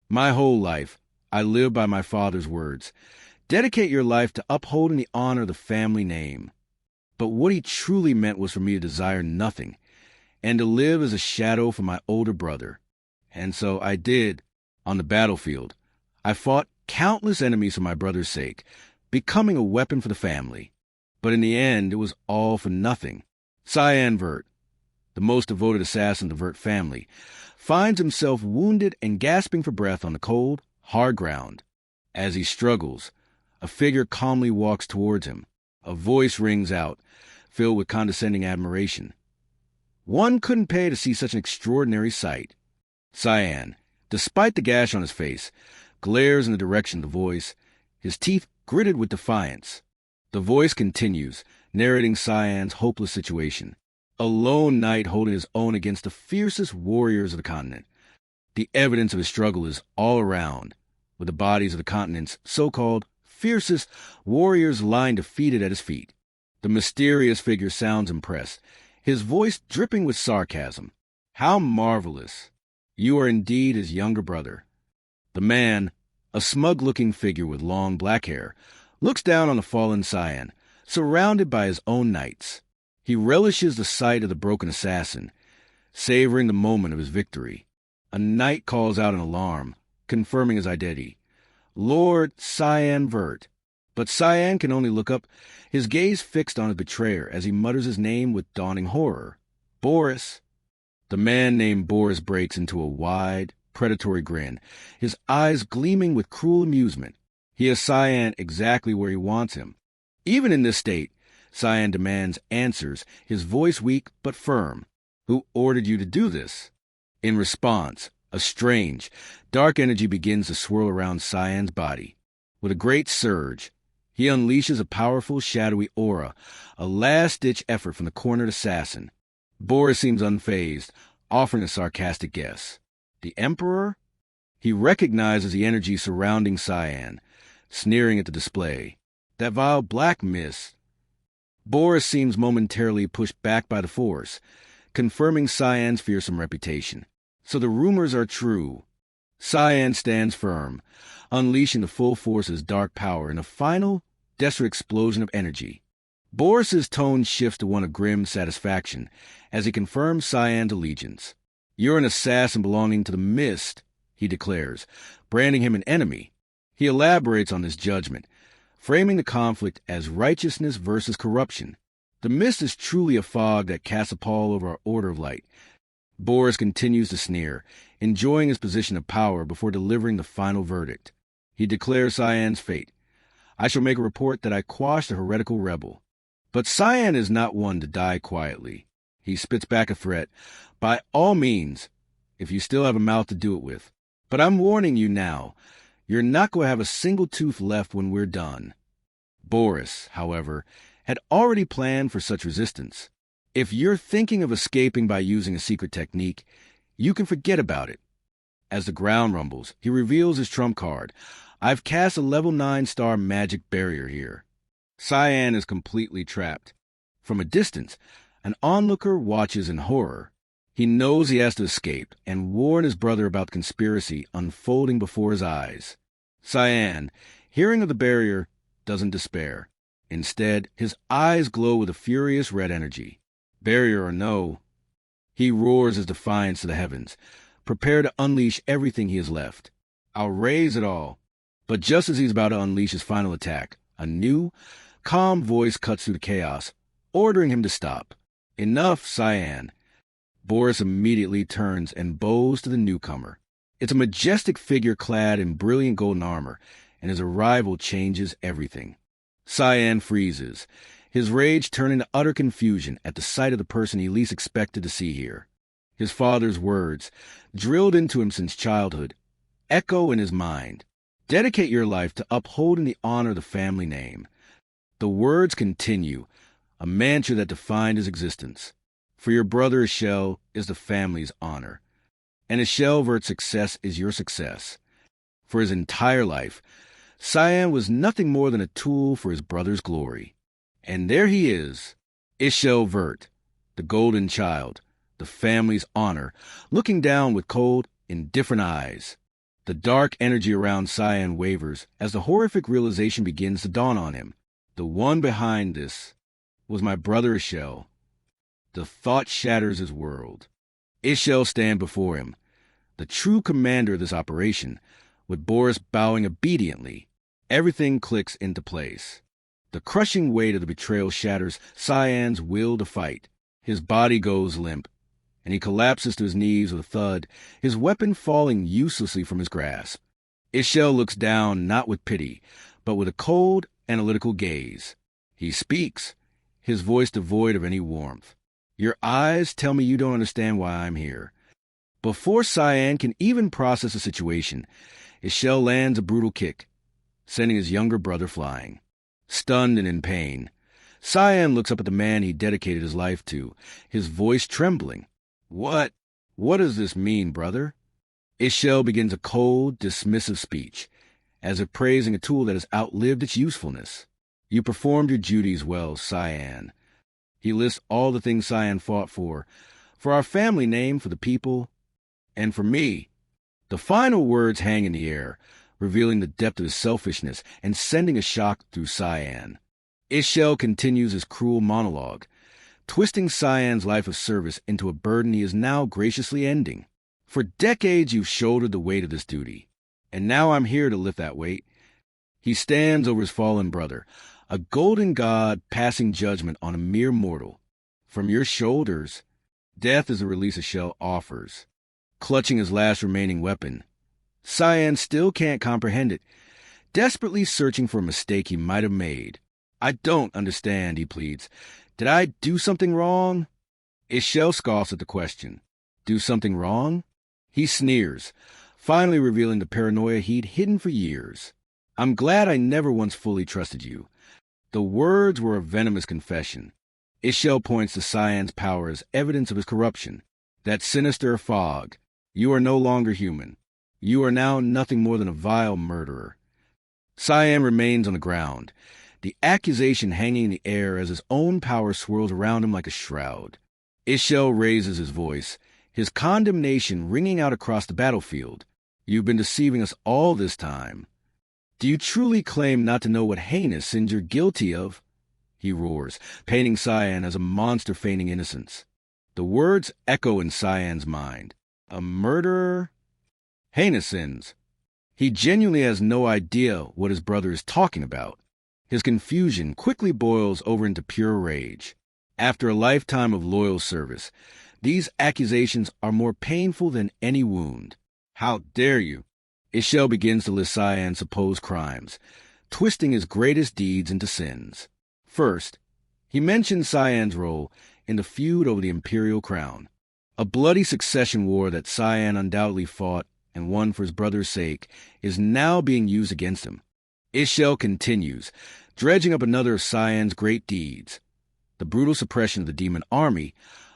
My whole life, I live by my father's words. Dedicate your life to upholding the honor of the family name. But what he truly meant was for me to desire nothing, and to live as a shadow for my older brother. And so I did, on the battlefield. I fought countless enemies for my brother's sake, becoming a weapon for the family. But in the end, it was all for nothing. Cyan Vert, the most devoted assassin of the Vert family, finds himself wounded and gasping for breath on the cold, hard ground. As he struggles, a figure calmly walks towards him. A voice rings out, filled with condescending admiration. One couldn't pay to see such an extraordinary sight. Cyan, despite the gash on his face, glares in the direction of the voice, his teeth gritted with defiance. The voice continues, narrating Cyan's hopeless situation. A lone knight holding his own against the fiercest warriors of the continent. The evidence of his struggle is all around, with the bodies of the continent's so-called fiercest warriors lying defeated at his feet. The mysterious figure sounds impressed, his voice dripping with sarcasm. How marvelous! You are indeed his younger brother. The man, a smug-looking figure with long black hair, looks down on the fallen Cyan, surrounded by his own knights. He relishes the sight of the broken assassin, savoring the moment of his victory. A knight calls out an alarm, confirming his identity. Lord Cyan Vert. But Cyan can only look up, his gaze fixed on his betrayer as he mutters his name with dawning horror. Boris. The man named Boris breaks into a wide, predatory grin, his eyes gleaming with cruel amusement. He has Cyan exactly where he wants him. Even in this state, Cyan demands answers, his voice weak but firm. Who ordered you to do this? In response, a strange, dark energy begins to swirl around Cyan's body. With a great surge, he unleashes a powerful, shadowy aura, a last-ditch effort from the cornered assassin. Boris seems unfazed, offering a sarcastic guess. The Emperor? He recognizes the energy surrounding Cyan, sneering at the display. That vile black mist. Boris seems momentarily pushed back by the force, confirming Cyan's fearsome reputation. So the rumors are true. Cyan stands firm, unleashing the full force of his dark power in a final, desperate explosion of energy. Boris's tone shifts to one of grim satisfaction as he confirms Cyan's allegiance. You're an assassin belonging to the Mist, he declares, branding him an enemy. He elaborates on this judgment, framing the conflict as righteousness versus corruption. The Mist is truly a fog that casts a pall over our order of light. Boris continues to sneer, enjoying his position of power before delivering the final verdict. He declares Cyan's fate. I shall make a report that I quashed a heretical rebel. But Cyan is not one to die quietly. He spits back a threat. By all means, if you still have a mouth to do it with. But I'm warning you now, you're not going to have a single tooth left when we're done. Boris, however, had already planned for such resistance. If you're thinking of escaping by using a secret technique, you can forget about it. As the ground rumbles, he reveals his trump card. I've cast a level 9-star magic barrier here. Cyan is completely trapped. From a distance, an onlooker watches in horror. He knows he has to escape and warn his brother about the conspiracy unfolding before his eyes. Cyan, hearing of the barrier, doesn't despair. Instead, his eyes glow with a furious red energy. Barrier or no, he roars his defiance to the heavens, prepared to unleash everything he has left. I'll raise it all. But just as he's about to unleash his final attack, a new, calm voice cuts through the chaos, ordering him to stop. Enough, Cyan. Boris immediately turns and bows to the newcomer. It's a majestic figure clad in brilliant golden armor, and his arrival changes everything. Cyan freezes, his rage turning to utter confusion at the sight of the person he least expected to see here. His father's words, drilled into him since childhood, echo in his mind. Dedicate your life to upholding the honor of the family name. The words continue, a mantra that defined his existence. For your brother Ishel is the family's honor, and Ishel Vert's success is your success. For his entire life, Cyan was nothing more than a tool for his brother's glory. And there he is, Ishel Vert, the golden child, the family's honor, looking down with cold, indifferent eyes. The dark energy around Cyan wavers as the horrific realization begins to dawn on him. The one behind this was my brother Ishel. The thought shatters his world. Ishel stand before him, the true commander of this operation, with Boris bowing obediently. Everything clicks into place. The crushing weight of the betrayal shatters Cyan's will to fight. His body goes limp, and he collapses to his knees with a thud, his weapon falling uselessly from his grasp. Ishel looks down not with pity, but with a cold, analytical gaze. He speaks, his voice devoid of any warmth. Your eyes tell me you don't understand why I'm here. Before Cyan can even process the situation, Ishel lands a brutal kick, sending his younger brother flying. Stunned and in pain, Cyan looks up at the man he dedicated his life to, his voice trembling. What does this mean, brother? Ishel begins a cold, dismissive speech, as if praising a tool that has outlived its usefulness. You performed your duties well, Cyan. He lists all the things Cyan fought for our family name, for the people, and for me. The final words hang in the air, revealing the depth of his selfishness and sending a shock through Cyan. Ishel continues his cruel monologue, twisting Cyan's life of service into a burden he is now graciously ending. For decades you've shouldered the weight of this duty, and now I'm here to lift that weight. He stands over his fallen brother, a golden god passing judgment on a mere mortal. From your shoulders, death is the release Ishel offers. Clutching his last remaining weapon, Cyan still can't comprehend it, desperately searching for a mistake he might have made. I don't understand, he pleads. Did I do something wrong? Ishel scoffs at the question. Do something wrong? He sneers, finally revealing the paranoia he'd hidden for years. I'm glad I never once fully trusted you. The words were a venomous confession. Ishel points to Cyan's power as evidence of his corruption. That sinister fog. You are no longer human. You are now nothing more than a vile murderer. Cyan remains on the ground, the accusation hanging in the air as his own power swirls around him like a shroud. Ishel raises his voice, his condemnation ringing out across the battlefield. You've been deceiving us all this time. Do you truly claim not to know what heinous sins you're guilty of? He roars, painting Cyan as a monster feigning innocence. The words echo in Cyan's mind. A murderer? Heinous sins. He genuinely has no idea what his brother is talking about. His confusion quickly boils over into pure rage. After a lifetime of loyal service, these accusations are more painful than any wound. How dare you? Ishel begins to list Cyan's supposed crimes, twisting his greatest deeds into sins. First, he mentions Cyan's role in the feud over the imperial crown, a bloody succession war that Cyan undoubtedly fought and won for his brother's sake, is now being used against him. Ishel continues, dredging up another of Cyan's great deeds, the brutal suppression of the demon army,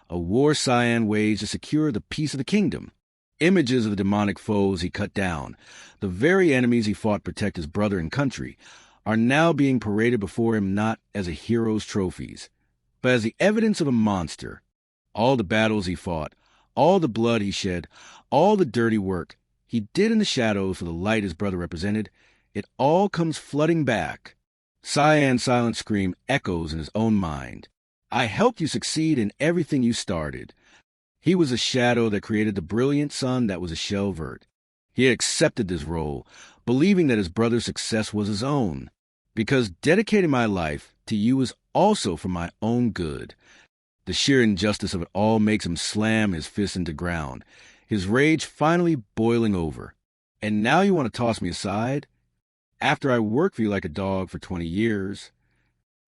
a war Cyan waged to secure the peace of the kingdom. Images of the demonic foes he cut down, the very enemies he fought to protect his brother and country, are now being paraded before him not as a hero's trophies, but as the evidence of a monster. All the battles he fought, all the blood he shed, all the dirty work he did in the shadows for the light his brother represented, it all comes flooding back. Cyan's silent scream echoes in his own mind. I helped you succeed in everything you started. He was a shadow that created the brilliant sun that was Ishel Vert. He had accepted this role, believing that his brother's success was his own, because dedicating my life to you is also for my own good. The sheer injustice of it all makes him slam his fist into ground, his rage finally boiling over. And now you want to toss me aside? After I worked for you like a dog for 20 years?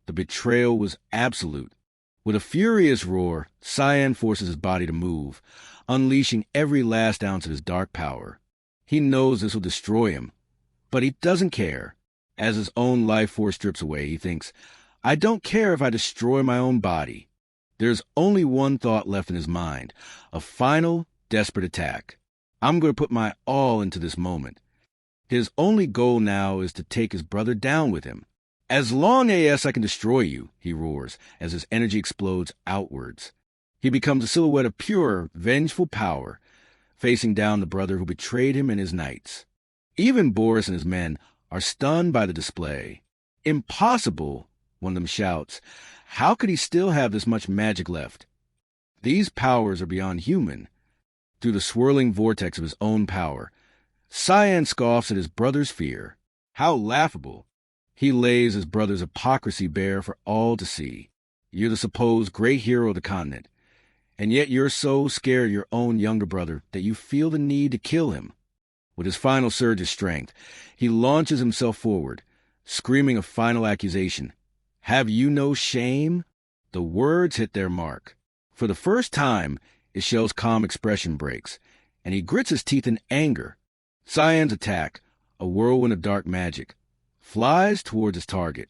The betrayal was absolute. With a furious roar, Cyan forces his body to move, unleashing every last ounce of his dark power. He knows this will destroy him, but he doesn't care. As his own life force strips away, he thinks, I don't care if I destroy my own body. There's only one thought left in his mind, a final, desperate attack. I'm going to put my all into this moment. His only goal now is to take his brother down with him. As long as I can destroy you, he roars, as his energy explodes outwards. He becomes a silhouette of pure, vengeful power, facing down the brother who betrayed him and his knights. Even Boris and his men are stunned by the display. Impossible, one of them shouts. How could he still have this much magic left? These powers are beyond human. Through the swirling vortex of his own power, Cyan scoffs at his brother's fear. How laughable! He lays his brother's hypocrisy bare for all to see. You're the supposed great hero of the continent, and yet you're so scared of your own younger brother that you feel the need to kill him. With his final surge of strength, he launches himself forward, screaming a final accusation. Have you no shame? The words hit their mark. For the first time, Ishel's calm expression breaks, and he grits his teeth in anger. Cyan's attack, a whirlwind of dark magic, flies towards his target.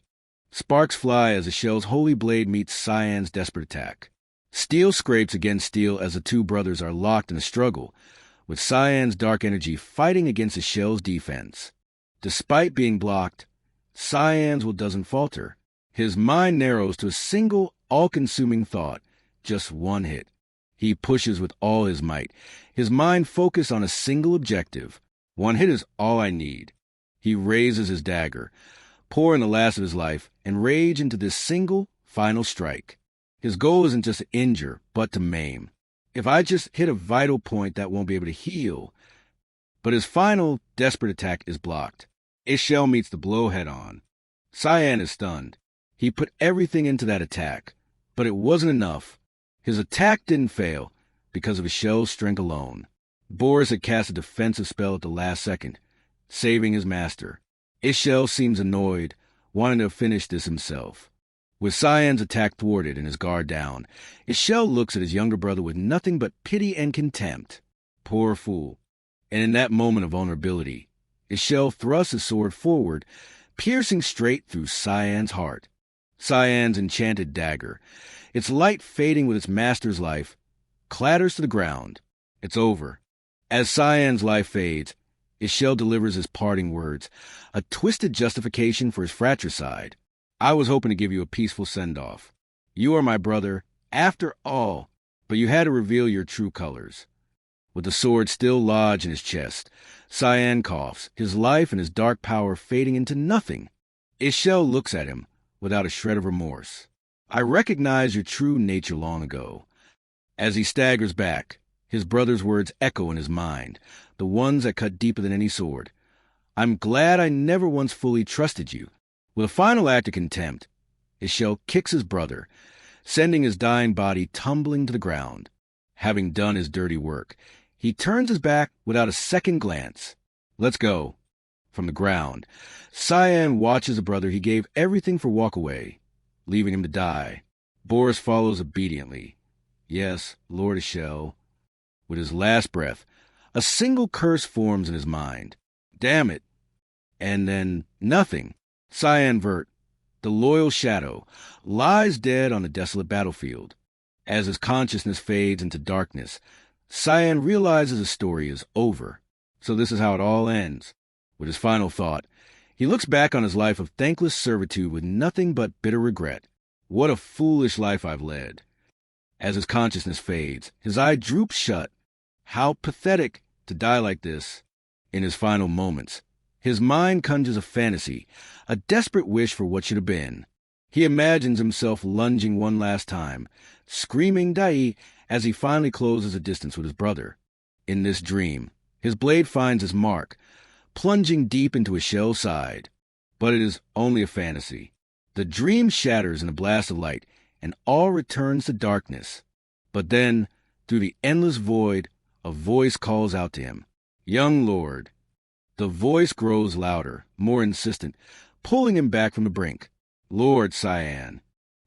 Sparks fly as Ishel's holy blade meets Cyan's desperate attack. Steel scrapes against steel as the two brothers are locked in a struggle, with Cyan's dark energy fighting against Ishel's defense. Despite being blocked, Cyan's will doesn't falter. His mind narrows to a single, all-consuming thought, just one hit. He pushes with all his might, his mind focused on a single objective. One hit is all I need. He raises his dagger, pouring the last of his life and rage into this single, final strike. His goal isn't just to injure, but to maim. If I just hit a vital point, that won't be able to heal. But his final, desperate attack is blocked. Ishel meets the blow head-on. Cyan is stunned. He put everything into that attack, but it wasn't enough. His attack didn't fail because of Ishel's strength alone. Boris had cast a defensive spell at the last second, saving his master. Ishel seems annoyed, wanting to finish this himself. With Cyan's attack thwarted and his guard down, Ishel looks at his younger brother with nothing but pity and contempt. Poor fool. And in that moment of vulnerability, Ishel thrusts his sword forward, piercing straight through Cyan's heart. Cyan's enchanted dagger, its light fading with its master's life, clatters to the ground. It's over. As Cyan's life fades, Ishel delivers his parting words, a twisted justification for his fratricide. I was hoping to give you a peaceful send-off. You are my brother, after all, but you had to reveal your true colors. With the sword still lodged in his chest, Cyan coughs, his life and his dark power fading into nothing. Ishel looks at him without a shred of remorse. I recognized your true nature long ago. As he staggers back, his brother's words echo in his mind, the ones that cut deeper than any sword. I'm glad I never once fully trusted you. With a final act of contempt, Ishel kicks his brother, sending his dying body tumbling to the ground. Having done his dirty work, he turns his back without a second glance. Let's go. From the ground, Cyan watches a brother he gave everything for walk away, leaving him to die. Boris follows obediently. Yes, Lord Ishel. With his last breath, a single curse forms in his mind. Damn it. And then nothing. Cyan Vert, the loyal shadow, lies dead on the desolate battlefield. As his consciousness fades into darkness, Cyan realizes the story is over. So this is how it all ends. With his final thought, he looks back on his life of thankless servitude with nothing but bitter regret. What a foolish life I've led. As his consciousness fades, his eye droops shut. How pathetic to die like this. In his final moments, his mind conjures a fantasy, a desperate wish for what should have been. He imagines himself lunging one last time, screaming Dai as he finally closes a distance with his brother. In this dream, his blade finds his mark, plunging deep into his shell's side. But it is only a fantasy. The dream shatters in a blast of light, and all returns to darkness. But then, through the endless void, a voice calls out to him. Young lord. The voice grows louder, more insistent, pulling him back from the brink. Lord Cyan.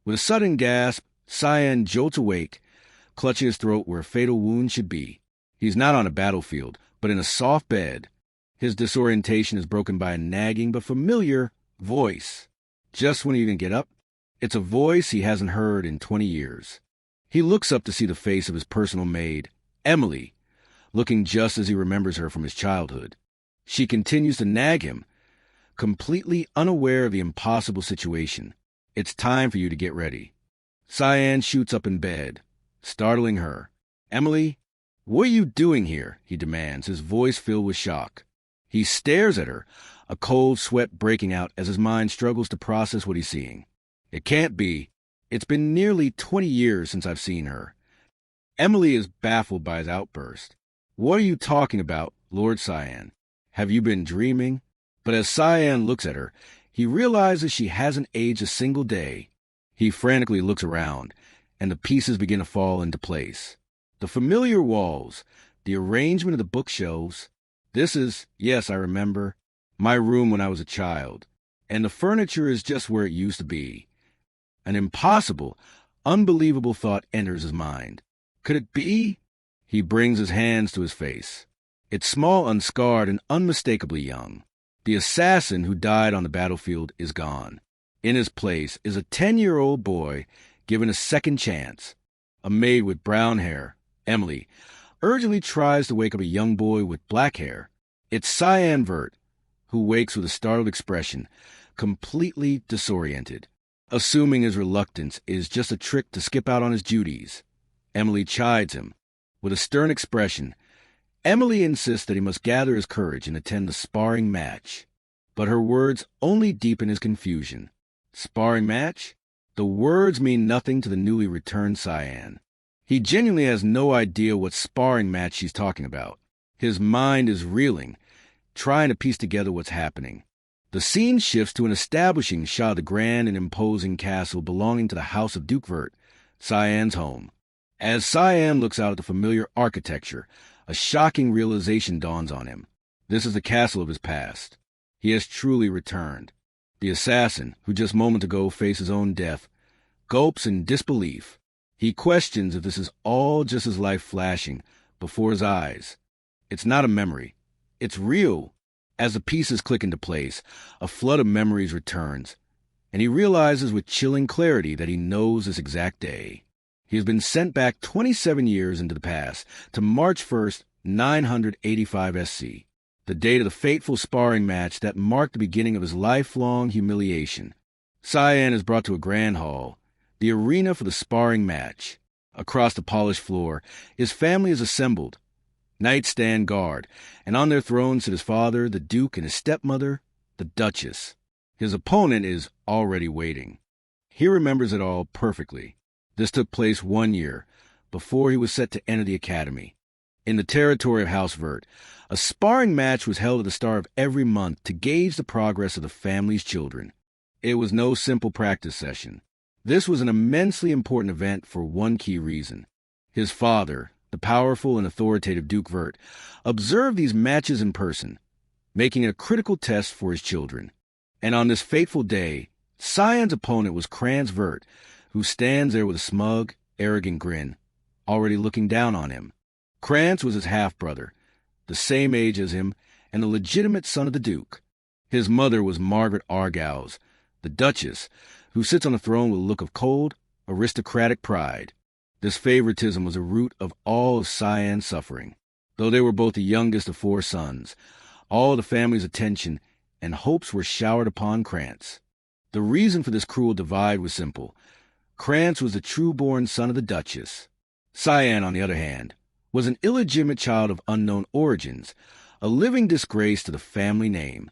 With a sudden gasp, Cyan jolts awake, clutching his throat where a fatal wound should be. He's not on a battlefield, but in a soft bed. His disorientation is broken by a nagging but familiar voice. Just when he can get up, it's a voice he hasn't heard in 20 years. He looks up to see the face of his personal maid, Emily, looking just as he remembers her from his childhood. She continues to nag him, completely unaware of the impossible situation. It's time for you to get ready. Cyan shoots up in bed, startling her. Emily, what are you doing here? He demands, his voice filled with shock. He stares at her, a cold sweat breaking out as his mind struggles to process what he's seeing. It can't be. It's been nearly 20 years since I've seen her. Emily is baffled by his outburst. What are you talking about, Lord Cyan? Have you been dreaming? But as Cyan looks at her, he realizes she hasn't aged a single day. He frantically looks around, and the pieces begin to fall into place. The familiar walls, the arrangement of the bookshelves. This is, yes, I remember, my room when I was a child. And the furniture is just where it used to be. An impossible, unbelievable thought enters his mind. Could it be? He brings his hands to his face. It's small, unscarred, and unmistakably young. The assassin who died on the battlefield is gone. In his place is a 10-year-old boy given a second chance. A maid with brown hair, Emily, urgently tries to wake up a young boy with black hair. It's Cyan Vert, who wakes with a startled expression, completely disoriented, assuming his reluctance is just a trick to skip out on his duties. Emily chides him. With a stern expression, Emily insists that he must gather his courage and attend the sparring match. But her words only deepen his confusion. Sparring match? The words mean nothing to the newly returned Cyan. He genuinely has no idea what sparring match she's talking about. His mind is reeling, trying to piece together what's happening. The scene shifts to an establishing shot of the grand and imposing castle belonging to the House of Duke Vert, Cyan's home. As Cyan looks out at the familiar architecture, a shocking realization dawns on him. This is the castle of his past. He has truly returned. The assassin, who just moments ago faced his own death, gulps in disbelief. He questions if this is all just his life flashing before his eyes. It's not a memory. It's real. As the pieces click into place, a flood of memories returns, and he realizes with chilling clarity that he knows this exact day. He has been sent back 27 years into the past to March 1st, 985 SC, the date of the fateful sparring match that marked the beginning of his lifelong humiliation. Cyan is brought to a grand hall, the arena for the sparring match. Across the polished floor, his family is assembled. Knights stand guard, and on their thrones sit his father, the Duke, and his stepmother, the Duchess. His opponent is already waiting. He remembers it all perfectly. This took place 1 year before he was set to enter the academy. In the territory of House Vert, a sparring match was held at the start of every month to gauge the progress of the family's children. It was no simple practice session. This was an immensely important event for one key reason. His father, the powerful and authoritative Duke Vert, observed these matches in person, making it a critical test for his children. And on this fateful day, Cyan's opponent was Krantz Vert, who stands there with a smug, arrogant grin, already looking down on him. Krantz was his half-brother, the same age as him, and the legitimate son of the Duke. His mother was Margaret Argowes, the Duchess, who sits on a throne with a look of cold, aristocratic pride. This favoritism was the root of all of Cyan's suffering. Though they were both the youngest of 4 sons, all the family's attention and hopes were showered upon Krantz. The reason for this cruel divide was simple. Krantz was the true-born son of the Duchess. Cyan, on the other hand, was an illegitimate child of unknown origins, a living disgrace to the family name.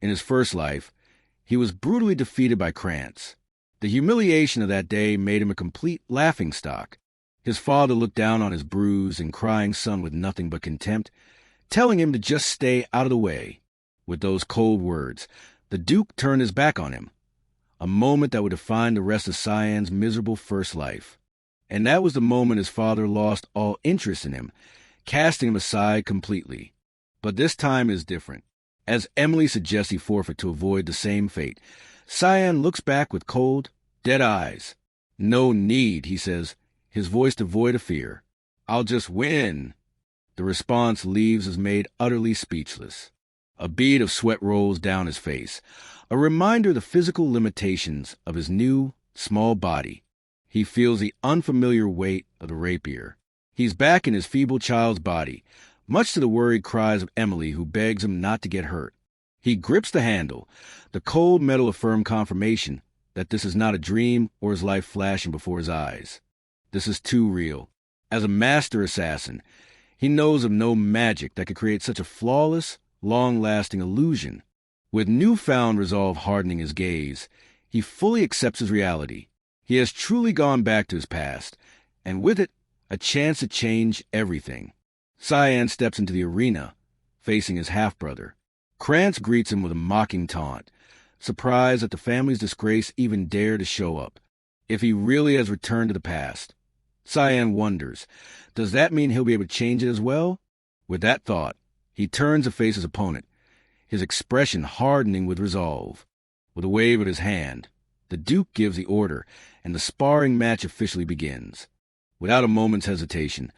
In his first life, he was brutally defeated by Krantz. The humiliation of that day made him a complete laughingstock. His father looked down on his bruised and crying son with nothing but contempt, telling him to just stay out of the way. With those cold words, the Duke turned his back on him, a moment that would define the rest of Cyan's miserable first life. And that was the moment his father lost all interest in him, casting him aside completely. But this time is different. As Emily suggests he forfeit to avoid the same fate, Cyan looks back with cold, dead eyes. "No need," he says, his voice devoid of fear. "I'll just win." The response leaves his maid utterly speechless. A bead of sweat rolls down his face, a reminder of the physical limitations of his new, small body. He feels the unfamiliar weight of the rapier. He's back in his feeble child's body, much to the worried cries of Emily, who begs him not to get hurt. He grips the handle, the cold metal of firm confirmation that this is not a dream or his life flashing before his eyes. This is too real. As a master assassin, he knows of no magic that could create such a flawless, long-lasting illusion. With newfound resolve hardening his gaze, he fully accepts his reality. He has truly gone back to his past, and with it, a chance to change everything. Cyan steps into the arena, facing his half-brother. Krantz greets him with a mocking taunt, surprised that the family's disgrace even dared to show up. If he really has returned to the past, Cyan wonders, does that mean he'll be able to change it as well? With that thought, he turns to face his opponent, his expression hardening with resolve. With a wave of his hand, the Duke gives the order, and the sparring match officially begins. Without a moment's hesitation,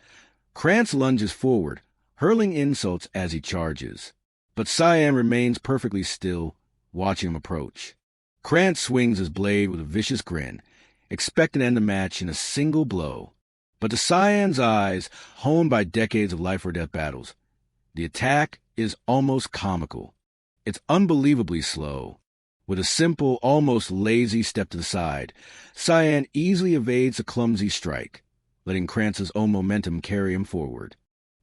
Krantz lunges forward, hurling insults as he charges. But Cyan remains perfectly still, watching him approach. Krantz swings his blade with a vicious grin, expecting to end the match in a single blow. But to Cyan's eyes, honed by decades of life-or-death battles, the attack is almost comical. It's unbelievably slow. With a simple, almost lazy step to the side, Cyan easily evades a clumsy strike, letting Krantz's own momentum carry him forward.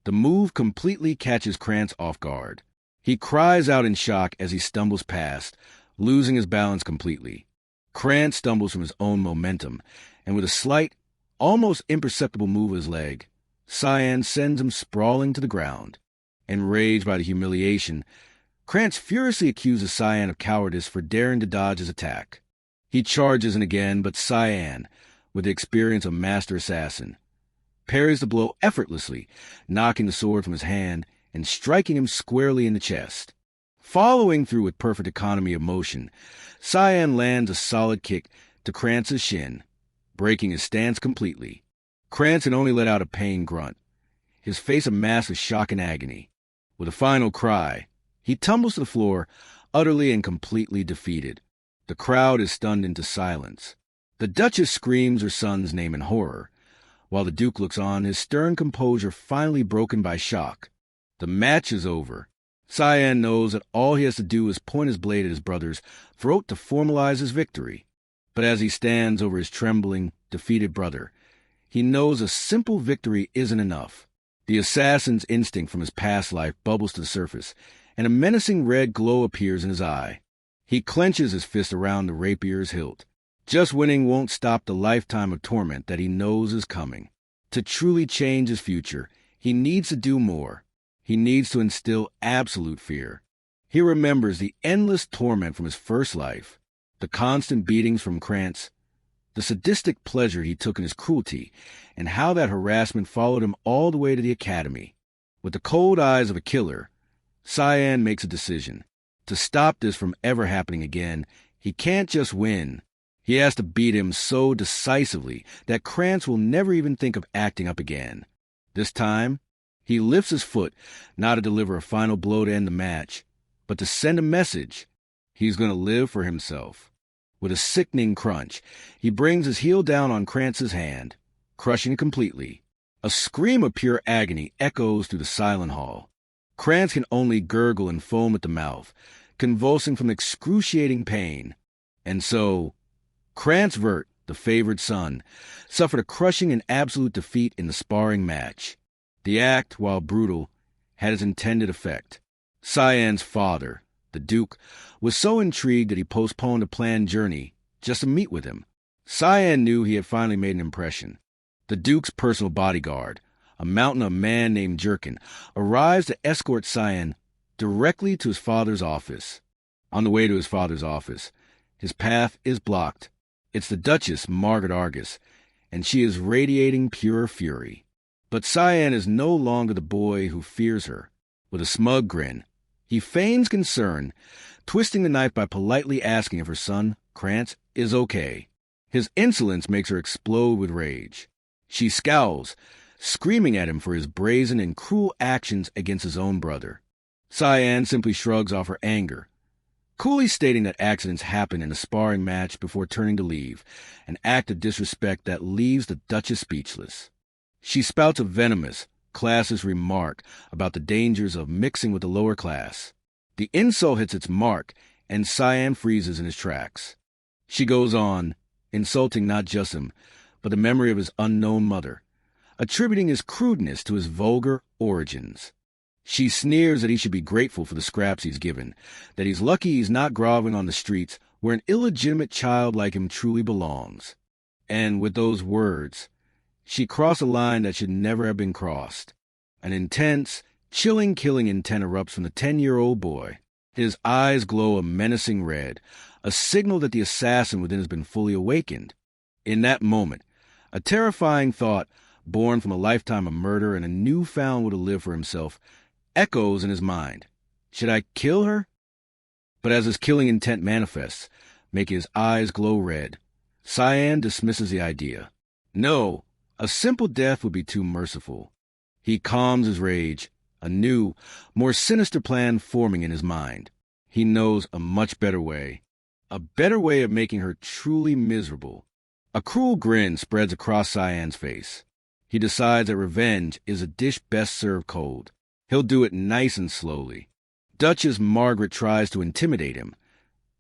The move completely catches Krantz off guard. He cries out in shock as he stumbles past, losing his balance completely. Krantz stumbles from his own momentum, and with a slight, almost imperceptible move of his leg, Cyan sends him sprawling to the ground. Enraged by the humiliation, Krantz furiously accuses Cyan of cowardice for daring to dodge his attack. He charges in again, but Cyan, with the experience of master assassin, parries the blow effortlessly, knocking the sword from his hand and striking him squarely in the chest. Following through with perfect economy of motion, Cyan lands a solid kick to Krantz's shin, breaking his stance completely. Krantz can only let out a pained grunt, his face a mask of shock and agony. With a final cry, he tumbles to the floor, utterly and completely defeated. The crowd is stunned into silence. The Duchess screams her son's name in horror, while the Duke looks on, his stern composure finally broken by shock. The match is over. Cyan knows that all he has to do is point his blade at his brother's throat to formalize his victory. But as he stands over his trembling, defeated brother, he knows a simple victory isn't enough. The assassin's instinct from his past life bubbles to the surface, and a menacing red glow appears in his eye. He clenches his fist around the rapier's hilt. Just winning won't stop the lifetime of torment that he knows is coming. To truly change his future, he needs to do more. He needs to instill absolute fear. He remembers the endless torment from his first life, the constant beatings from Krantz, the sadistic pleasure he took in his cruelty, and how that harassment followed him all the way to the academy. With the cold eyes of a killer, Cyan makes a decision. To stop this from ever happening again, he can't just win. He has to beat him so decisively that Krantz will never even think of acting up again. This time, he lifts his foot, not to deliver a final blow to end the match, but to send a message. He's going to live for himself. With a sickening crunch, he brings his heel down on Krantz's hand, crushing it completely. A scream of pure agony echoes through the silent hall. Krantz can only gurgle and foam at the mouth, convulsing from excruciating pain. And so, Krantz Vert, the favored son, suffered a crushing and absolute defeat in the sparring match. The act, while brutal, had its intended effect. Cyan's father, the Duke, was so intrigued that he postponed a planned journey just to meet with him. Cyan knew he had finally made an impression. The Duke's personal bodyguard, a mountain of man named Jerkin, arrives to escort Cyan directly to his father's office. On the way to his father's office, his path is blocked. It's the Duchess, Margaret Argus, and she is radiating pure fury. But Cyan is no longer the boy who fears her. With a smug grin, he feigns concern, twisting the knife by politely asking if her son, Krantz, is okay. His insolence makes her explode with rage. She scowls, screaming at him for his brazen and cruel actions against his own brother. Cyan simply shrugs off her anger, coolly stating that accidents happen in a sparring match before turning to leave, an act of disrespect that leaves the Duchess speechless. She spouts a venomous, classist remark about the dangers of mixing with the lower class. The insult hits its mark, and Cyan freezes in his tracks. She goes on, insulting not just him, but the memory of his unknown mother, attributing his crudeness to his vulgar origins. She sneers that he should be grateful for the scraps he's given, that he's lucky he's not groveling on the streets where an illegitimate child like him truly belongs. And with those words, she crossed a line that should never have been crossed. An intense, chilling killing intent erupts from the 10-year-old boy. His eyes glow a menacing red, a signal that the assassin within has been fully awakened. In that moment, a terrifying thought, born from a lifetime of murder and a newfound will to live for himself, echoes in his mind. Should I kill her? But as his killing intent manifests, making his eyes glow red, Cyan dismisses the idea. No, a simple death would be too merciful. He calms his rage, a new, more sinister plan forming in his mind. He knows a much better way of making her truly miserable. A cruel grin spreads across Cyan's face. He decides that revenge is a dish best served cold. He'll do it nice and slowly. Duchess Margaret tries to intimidate him,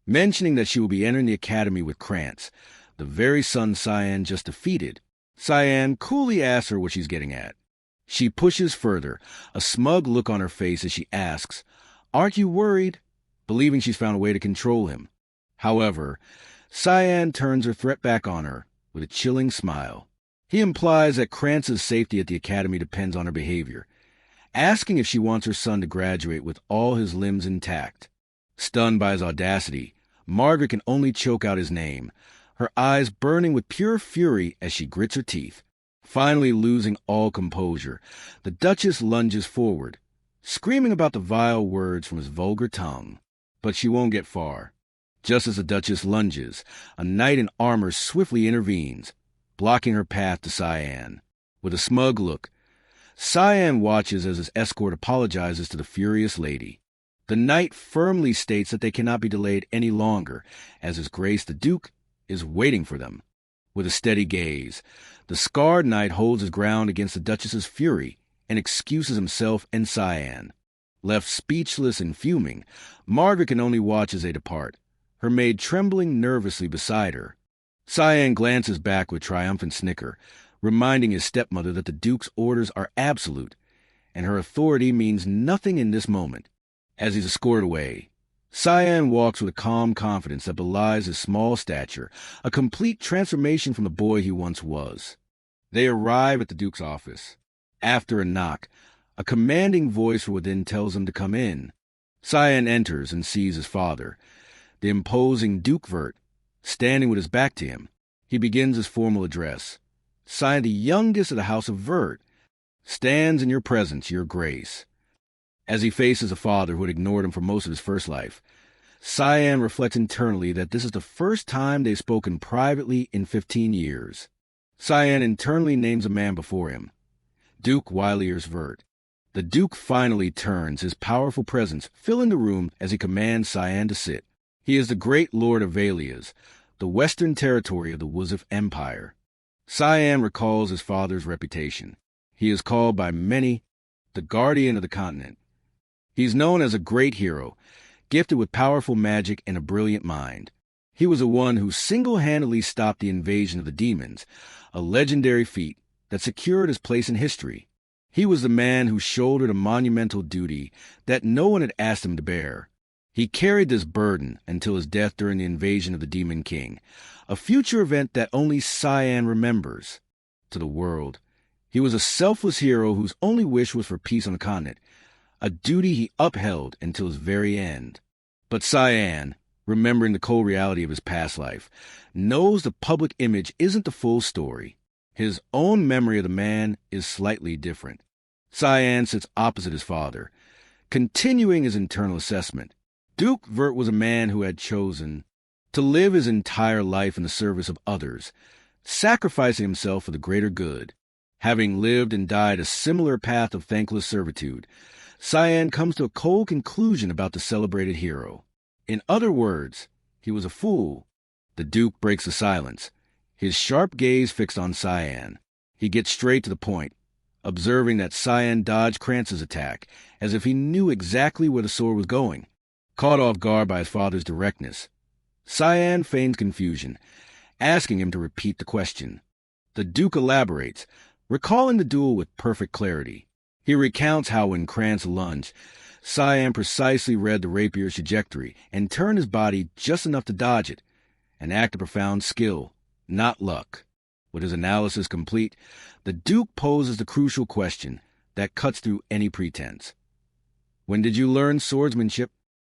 mentioning that she will be entering the academy with Krantz, the very son Cyan just defeated. Cyan coolly asks her what she's getting at. She pushes further, a smug look on her face as she asks, "Aren't you worried?" believing she's found a way to control him. However, Cyan turns her threat back on her with a chilling smile. He implies that Krantz's safety at the academy depends on her behavior, asking if she wants her son to graduate with all his limbs intact. Stunned by his audacity, Margaret can only choke out his name, her eyes burning with pure fury as she grits her teeth. Finally losing all composure, the Duchess lunges forward, screaming about the vile words from his vulgar tongue. But she won't get far. Just as the Duchess lunges, a knight in armor swiftly intervenes, blocking her path to Cyan. With a smug look, Cyan watches as his escort apologizes to the furious lady. The knight firmly states that they cannot be delayed any longer, as His Grace the Duke is waiting for them. With a steady gaze, the scarred knight holds his ground against the Duchess's fury and excuses himself and Cyan. Left speechless and fuming, Margaret can only watch as they depart, her maid trembling nervously beside her. Cyan glances back with triumphant snicker, reminding his stepmother that the Duke's orders are absolute, and her authority means nothing in this moment. As he's escorted away, Cyan walks with a calm confidence that belies his small stature, a complete transformation from the boy he once was. They arrive at the Duke's office. After a knock, a commanding voice from within tells him to come in. Cyan enters and sees his father, the imposing Duke Vert, standing with his back to him. He begins his formal address. Cyan, the youngest of the House of Vert, stands in your presence, your grace. As he faces a father who had ignored him for most of his first life, Cyan reflects internally that this is the first time they've spoken privately in 15 years. Cyan internally names a man before him, Duke Wyliers Vert. The Duke finally turns, his powerful presence filling the room as he commands Cyan to sit. He is the great Lord of Valias, the western territory of the Wuzif Empire. Cyan recalls his father's reputation. He is called by many the guardian of the continent. He's known as a great hero, gifted with powerful magic and a brilliant mind. He was the one who single-handedly stopped the invasion of the demons, a legendary feat that secured his place in history. He was the man who shouldered a monumental duty that no one had asked him to bear. He carried this burden until his death during the invasion of the Demon King, a future event that only Cyan remembers. To the world, he was a selfless hero whose only wish was for peace on the continent, a duty he upheld until his very end. But Cyan, remembering the cold reality of his past life, knows the public image isn't the full story. His own memory of the man is slightly different. Cyan sits opposite his father, continuing his internal assessment. Duke Vert was a man who had chosen to live his entire life in the service of others, sacrificing himself for the greater good. Having lived and died a similar path of thankless servitude, Cyan comes to a cold conclusion about the celebrated hero. In other words, he was a fool. The Duke breaks the silence, his sharp gaze fixed on Cyan. He gets straight to the point, observing that Cyan dodged Krantz's attack, as if he knew exactly where the sword was going. Caught off guard by his father's directness, Cyan feigns confusion, asking him to repeat the question. The Duke elaborates, recalling the duel with perfect clarity. He recounts how when Krantz lunged, Cyan precisely read the rapier's trajectory and turned his body just enough to dodge it, an act of profound skill, not luck. With his analysis complete, the Duke poses the crucial question that cuts through any pretense. When did you learn swordsmanship?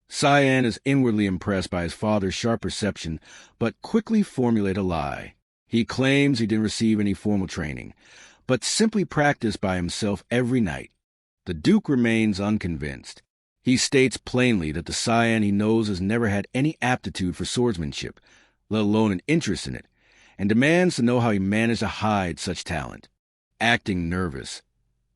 Cyan is inwardly impressed by his father's sharp perception, but quickly formulates a lie. He claims he didn't receive any formal training, but simply practiced by himself every night. The Duke remains unconvinced. He states plainly that the Cyan he knows has never had any aptitude for swordsmanship, let alone an interest in it, and demands to know how he managed to hide such talent. Acting nervous,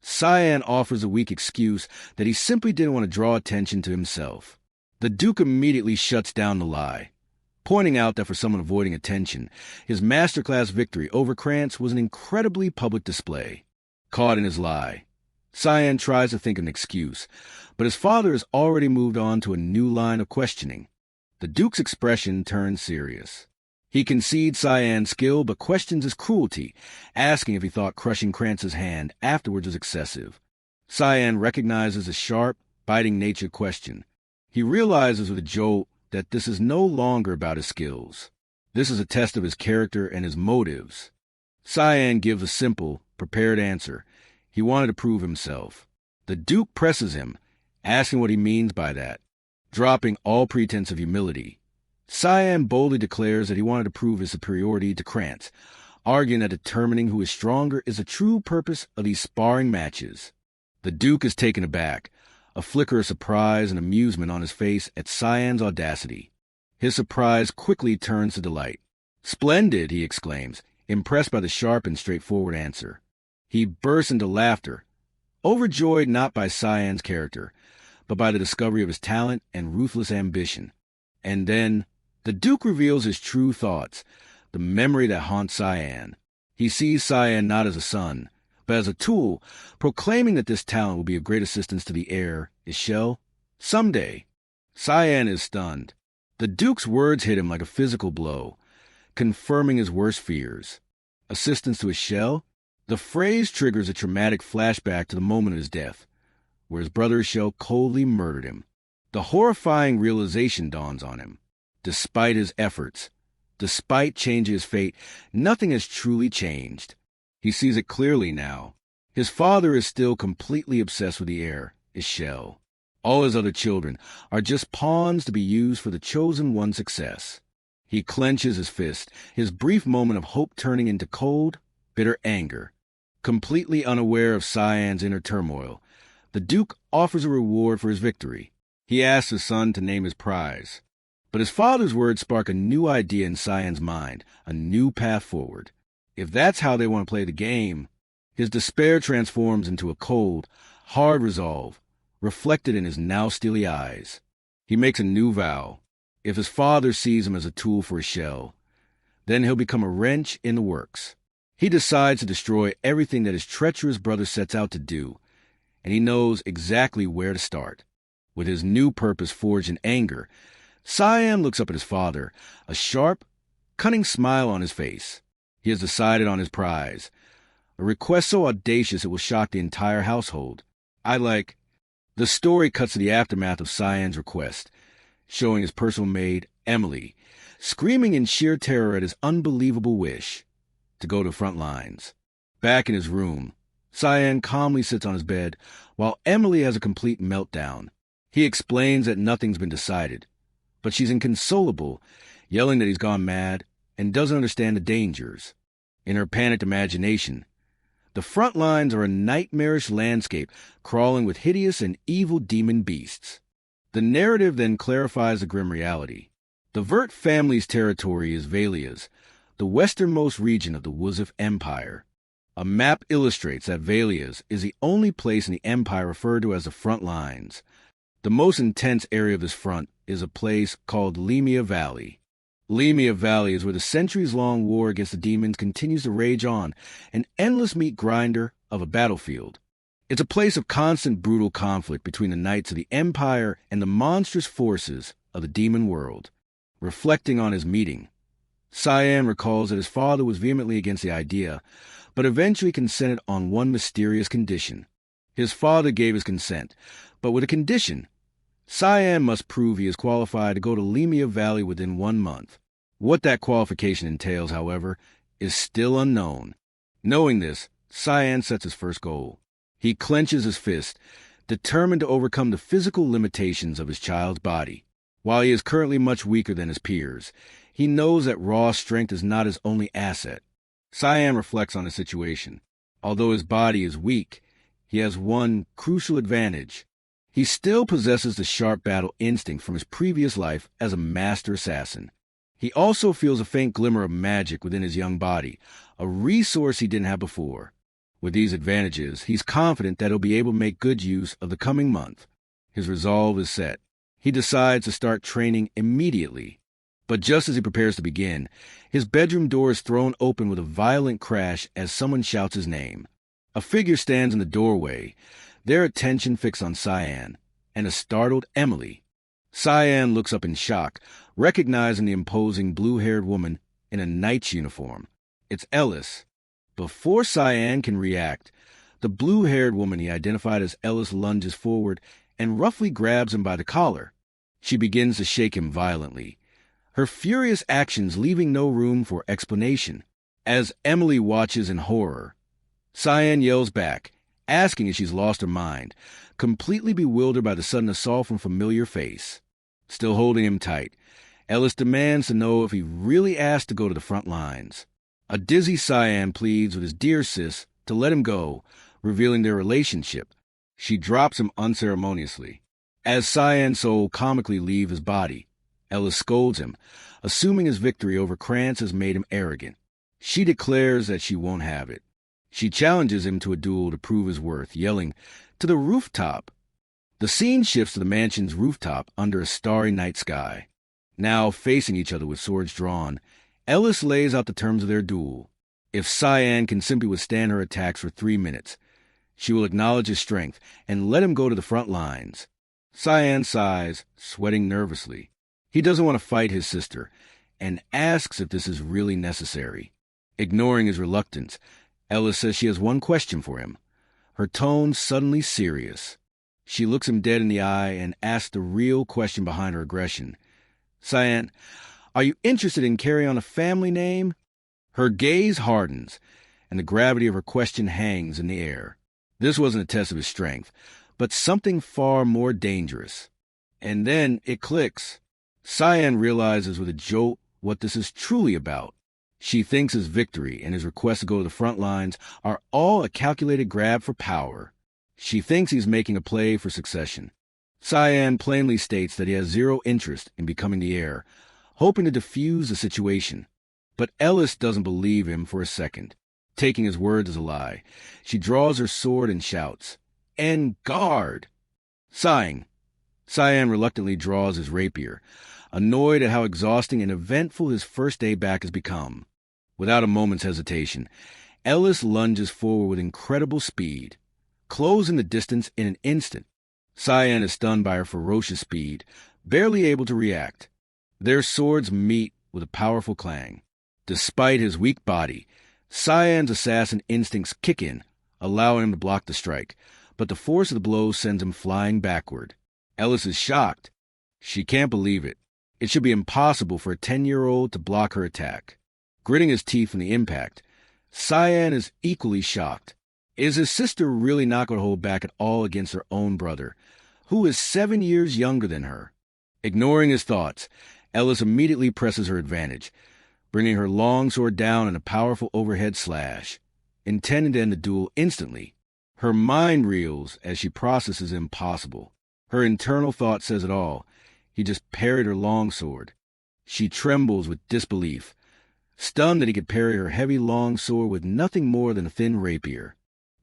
Cyan offers a weak excuse that he simply didn't want to draw attention to himself. The Duke immediately shuts down the lie, pointing out that for someone avoiding attention, his masterclass victory over Krantz was an incredibly public display. Caught in his lie, Cyan tries to think of an excuse, but his father has already moved on to a new line of questioning. The Duke's expression turns serious. He concedes Cyan's skill, but questions his cruelty, asking if he thought crushing Krantz's hand afterwards was excessive. Cyan recognizes the sharp, biting-natured question. He realizes with a jolt that this is no longer about his skills. This is a test of his character and his motives. Cyan gives a simple, prepared answer. He wanted to prove himself. The Duke presses him, asking what he means by that. Dropping all pretense of humility, Cyan boldly declares that he wanted to prove his superiority to Krantz, arguing that determining who is stronger is the true purpose of these sparring matches. The Duke is taken aback, a flicker of surprise and amusement on his face at Cyan's audacity. His surprise quickly turns to delight. "Splendid," he exclaims, impressed by the sharp and straightforward answer. He bursts into laughter, overjoyed not by Cyan's character, but by the discovery of his talent and ruthless ambition. And then, the Duke reveals his true thoughts, the memory that haunts Cyan. He sees Cyan not as a son, but as a tool, proclaiming that this talent will be of great assistance to the heir, Ishel, someday. Cyan is stunned. The Duke's words hit him like a physical blow, confirming his worst fears. Assistance to Ishel? The phrase triggers a traumatic flashback to the moment of his death, where his brother Ishel coldly murdered him. The horrifying realization dawns on him. Despite his efforts, despite changing his fate, nothing has truly changed. He sees it clearly now. His father is still completely obsessed with the heir, Ishel. All his other children are just pawns to be used for the chosen one's success. He clenches his fist, his brief moment of hope turning into cold, bitter anger. Completely unaware of Cyan's inner turmoil, the Duke offers a reward for his victory. He asks his son to name his prize. But his father's words spark a new idea in Cyan's mind, a new path forward. If that's how they want to play the game, his despair transforms into a cold, hard resolve, reflected in his now steely eyes. He makes a new vow. If his father sees him as a tool for Ishel, then he'll become a wrench in the works. He decides to destroy everything that his treacherous brother sets out to do, and he knows exactly where to start. With his new purpose forged in anger, Cyan looks up at his father, a sharp, cunning smile on his face. He has decided on his prize, a request so audacious it will shock the entire household. The story cuts to the aftermath of Cyan's request, showing his personal maid, Emily, screaming in sheer terror at his unbelievable wish to go to the front lines. Back in his room, Cyan calmly sits on his bed, while Emily has a complete meltdown. He explains that nothing's been decided, but she's inconsolable, yelling that he's gone mad and doesn't understand the dangers. In her panicked imagination, the front lines are a nightmarish landscape crawling with hideous and evil demon beasts. The narrative then clarifies the grim reality. The Vert family's territory is Valia's, the westernmost region of the Wuzif Empire. A map illustrates that Valia's is the only place in the empire referred to as the front lines. The most intense area of this front is a place called Lemia Valley. Lemia Valley is where the centuries-long war against the demons continues to rage on, an endless meat grinder of a battlefield. It's a place of constant brutal conflict between the knights of the Empire and the monstrous forces of the demon world. Reflecting on his meeting, Cyan recalls that his father was vehemently against the idea, but eventually consented on one mysterious condition. His father gave his consent, but with a condition. Cyan must prove he is qualified to go to Lemia Valley within 1 month. What that qualification entails, however, is still unknown. Knowing this, Cyan sets his first goal. He clenches his fist, determined to overcome the physical limitations of his child's body. While he is currently much weaker than his peers, he knows that raw strength is not his only asset. Cyan reflects on his situation. Although his body is weak, he has one crucial advantage. He still possesses the sharp battle instinct from his previous life as a master assassin. He also feels a faint glimmer of magic within his young body, a resource he didn't have before. With these advantages, he's confident that he'll be able to make good use of the coming month. His resolve is set. He decides to start training immediately. But just as he prepares to begin, his bedroom door is thrown open with a violent crash as someone shouts his name. A figure stands in the doorway, their attention fixed on Cyan, and a startled Emily. Cyan looks up in shock, recognizing the imposing blue-haired woman in a knight's uniform. It's Ellis. Before Cyan can react, the blue-haired woman he identified as Ellis lunges forward and roughly grabs him by the collar. She begins to shake him violently, her furious actions leaving no room for explanation. As Emily watches in horror, Cyan yells back, asking if she's lost her mind, completely bewildered by the sudden assault from a familiar face. Still holding him tight, Ellis demands to know if he really asked to go to the front lines. A dizzy Cyan pleads with his dear sis to let him go, revealing their relationship. She drops him unceremoniously. As Cyan's soul comically leaves his body, Ellis scolds him, assuming his victory over Krantz has made him arrogant. She declares that she won't have it. She challenges him to a duel to prove his worth, yelling, "To the rooftop!" The scene shifts to the mansion's rooftop under a starry night sky. Now facing each other with swords drawn, Ellis lays out the terms of their duel. If Cyan can simply withstand her attacks for 3 minutes, she will acknowledge his strength and let him go to the front lines. Cyan sighs, sweating nervously. He doesn't want to fight his sister, and asks if this is really necessary. Ignoring his reluctance, Ellis says she has one question for him, her tone suddenly serious. She looks him dead in the eye and asks the real question behind her aggression. "Cyan, are you interested in carrying on a family name?" Her gaze hardens, and the gravity of her question hangs in the air. This wasn't a test of his strength, but something far more dangerous. And then it clicks. Cyan realizes with a jolt what this is truly about. She thinks his victory and his request to go to the front lines are all a calculated grab for power. She thinks he's making a play for succession. Cyan plainly states that he has zero interest in becoming the heir, hoping to defuse the situation. But Ellis doesn't believe him for a second. Taking his words as a lie, she draws her sword and shouts, "En garde!" Sighing, Cyan reluctantly draws his rapier, annoyed at how exhausting and eventful his first day back has become. Without a moment's hesitation, Ellis lunges forward with incredible speed, closing the distance in an instant. Cyan is stunned by her ferocious speed, barely able to react. Their swords meet with a powerful clang. Despite his weak body, Cyan's assassin instincts kick in, allowing him to block the strike, but the force of the blow sends him flying backward. Ellis is shocked. She can't believe it. It should be impossible for a 10-year-old to block her attack. Gritting his teeth from the impact, Cyan is equally shocked. Is his sister really not going to hold back at all against her own brother, who is 7 years younger than her? Ignoring his thoughts, Ellis immediately presses her advantage, bringing her longsword down in a powerful overhead slash, intending to end the duel instantly. Her mind reels as she processes the impossible. Her internal thought says it all. He just parried her longsword. She trembles with disbelief, stunned that he could parry her heavy longsword with nothing more than a thin rapier.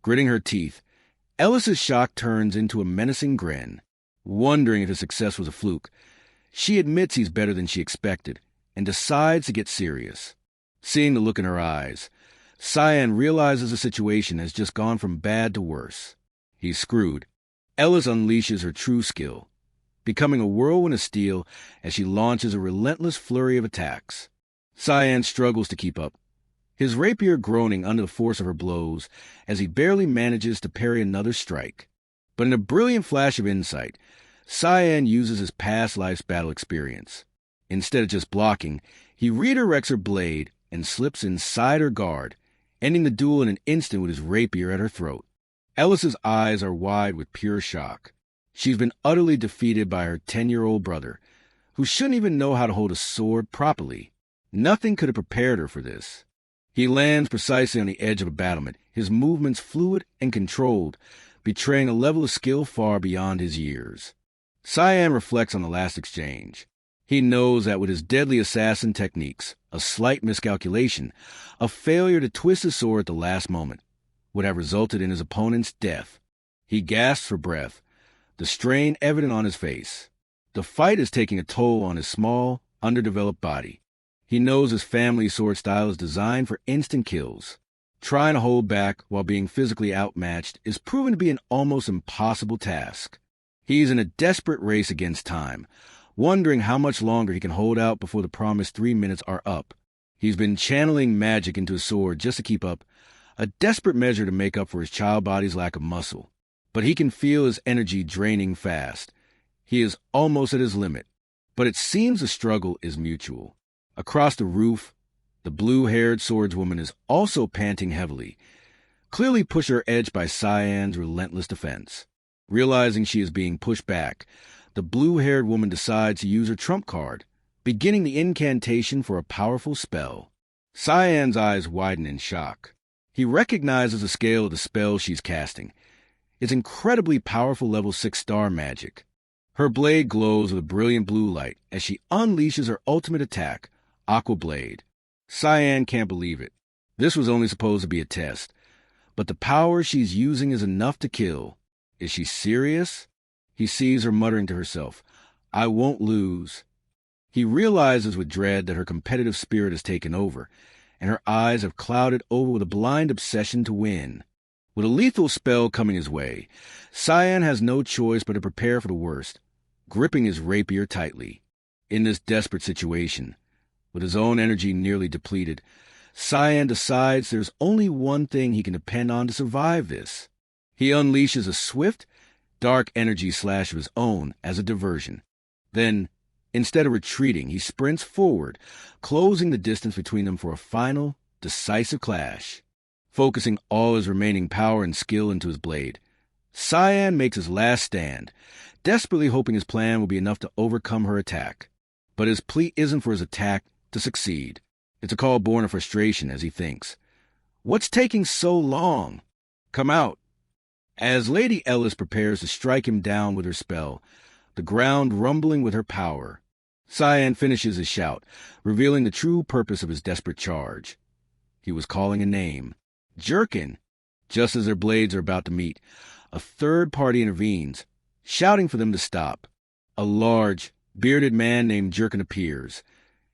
Gritting her teeth, Ellis's shock turns into a menacing grin. Wondering if his success was a fluke, she admits he's better than she expected and decides to get serious. Seeing the look in her eyes, Cyan realizes the situation has just gone from bad to worse. He's screwed. Ellis unleashes her true skill, becoming a whirlwind of steel as she launches a relentless flurry of attacks. Cyan struggles to keep up, his rapier groaning under the force of her blows as he barely manages to parry another strike. But in a brilliant flash of insight, Cyan uses his past life's battle experience. Instead of just blocking, he redirects her blade and slips inside her guard, ending the duel in an instant with his rapier at her throat. Ellis's eyes are wide with pure shock. She's been utterly defeated by her 10-year-old brother, who shouldn't even know how to hold a sword properly. Nothing could have prepared her for this. He lands precisely on the edge of a battlement, his movements fluid and controlled, betraying a level of skill far beyond his years. Cyan reflects on the last exchange. He knows that with his deadly assassin techniques, a slight miscalculation, a failure to twist his sword at the last moment, would have resulted in his opponent's death. He gasps for breath, the strain evident on his face. The fight is taking a toll on his small, underdeveloped body. He knows his family sword style is designed for instant kills. Trying to hold back while being physically outmatched is proven to be an almost impossible task. He's in a desperate race against time, wondering how much longer he can hold out before the promised 3 minutes are up. He's been channeling magic into his sword just to keep up, a desperate measure to make up for his child body's lack of muscle. But he can feel his energy draining fast. He is almost at his limit, but it seems the struggle is mutual. Across the roof, the blue-haired swordswoman is also panting heavily, clearly pushed her edge by Cyan's relentless defense. Realizing she is being pushed back, the blue-haired woman decides to use her trump card, beginning the incantation for a powerful spell. Cyan's eyes widen in shock. He recognizes the scale of the spell she's casting. It's incredibly powerful level 6 star magic. Her blade glows with a brilliant blue light as she unleashes her ultimate attack, Aqua Blade. Cyan can't believe it. This was only supposed to be a test, but the power she's using is enough to kill. Is she serious? He sees her muttering to herself, "I won't lose." He realizes with dread that her competitive spirit has taken over, and her eyes have clouded over with a blind obsession to win. With a lethal spell coming his way, Cyan has no choice but to prepare for the worst, gripping his rapier tightly. In this desperate situation, with his own energy nearly depleted, Cyan decides there's only one thing he can depend on to survive this. He unleashes a swift, dark energy slash of his own as a diversion. Then, instead of retreating, he sprints forward, closing the distance between them for a final, decisive clash. Focusing all his remaining power and skill into his blade, Cyan makes his last stand, desperately hoping his plan will be enough to overcome her attack. But his plea isn't for his attack to succeed. It's a call born of frustration as he thinks, "What's taking so long? Come out." As Lady Ellis prepares to strike him down with her spell, the ground rumbling with her power, Cyan finishes his shout, revealing the true purpose of his desperate charge. He was calling a name. Jerkin. Just as their blades are about to meet, a third party intervenes, shouting for them to stop. A large, bearded man named Jerkin appears,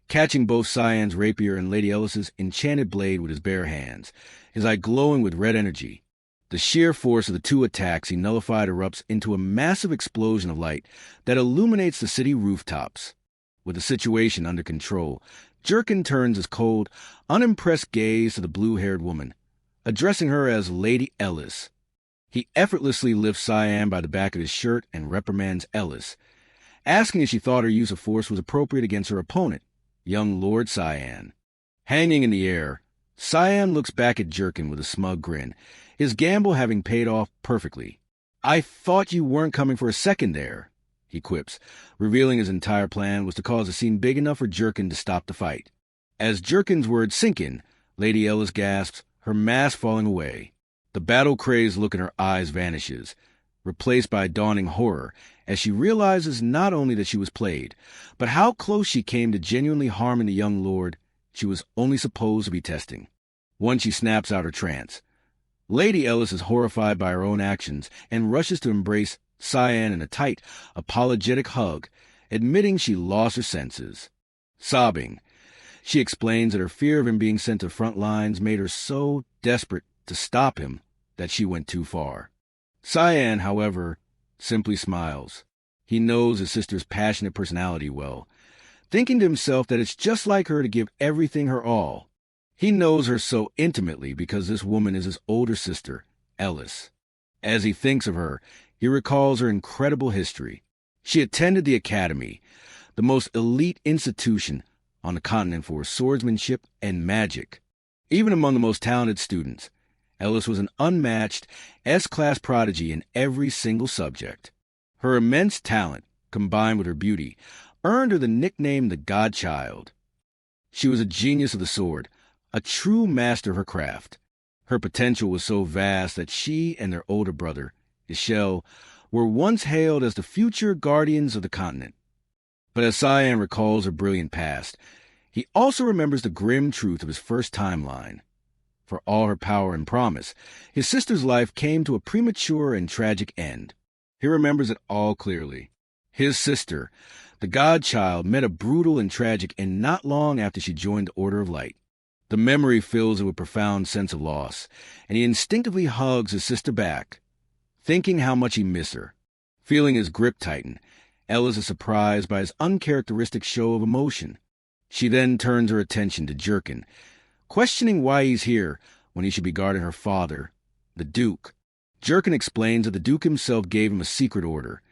catching both Cyan's rapier and Lady Ellis's enchanted blade with his bare hands, his eye glowing with red energy. The sheer force of the two attacks he nullified erupts into a massive explosion of light that illuminates the city rooftops. With the situation under control, Jerkin turns his cold, unimpressed gaze to the blue-haired woman, addressing her as Lady Ellis. He effortlessly lifts Cyan by the back of his shirt and reprimands Ellis, asking if she thought her use of force was appropriate against her opponent, young Lord Cyan. Hanging in the air, Cyan looks back at Jerkin with a smug grin, his gamble having paid off perfectly. "I thought you weren't coming for a second there," he quips, revealing his entire plan was to cause a scene big enough for Jerkin to stop the fight. As Jerkin's words sink in, Lady Ellis gasps, her mask falling away. The battle-crazed look in her eyes vanishes, replaced by dawning horror, as she realizes not only that she was played, but how close she came to genuinely harming the young lord she was only supposed to be testing. Once she snaps out her trance, Lady Ellis is horrified by her own actions and rushes to embrace Cyan in a tight, apologetic hug, admitting she lost her senses. Sobbing, she explains that her fear of him being sent to the front lines made her so desperate to stop him that she went too far. Cyan, however, simply smiles. He knows his sister's passionate personality well, thinking to himself that it's just like her to give everything her all. He knows her so intimately because this woman is his older sister, Ellis. As he thinks of her, he recalls her incredible history. She attended the academy, the most elite institution on the continent for swordsmanship and magic. Even among the most talented students, Ellis was an unmatched S-class prodigy in every single subject. Her immense talent, combined with her beauty, earned her the nickname the Godchild. She was a genius of the sword, a true master of her craft. Her potential was so vast that she and their older brother, Ishel, were once hailed as the future guardians of the continent. But as Cyan recalls her brilliant past, he also remembers the grim truth of his first timeline. For all her power and promise, his sister's life came to a premature and tragic end. He remembers it all clearly. His sister, the Godchild, met a brutal and tragic end not long after she joined the Order of Light. The memory fills him with a profound sense of loss, and he instinctively hugs his sister back, thinking how much he misses her. Feeling his grip tighten, Ellis is surprised by his uncharacteristic show of emotion. She then turns her attention to Jurkin, questioning why he's here when he should be guarding her father, the Duke. Jurkin explains that the Duke himself gave him a secret order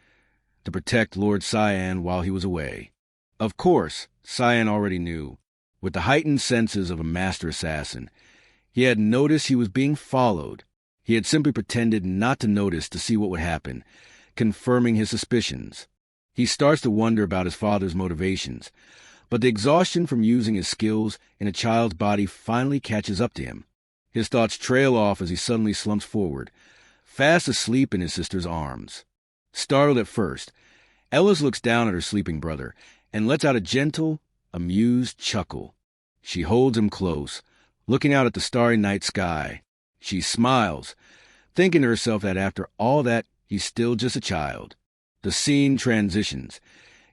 to protect Lord Cyan while he was away. Of course, Cyan already knew. With the heightened senses of a master assassin, he had noticed he was being followed. He had simply pretended not to notice to see what would happen, confirming his suspicions. He starts to wonder about his father's motivations, but the exhaustion from using his skills in a child's body finally catches up to him. His thoughts trail off as he suddenly slumps forward, fast asleep in his sister's arms. Startled at first, Ellis looks down at her sleeping brother and lets out a gentle, amused chuckle. She holds him close, looking out at the starry night sky. She smiles, thinking to herself that after all that, he's still just a child. The scene transitions,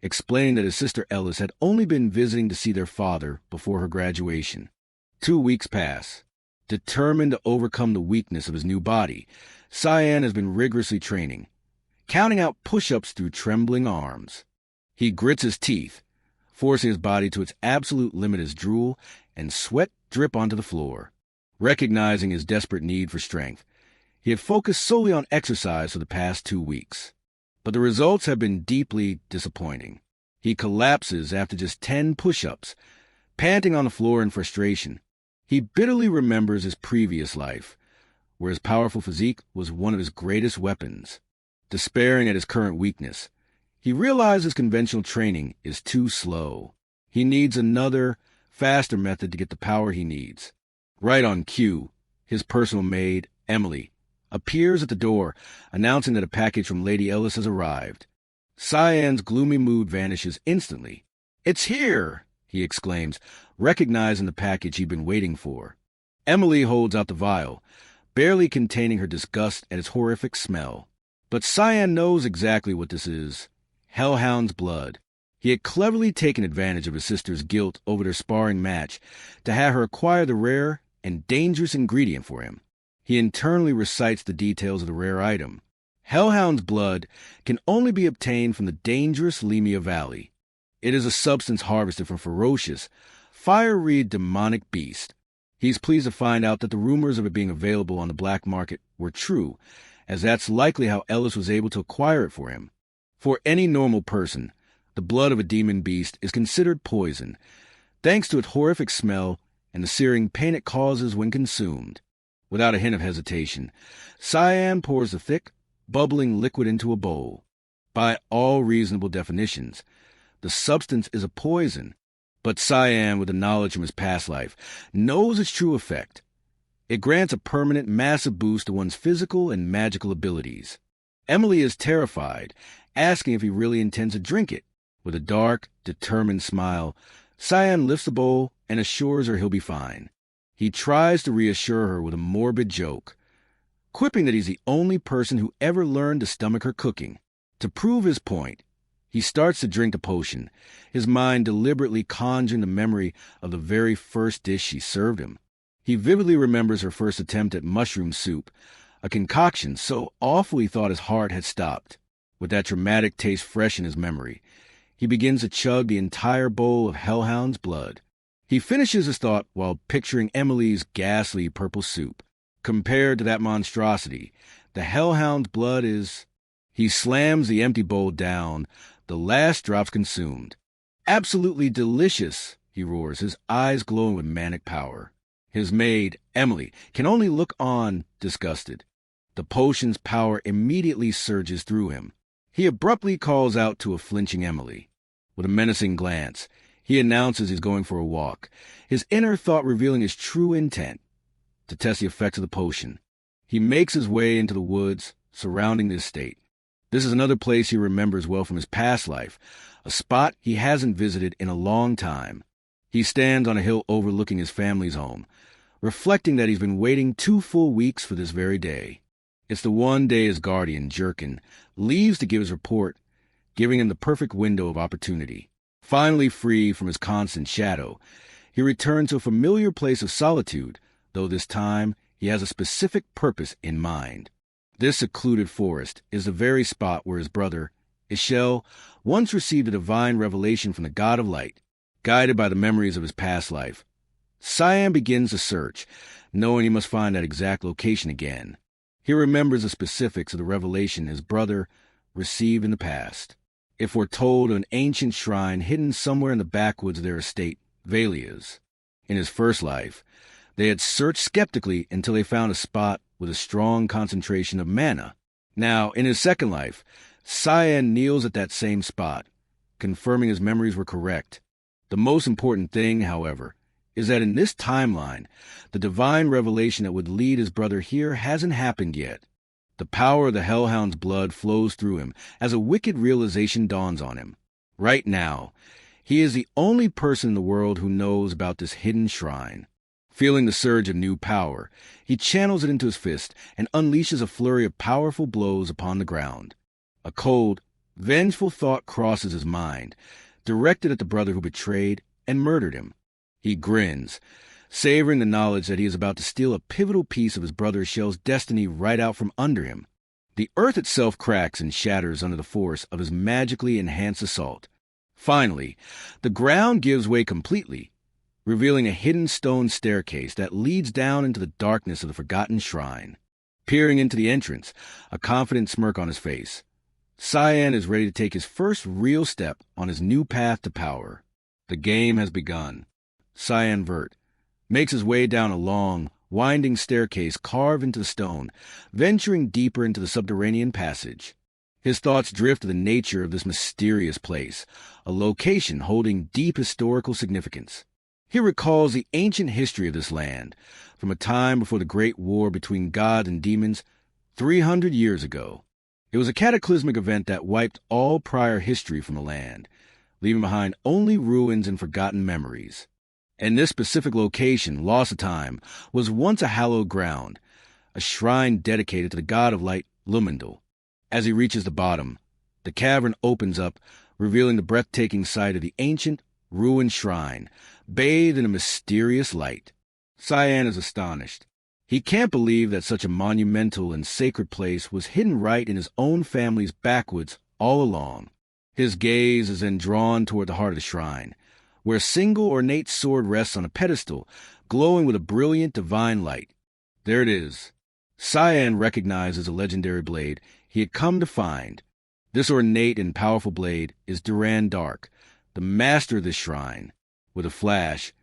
explaining that his sister Ellis had only been visiting to see their father before her graduation. 2 weeks pass. Determined to overcome the weakness of his new body, Cyan has been rigorously training, counting out push-ups through trembling arms. He grits his teeth, forcing his body to its absolute limit as drool and sweat drip onto the floor. Recognizing his desperate need for strength, he had focused solely on exercise for the past 2 weeks. But the results have been deeply disappointing. He collapses after just 10 push-ups, panting on the floor in frustration. He bitterly remembers his previous life, where his powerful physique was one of his greatest weapons. Despairing at his current weakness, he realizes conventional training is too slow. He needs another, faster method to get the power he needs. Right on cue, his personal maid, Emily, appears at the door, announcing that a package from Lady Ellis has arrived. Cyan's gloomy mood vanishes instantly. "It's here!" he exclaims, recognizing the package he'd been waiting for. Emily holds out the vial, barely containing her disgust at its horrific smell. But Cyan knows exactly what this is. Hellhound's blood. He had cleverly taken advantage of his sister's guilt over their sparring match to have her acquire the rare and dangerous ingredient for him. He internally recites the details of the rare item. Hellhound's blood can only be obtained from the dangerous Lemia Valley. It is a substance harvested from ferocious, fiery demonic beast. He's pleased to find out that the rumors of it being available on the black market were true, as that's likely how Ellis was able to acquire it for him. For any normal person, the blood of a demon beast is considered poison, thanks to its horrific smell and the searing pain it causes when consumed. Without a hint of hesitation, Cyan pours the thick, bubbling liquid into a bowl. By all reasonable definitions, the substance is a poison, but Cyan, with the knowledge from his past life, knows its true effect. It grants a permanent, massive boost to one's physical and magical abilities. Emily is terrified, asking if he really intends to drink it. With a dark, determined smile, Cyan lifts the bowl and assures her he'll be fine. He tries to reassure her with a morbid joke, quipping that he's the only person who ever learned to stomach her cooking. To prove his point, he starts to drink the potion, his mind deliberately conjuring the memory of the very first dish she served him. He vividly remembers her first attempt at mushroom soup, a concoction so awful he thought his heart had stopped. With that traumatic taste fresh in his memory, he begins to chug the entire bowl of Hellhound's blood. He finishes his thought while picturing Emily's ghastly purple soup. Compared to that monstrosity, the hellhound's blood is... He slams the empty bowl down, the last drops consumed. Absolutely delicious, he roars, his eyes glowing with manic power. His maid, Emily, can only look on, disgusted. The potion's power immediately surges through him. He abruptly calls out to a flinching Emily. With a menacing glance, he announces he's going for a walk, his inner thought revealing his true intent, to test the effects of the potion. He makes his way into the woods surrounding the estate. This is another place he remembers well from his past life, a spot he hasn't visited in a long time. He stands on a hill overlooking his family's home, reflecting that he's been waiting 2 full weeks for this very day. It's the one day his guardian, Jerkin, leaves to give his report, giving him the perfect window of opportunity. Finally free from his constant shadow, he returns to a familiar place of solitude, though this time he has a specific purpose in mind. This secluded forest is the very spot where his brother, Ishel, once received a divine revelation from the God of Light. Guided by the memories of his past life, Cyan begins a search, knowing he must find that exact location again. He remembers the specifics of the revelation his brother received in the past. It foretold of an ancient shrine hidden somewhere in the backwoods of their estate, Valia's. In his first life, they had searched skeptically until they found a spot with a strong concentration of mana. Now, in his second life, Cyan kneels at that same spot, confirming his memories were correct. The most important thing, however, is that in this timeline, the divine revelation that would lead his brother here hasn't happened yet. The power of the Hellhound's blood flows through him as a wicked realization dawns on him. Right now, he is the only person in the world who knows about this hidden shrine. Feeling the surge of new power, he channels it into his fist and unleashes a flurry of powerful blows upon the ground. A cold, vengeful thought crosses his mind, directed at the brother who betrayed and murdered him. He grins, savoring the knowledge that he is about to steal a pivotal piece of his brother Ishel's destiny right out from under him. The earth itself cracks and shatters under the force of his magically enhanced assault. Finally, the ground gives way completely, revealing a hidden stone staircase that leads down into the darkness of the forgotten shrine. Peering into the entrance, a confident smirk on his face, Cyan is ready to take his first real step on his new path to power. The game has begun. Cyan Vert makes his way down a long, winding staircase carved into the stone, venturing deeper into the subterranean passage. His thoughts drift to the nature of this mysterious place, a location holding deep historical significance. He recalls the ancient history of this land, from a time before the great war between gods and demons 300 years ago. It was a cataclysmic event that wiped all prior history from the land, leaving behind only ruins and forgotten memories. And this specific location, lost to time, was once a hallowed ground, a shrine dedicated to the god of light, Lumindal. As he reaches the bottom, the cavern opens up, revealing the breathtaking sight of the ancient, ruined shrine, bathed in a mysterious light. Cyan is astonished. He can't believe that such a monumental and sacred place was hidden right in his own family's backwoods all along. His gaze is then drawn toward the heart of the shrine, where a single ornate sword rests on a pedestal, glowing with a brilliant divine light. There it is. Cyan recognizes a legendary blade he had come to find. This ornate and powerful blade is Duran Dark, the master of this shrine. With a flash,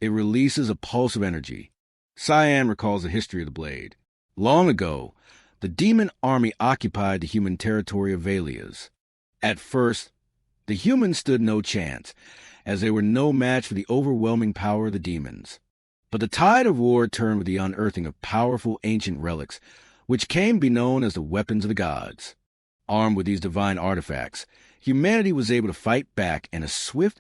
it releases a pulse of energy. Cyan recalls the history of the blade. Long ago, the demon army occupied the human territory of Valia's. At first, the humans stood no chance, as they were no match for the overwhelming power of the demons. But the tide of war turned with the unearthing of powerful ancient relics, which came to be known as the weapons of the gods. Armed with these divine artifacts, humanity was able to fight back, and a swift,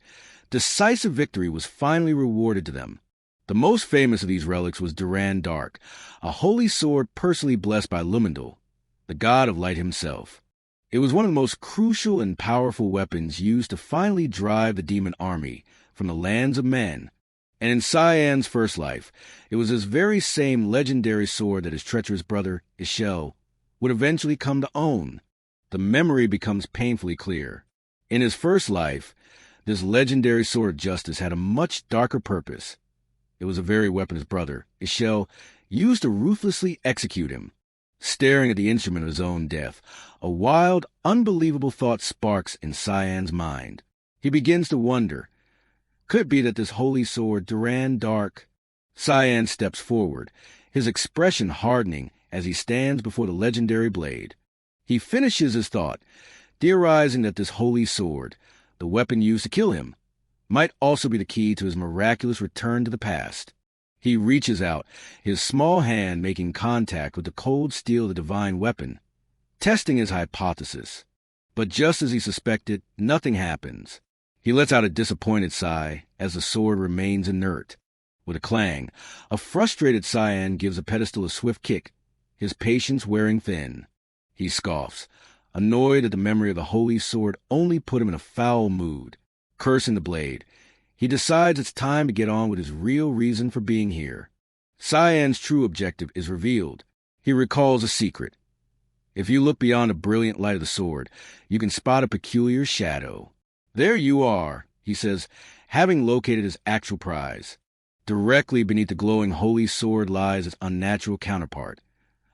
decisive victory was finally rewarded to them. The most famous of these relics was Duran Dark, a holy sword personally blessed by Lumindal, the god of light himself. It was one of the most crucial and powerful weapons used to finally drive the demon army from the lands of men. And in Cyan's first life, it was this very same legendary sword that his treacherous brother, Ishel, would eventually come to own. The memory becomes painfully clear. In his first life, This legendary sword of justice had a much darker purpose. It was the very weapon his brother, Ishel, used to ruthlessly execute him. Staring at the instrument of his own death, a wild, unbelievable thought sparks in Cyan's mind. He begins to wonder, could it be that this holy sword, Duran Dark? Cyan steps forward, his expression hardening as he stands before the legendary blade. He finishes his thought, theorizing that this holy sword, the weapon used to kill him, might also be the key to his miraculous return to the past. He reaches out, his small hand making contact with the cold steel of the divine weapon, testing his hypothesis. But just as he suspected, nothing happens. He lets out a disappointed sigh as the sword remains inert. With a clang, a frustrated Cyan gives the pedestal a swift kick, his patience wearing thin. He scoffs, annoyed at the memory of the holy sword only put him in a foul mood. Cursing the blade, he decides it's time to get on with his real reason for being here. Cyan's true objective is revealed. He recalls a secret. If you look beyond the brilliant light of the sword, you can spot a peculiar shadow. There you are, he says, having located his actual prize. Directly beneath the glowing holy sword lies its unnatural counterpart,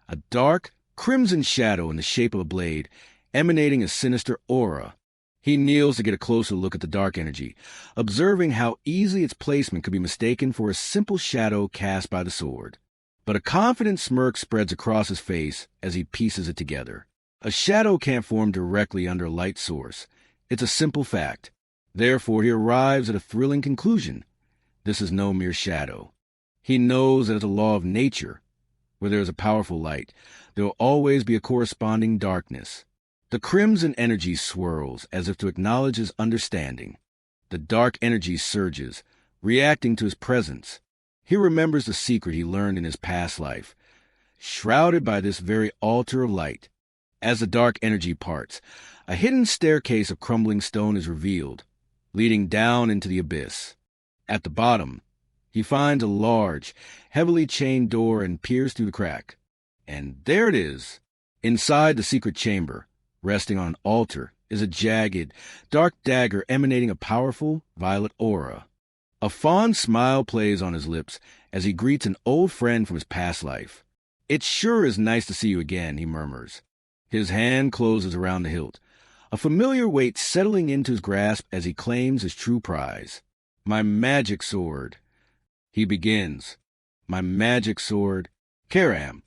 a dark, crimson shadow in the shape of a blade, emanating a sinister aura. He kneels to get a closer look at the dark energy, observing how easily its placement could be mistaken for a simple shadow cast by the sword. But a confident smirk spreads across his face as he pieces it together. A shadow can't form directly under a light source. It's a simple fact. Therefore, he arrives at a thrilling conclusion. This is no mere shadow. He knows that as a law of nature, where there is a powerful light, there will always be a corresponding darkness. The crimson energy swirls as if to acknowledge his understanding. The dark energy surges, reacting to his presence. He remembers the secret he learned in his past life, shrouded by this very altar of light. As the dark energy parts, a hidden staircase of crumbling stone is revealed, leading down into the abyss. At the bottom, he finds a large, heavily chained door and peers through the crack. And there it is. Inside the secret chamber, resting on an altar, is a jagged, dark dagger emanating a powerful, violet aura. A fond smile plays on his lips as he greets an old friend from his past life. "It sure is nice to see you again," he murmurs. His hand closes around the hilt, a familiar weight settling into his grasp as he claims his true prize. "My magic sword." He begins. "My magic sword, Karam."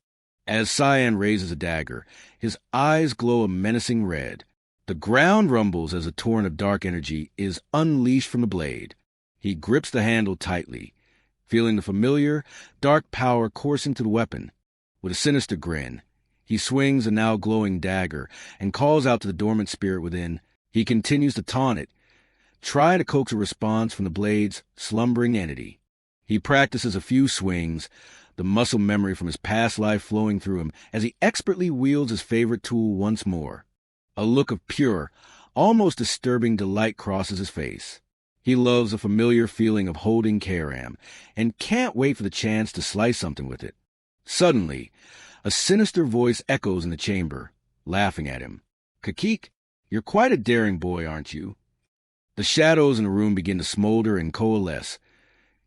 As Cyan raises a dagger, his eyes glow a menacing red. The ground rumbles as a torrent of dark energy is unleashed from the blade. He grips the handle tightly, feeling the familiar, dark power coursing through the weapon. With a sinister grin, he swings the now glowing dagger and calls out to the dormant spirit within. He continues to taunt it, trying to coax a response from the blade's slumbering entity. He practices a few swings, the muscle memory from his past life flowing through him as he expertly wields his favorite tool once more. A look of pure, almost disturbing delight crosses his face. He loves the familiar feeling of holding Karam and can't wait for the chance to slice something with it. Suddenly, a sinister voice echoes in the chamber, laughing at him. "Kakik, you're quite a daring boy, aren't you?" The shadows in the room begin to smolder and coalesce,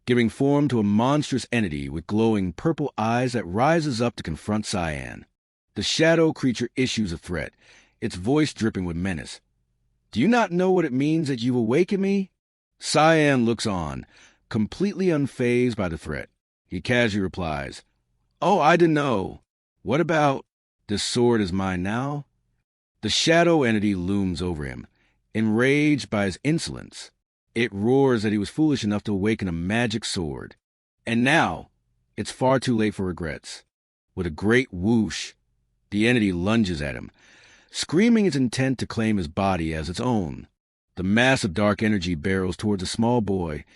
giving form to a monstrous entity with glowing purple eyes that rises up to confront Cyan. The shadow creature issues a threat, its voice dripping with menace. "Do you not know what it means that you've awakened me?" Cyan looks on, completely unfazed by the threat. He casually replies, "Oh, I didn't know. What about, this sword is mine now?" The shadow entity looms over him, enraged by his insolence. It roars that he was foolish enough to awaken a magic sword. And now, it's far too late for regrets. With a great whoosh, the entity lunges at him, screaming its intent to claim his body as its own. The mass of dark energy barrels towards a small boy,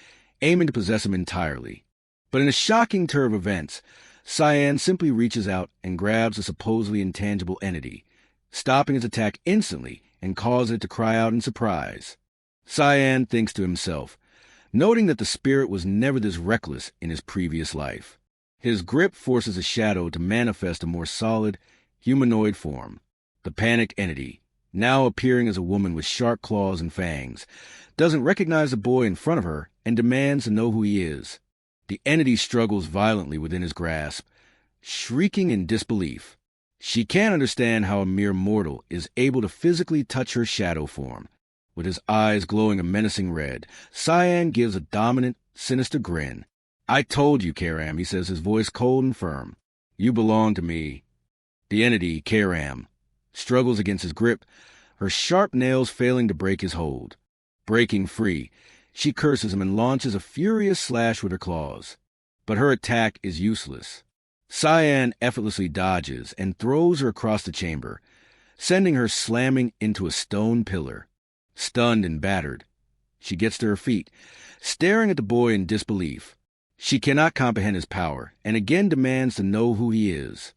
aiming to possess him entirely. But in a shocking turn of events, Cyan simply reaches out and grabs the supposedly intangible entity, stopping its attack instantly and causing it to cry out in surprise. Cyan thinks to himself, noting that the spirit was never this reckless in his previous life. His grip forces the shadow to manifest a more solid, humanoid form. The panicked entity, now appearing as a woman with sharp claws and fangs, doesn't recognize the boy in front of her and demands to know who he is. The entity struggles violently within his grasp, shrieking in disbelief. She can't understand how a mere mortal is able to physically touch her shadow form. With his eyes glowing a menacing red, Cyan gives a dominant, sinister grin. "I told you, Karam," he says, his voice cold and firm. "You belong to me." The entity, Karam, struggles against his grip, her sharp nails failing to break his hold. Breaking free, she curses him and launches a furious slash with her claws. But her attack is useless. Cyan effortlessly dodges and throws her across the chamber, sending her slamming into a stone pillar. Stunned and battered, she gets to her feet, staring at the boy in disbelief. She cannot comprehend his power, and again demands to know who he is.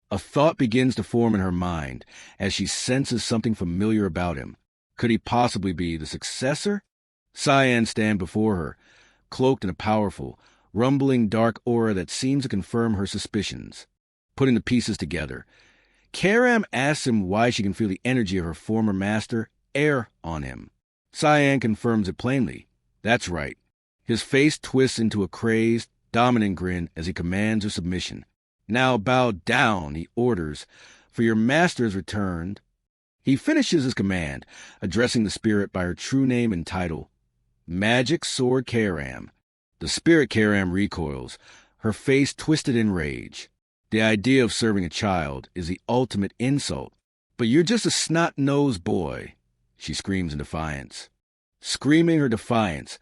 A thought begins to form in her mind as she senses something familiar about him. Could he possibly be the successor? Cyan stands before her, cloaked in a powerful, rumbling dark aura that seems to confirm her suspicions. Putting the pieces together, Karam asks him why she can feel the energy of her former master, Air, on him. Cyan confirms it plainly. That's right. His face twists into a crazed, dominant grin as he commands her submission. "Now bow down," he orders, "for your master has returned." He finishes his command, addressing the spirit by her true name and title, Magic Sword Karam. The spirit Karam recoils, her face twisted in rage. The idea of serving a child is the ultimate insult. "But you're just a snot-nosed boy," she screams in defiance. Screaming her defiance,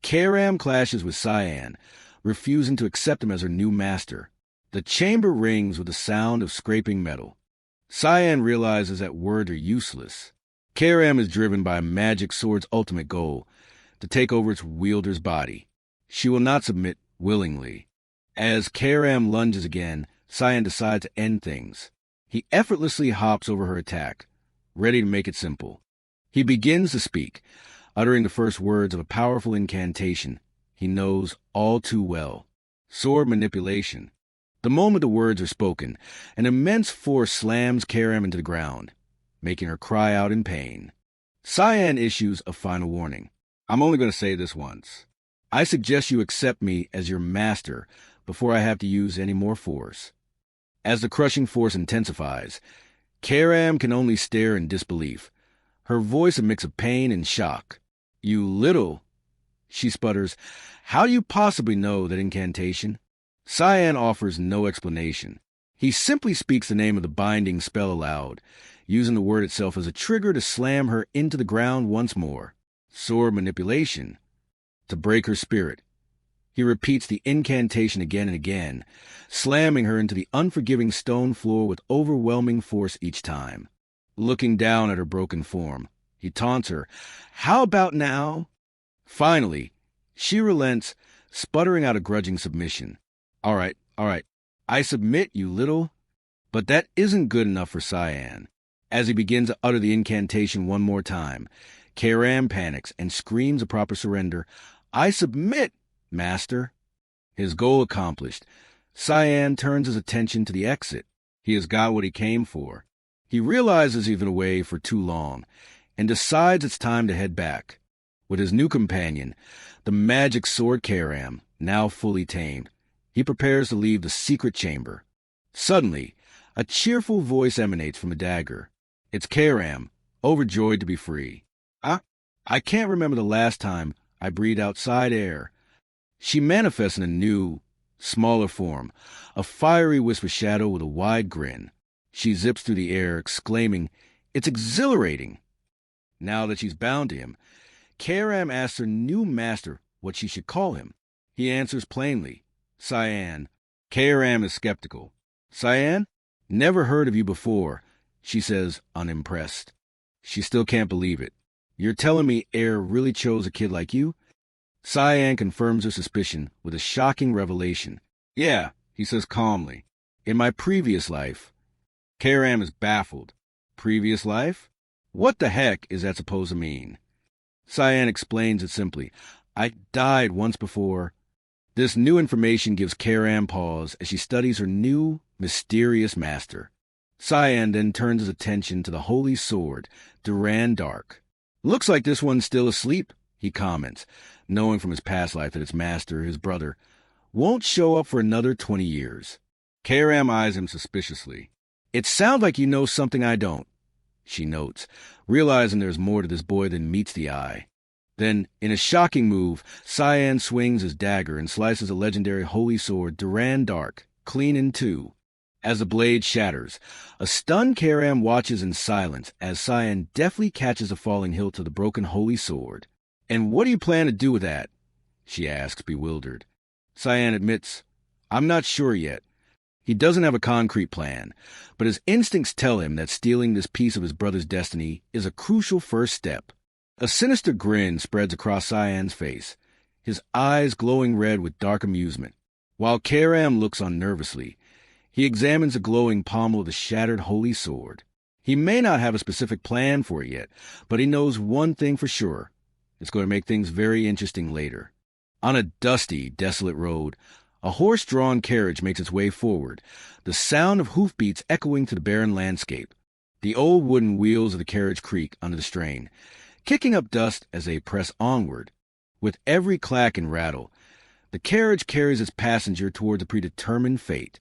Karam clashes with Cyan, refusing to accept him as her new master. The chamber rings with the sound of scraping metal. Cyan realizes that words are useless. Karam is driven by a magic sword's ultimate goal, to take over its wielder's body. She will not submit willingly. As Karam lunges again, Cyan decides to end things. He effortlessly hops over her attack, ready to make it simple. He begins to speak, uttering the first words of a powerful incantation he knows all too well. Sword manipulation. The moment the words are spoken, an immense force slams Karam into the ground, making her cry out in pain. Cyan issues a final warning. "I'm only going to say this once. I suggest you accept me as your master before I have to use any more force." As the crushing force intensifies, Karam can only stare in disbelief, her voice a mix of pain and shock. "You little," she sputters, "how do you possibly know that incantation?" Cyan offers no explanation. He simply speaks the name of the binding spell aloud, using the word itself as a trigger to slam her into the ground once more. Sword manipulation. To break her spirit. He repeats the incantation again and again, slamming her into the unforgiving stone floor with overwhelming force each time. Looking down at her broken form, he taunts her, "How about now?" Finally, she relents, sputtering out a grudging submission. All right, I submit, you little." But that isn't good enough for Cyan. As he begins to utter the incantation one more time, Karam panics and screams a proper surrender. "I submit, master." His goal accomplished, Cyan turns his attention to the exit. He has got what he came for. He realizes he's been away for too long, and decides it's time to head back. With his new companion, the magic sword Karam, now fully tamed, he prepares to leave the secret chamber. Suddenly, a cheerful voice emanates from the dagger. It's Karam, overjoyed to be free. I can't remember the last time I breathed outside air." She manifests in a new, smaller form, a fiery wisp of shadow with a wide grin. She zips through the air, exclaiming, "It's exhilarating!" Now that she's bound to him, Karam asks her new master what she should call him. He answers plainly, "Cyan." Karam is skeptical. "Cyan? Never heard of you before," she says, unimpressed. She still can't believe it. "You're telling me Air really chose a kid like you?" Cyan confirms her suspicion with a shocking revelation. "Yeah," he says calmly. "In my previous life." Karam is baffled. Previous life? What the heck is that supposed to mean? Cyan explains it simply. "I died once before." This new information gives Karam pause as she studies her new, mysterious master. Cyan then turns his attention to the holy sword, Duran Dark. Looks like this one's still asleep, he comments, knowing from his past life that its master, his brother, won't show up for another 20 years. Kairam eyes him suspiciously. It sounds like you know something I don't, she notes, realizing there's more to this boy than meets the eye. Then, in a shocking move, Cyan swings his dagger and slices a legendary holy sword, Duran Dark, clean in two. As the blade shatters, a stunned Kairam watches in silence as Cyan deftly catches the falling hilt of the broken holy sword. "And what do you plan to do with that?" she asks, bewildered. Cyan admits, "I'm not sure yet." He doesn't have a concrete plan, but his instincts tell him that stealing this piece of his brother's destiny is a crucial first step. A sinister grin spreads across Cyan's face, his eyes glowing red with dark amusement. While Kairam looks on nervously, he examines the glowing pommel of the shattered holy sword. He may not have a specific plan for it yet, but he knows one thing for sure. It's going to make things very interesting later. On a dusty, desolate road, a horse-drawn carriage makes its way forward, the sound of hoofbeats echoing to the barren landscape. The old wooden wheels of the carriage creak under the strain, kicking up dust as they press onward. With every clack and rattle, the carriage carries its passenger towards a predetermined fate.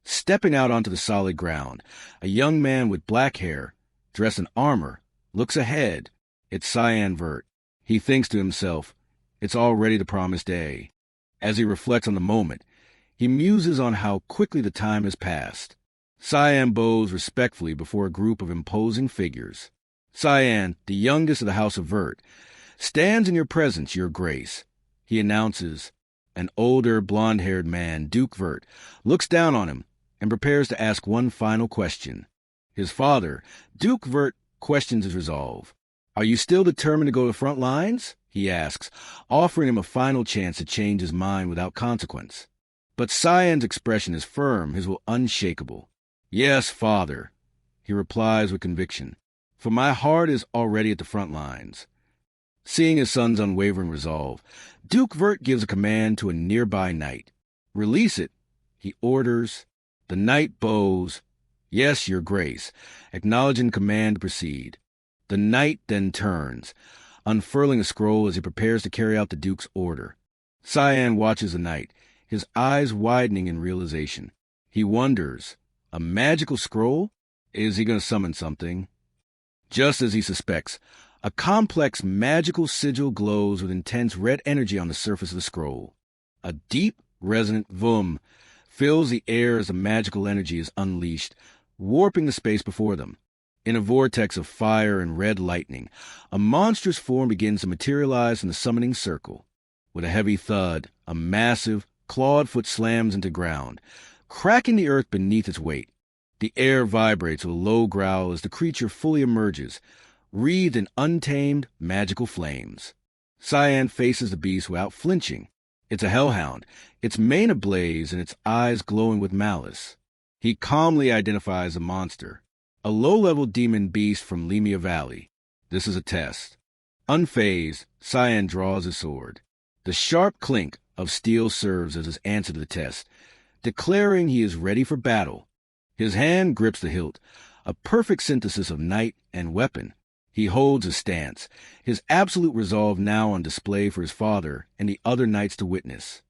Stepping out onto the solid ground, a young man with black hair, dressed in armor, looks ahead. It's Cyan Vert. He thinks to himself, it's already the promised day. As he reflects on the moment, he muses on how quickly the time has passed. Cyan bows respectfully before a group of imposing figures. Cyan, the youngest of the House of Vert, stands in your presence, your grace, he announces. An older, blonde-haired man, Duke Vert, looks down on him and prepares to ask one final question. His father, Duke Vert, questions his resolve. "Are you still determined to go to the front lines?" he asks, offering him a final chance to change his mind without consequence. But Cyan's expression is firm, his will unshakable. "Yes, father," he replies with conviction, "for my heart is already at the front lines." Seeing his son's unwavering resolve, Duke Vert gives a command to a nearby knight. "Release it," he orders. The knight bows. "Yes, your grace," acknowledging command to proceed. The knight then turns, unfurling a scroll as he prepares to carry out the Duke's order. Cyan watches the knight, his eyes widening in realization. He wonders, a magical scroll? Is he going to summon something? Just as he suspects, a complex magical sigil glows with intense red energy on the surface of the scroll. A deep, resonant vroom fills the air as the magical energy is unleashed, warping the space before them. In a vortex of fire and red lightning, a monstrous form begins to materialize in the summoning circle. With a heavy thud, a massive, clawed foot slams into ground, cracking the earth beneath its weight. The air vibrates with a low growl as the creature fully emerges, wreathed in untamed, magical flames. Cyan faces the beast without flinching. It's a hellhound, its mane ablaze and its eyes glowing with malice. He calmly identifies the monster, a low-level demon beast from Lemia Valley. This is a test. Unfazed, Cyan draws his sword. The sharp clink of steel serves as his answer to the test, declaring he is ready for battle. His hand grips the hilt, a perfect synthesis of knight and weapon. He holds his stance, his absolute resolve now on display for his father and the other knights to witness.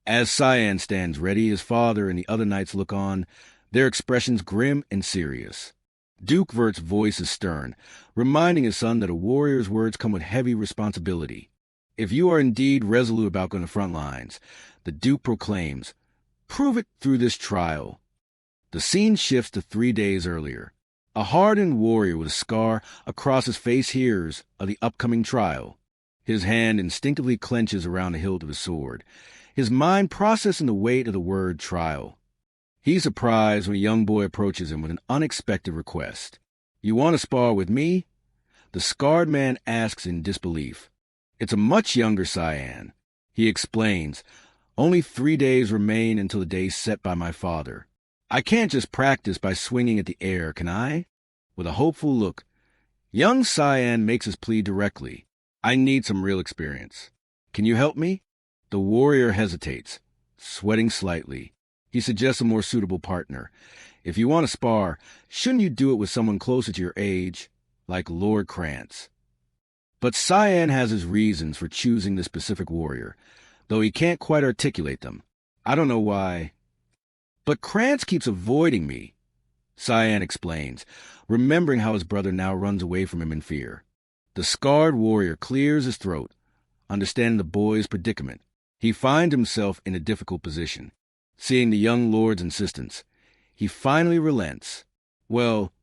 As Cyan stands ready, his father and the other knights look on, their expressions grim and serious. Duke Vert's voice is stern, reminding his son that a warrior's words come with heavy responsibility. "If you are indeed resolute about going to the front lines," the Duke proclaims, "prove it through this trial." The scene shifts to 3 days earlier. A hardened warrior with a scar across his face hears of the upcoming trial. His hand instinctively clenches around the hilt of his sword, his mind processing the weight of the word trial. He's surprised when a young boy approaches him with an unexpected request. "You want to spar with me?" The scarred man asks in disbelief. It's a much younger Cyan. He explains, "Only 3 days remain until the day set by my father. I can't just practice by swinging at the air, can I?" With a hopeful look, young Cyan makes his plea directly. "I need some real experience. Can you help me?" The warrior hesitates, sweating slightly. He suggests a more suitable partner. If you want to spar, shouldn't you do it with someone closer to your age, like Lord Krantz? But Cyan has his reasons for choosing this specific warrior, though he can't quite articulate them. I don't know why. But Krantz keeps avoiding me, Cyan explains, remembering how his brother now runs away from him in fear. The scarred warrior clears his throat, understanding the boy's predicament. He finds himself in a difficult position. Seeing the young lord's insistence, he finally relents. Well,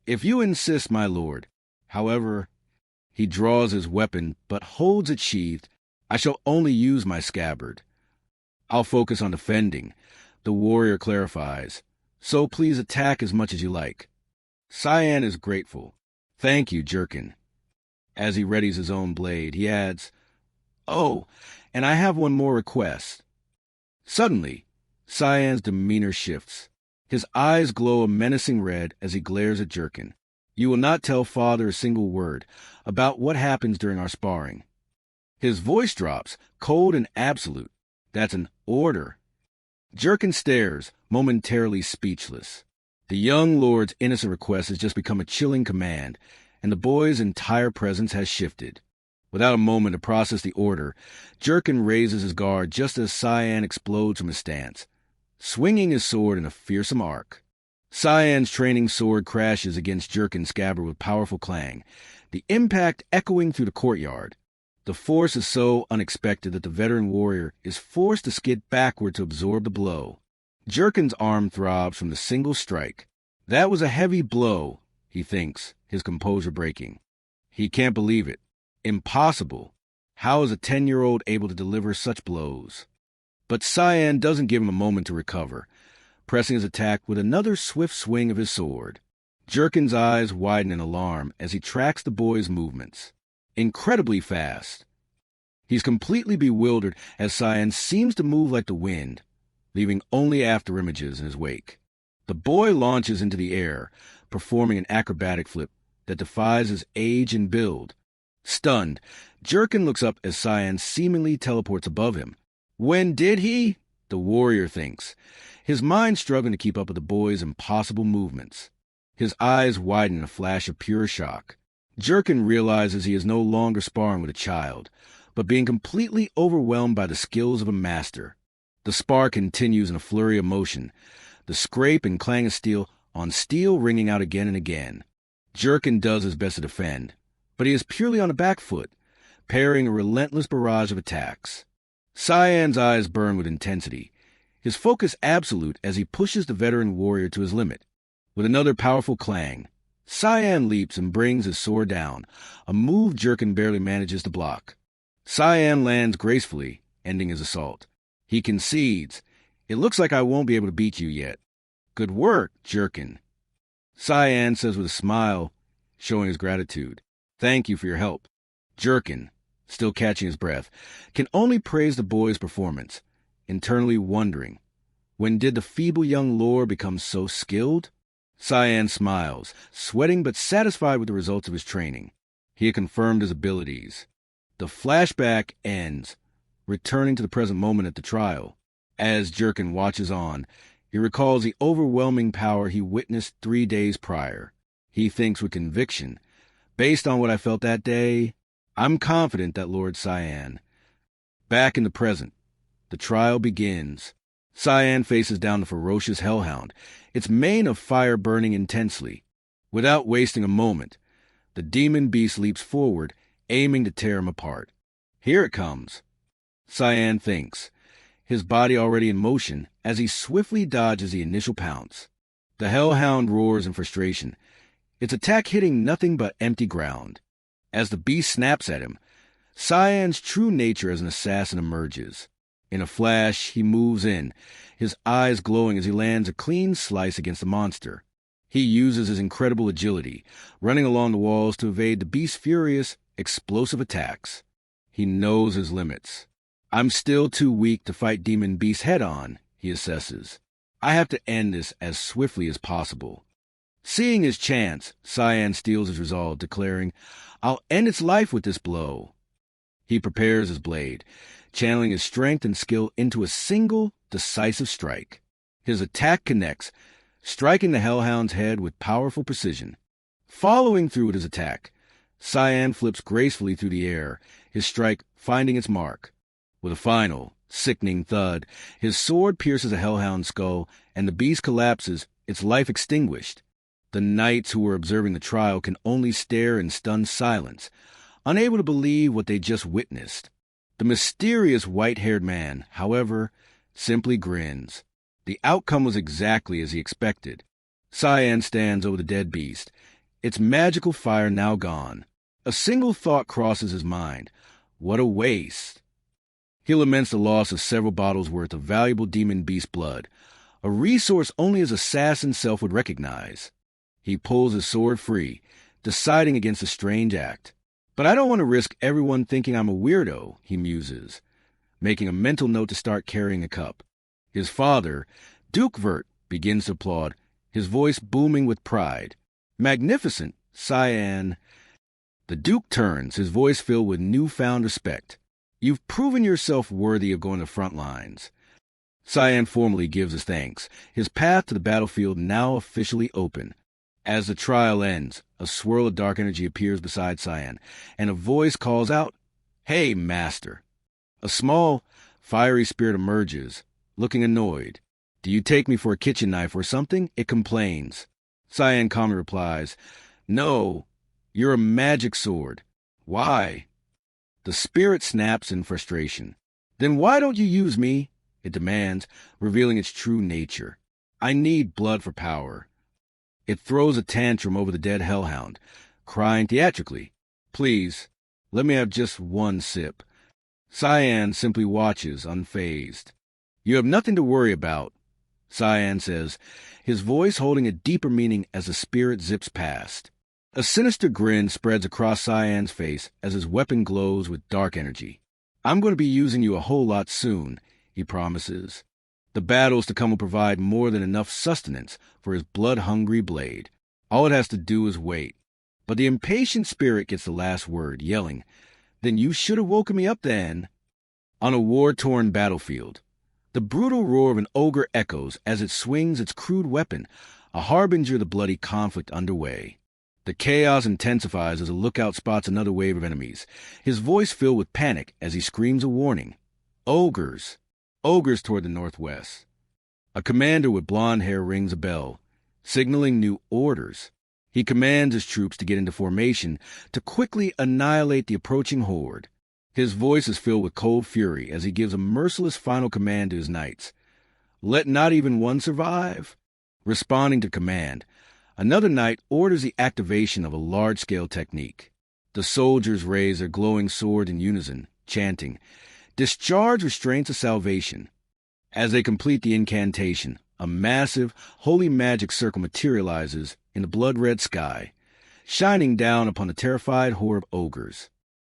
if you insist, my lord. However, he draws his weapon, but holds it sheathed. I shall only use my scabbard. I'll focus on defending, the warrior clarifies. So please attack as much as you like. Cyan is grateful. Thank you, Jerkin. As he readies his own blade, he adds, Oh, and I have one more request. Suddenly, Cyan's demeanor shifts. His eyes glow a menacing red as he glares at Jerkin. You will not tell father a single word about what happens during our sparring. His voice drops, cold and absolute. That's an order. Jerkin stares, momentarily speechless. The young lord's innocent request has just become a chilling command, and the boy's entire presence has shifted. Without a moment to process the order, Jerkin raises his guard just as Cyan explodes from his stance, swinging his sword in a fearsome arc. Cyan's training sword crashes against Jerkin's scabbard with powerful clang, the impact echoing through the courtyard. The force is so unexpected that the veteran warrior is forced to skid backward to absorb the blow. Jerkin's arm throbs from the single strike. That was a heavy blow, he thinks, his composure breaking. He can't believe it. Impossible. How is a 10-year-old able to deliver such blows? But Cyan doesn't give him a moment to recover, pressing his attack with another swift swing of his sword. Jerkin's eyes widen in alarm as he tracks the boy's movements. Incredibly fast. He's completely bewildered as Cyan seems to move like the wind, leaving only after images in his wake. The boy launches into the air, performing an acrobatic flip that defies his age and build. Stunned, Jerkin looks up as Cyan seemingly teleports above him. When did he? The warrior thinks, his mind struggling to keep up with the boy's impossible movements. His eyes widen in a flash of pure shock. Jerkin realizes he is no longer sparring with a child, but being completely overwhelmed by the skills of a master. The spar continues in a flurry of motion, the scrape and clang of steel on steel ringing out again and again. Jerkin does his best to defend, but he is purely on the back foot, parrying a relentless barrage of attacks. Cyan's eyes burn with intensity, his focus absolute as he pushes the veteran warrior to his limit. With another powerful clang, Cyan leaps and brings his sword down, a move Jerkin barely manages to block. Cyan lands gracefully, ending his assault. He concedes, It looks like I won't be able to beat you yet. Good work, Jerkin. Cyan says with a smile, showing his gratitude. Thank you for your help. Jerkin, still catching his breath, can only praise the boy's performance, internally wondering, when did the feeble young lord become so skilled? Cyan smiles, sweating but satisfied with the results of his training. He had confirmed his abilities. The flashback ends, returning to the present moment at the trial. As Jerkin watches on, he recalls the overwhelming power he witnessed 3 days prior. He thinks with conviction, based on what I felt that day, I'm confident that Lord Cyan. Back in the present, the trial begins. Cyan faces down the ferocious hellhound, its mane of fire burning intensely. Without wasting a moment, the demon beast leaps forward, aiming to tear him apart. Here it comes. Cyan thinks, his body already in motion as he swiftly dodges the initial pounce. The hellhound roars in frustration, its attack hitting nothing but empty ground. As the beast snaps at him, Cyan's true nature as an assassin emerges. In a flash, he moves in, his eyes glowing as he lands a clean slice against the monster. He uses his incredible agility, running along the walls to evade the beast's furious, explosive attacks. He knows his limits. I'm still too weak to fight Demon Beast head-on, he assesses. I have to end this as swiftly as possible. Seeing his chance, Cyan steels his resolve, declaring, I'll end its life with this blow. He prepares his blade, channeling his strength and skill into a single, decisive strike. His attack connects, striking the hellhound's head with powerful precision. Following through with his attack, Cyan flips gracefully through the air, his strike finding its mark. With a final, sickening thud, his sword pierces a hellhound's skull, and the beast collapses, its life extinguished. The knights who were observing the trial can only stare in stunned silence, unable to believe what they just witnessed. The mysterious white-haired man, however, simply grins. The outcome was exactly as he expected. Cyan stands over the dead beast, its magical fire now gone. A single thought crosses his mind. What a waste. He laments the loss of several bottles worth of valuable demon beast blood, a resource only his assassin self would recognize. He pulls his sword free, deciding against the strange act. But I don't want to risk everyone thinking I'm a weirdo, he muses, making a mental note to start carrying a cup. His father, Duke Vert, begins to applaud, his voice booming with pride. Magnificent, Cyan. The Duke turns, his voice filled with newfound respect. You've proven yourself worthy of going to the front lines. Cyan formally gives his thanks, his path to the battlefield now officially open. As the trial ends, a swirl of dark energy appears beside Cyan, and a voice calls out, "Hey, Master." A small, fiery spirit emerges, looking annoyed. "Do you take me for a kitchen knife or something?" it complains. Cyan calmly replies, "No, you're a magic sword." "Why?" The spirit snaps in frustration. "Then why don't you use me?" it demands, revealing its true nature. "I need blood for power." It throws a tantrum over the dead hellhound, crying theatrically, "Please, let me have just one sip." Cyan simply watches, unfazed. "You have nothing to worry about," Cyan says, his voice holding a deeper meaning as the spirit zips past. A sinister grin spreads across Cyan's face as his weapon glows with dark energy. "I'm going to be using you a whole lot soon," he promises. The battles to come will provide more than enough sustenance for his blood-hungry blade. All it has to do is wait. But the impatient spirit gets the last word, yelling, "Then you should have woken me up then." On a war-torn battlefield, the brutal roar of an ogre echoes as it swings its crude weapon, a harbinger of the bloody conflict underway. The chaos intensifies as a lookout spots another wave of enemies, his voice filled with panic as he screams a warning. Ogres! Ogres toward the northwest. A commander with blonde hair rings a bell, signaling new orders. He commands his troops to get into formation to quickly annihilate the approaching horde. His voice is filled with cold fury as he gives a merciless final command to his knights. "Let not even one survive." Responding to command, another knight orders the activation of a large-scale technique. The soldiers raise their glowing swords in unison, chanting, "Discharge restraints of salvation." As they complete the incantation, a massive, holy magic circle materializes in the blood-red sky, shining down upon the terrified horde of ogres.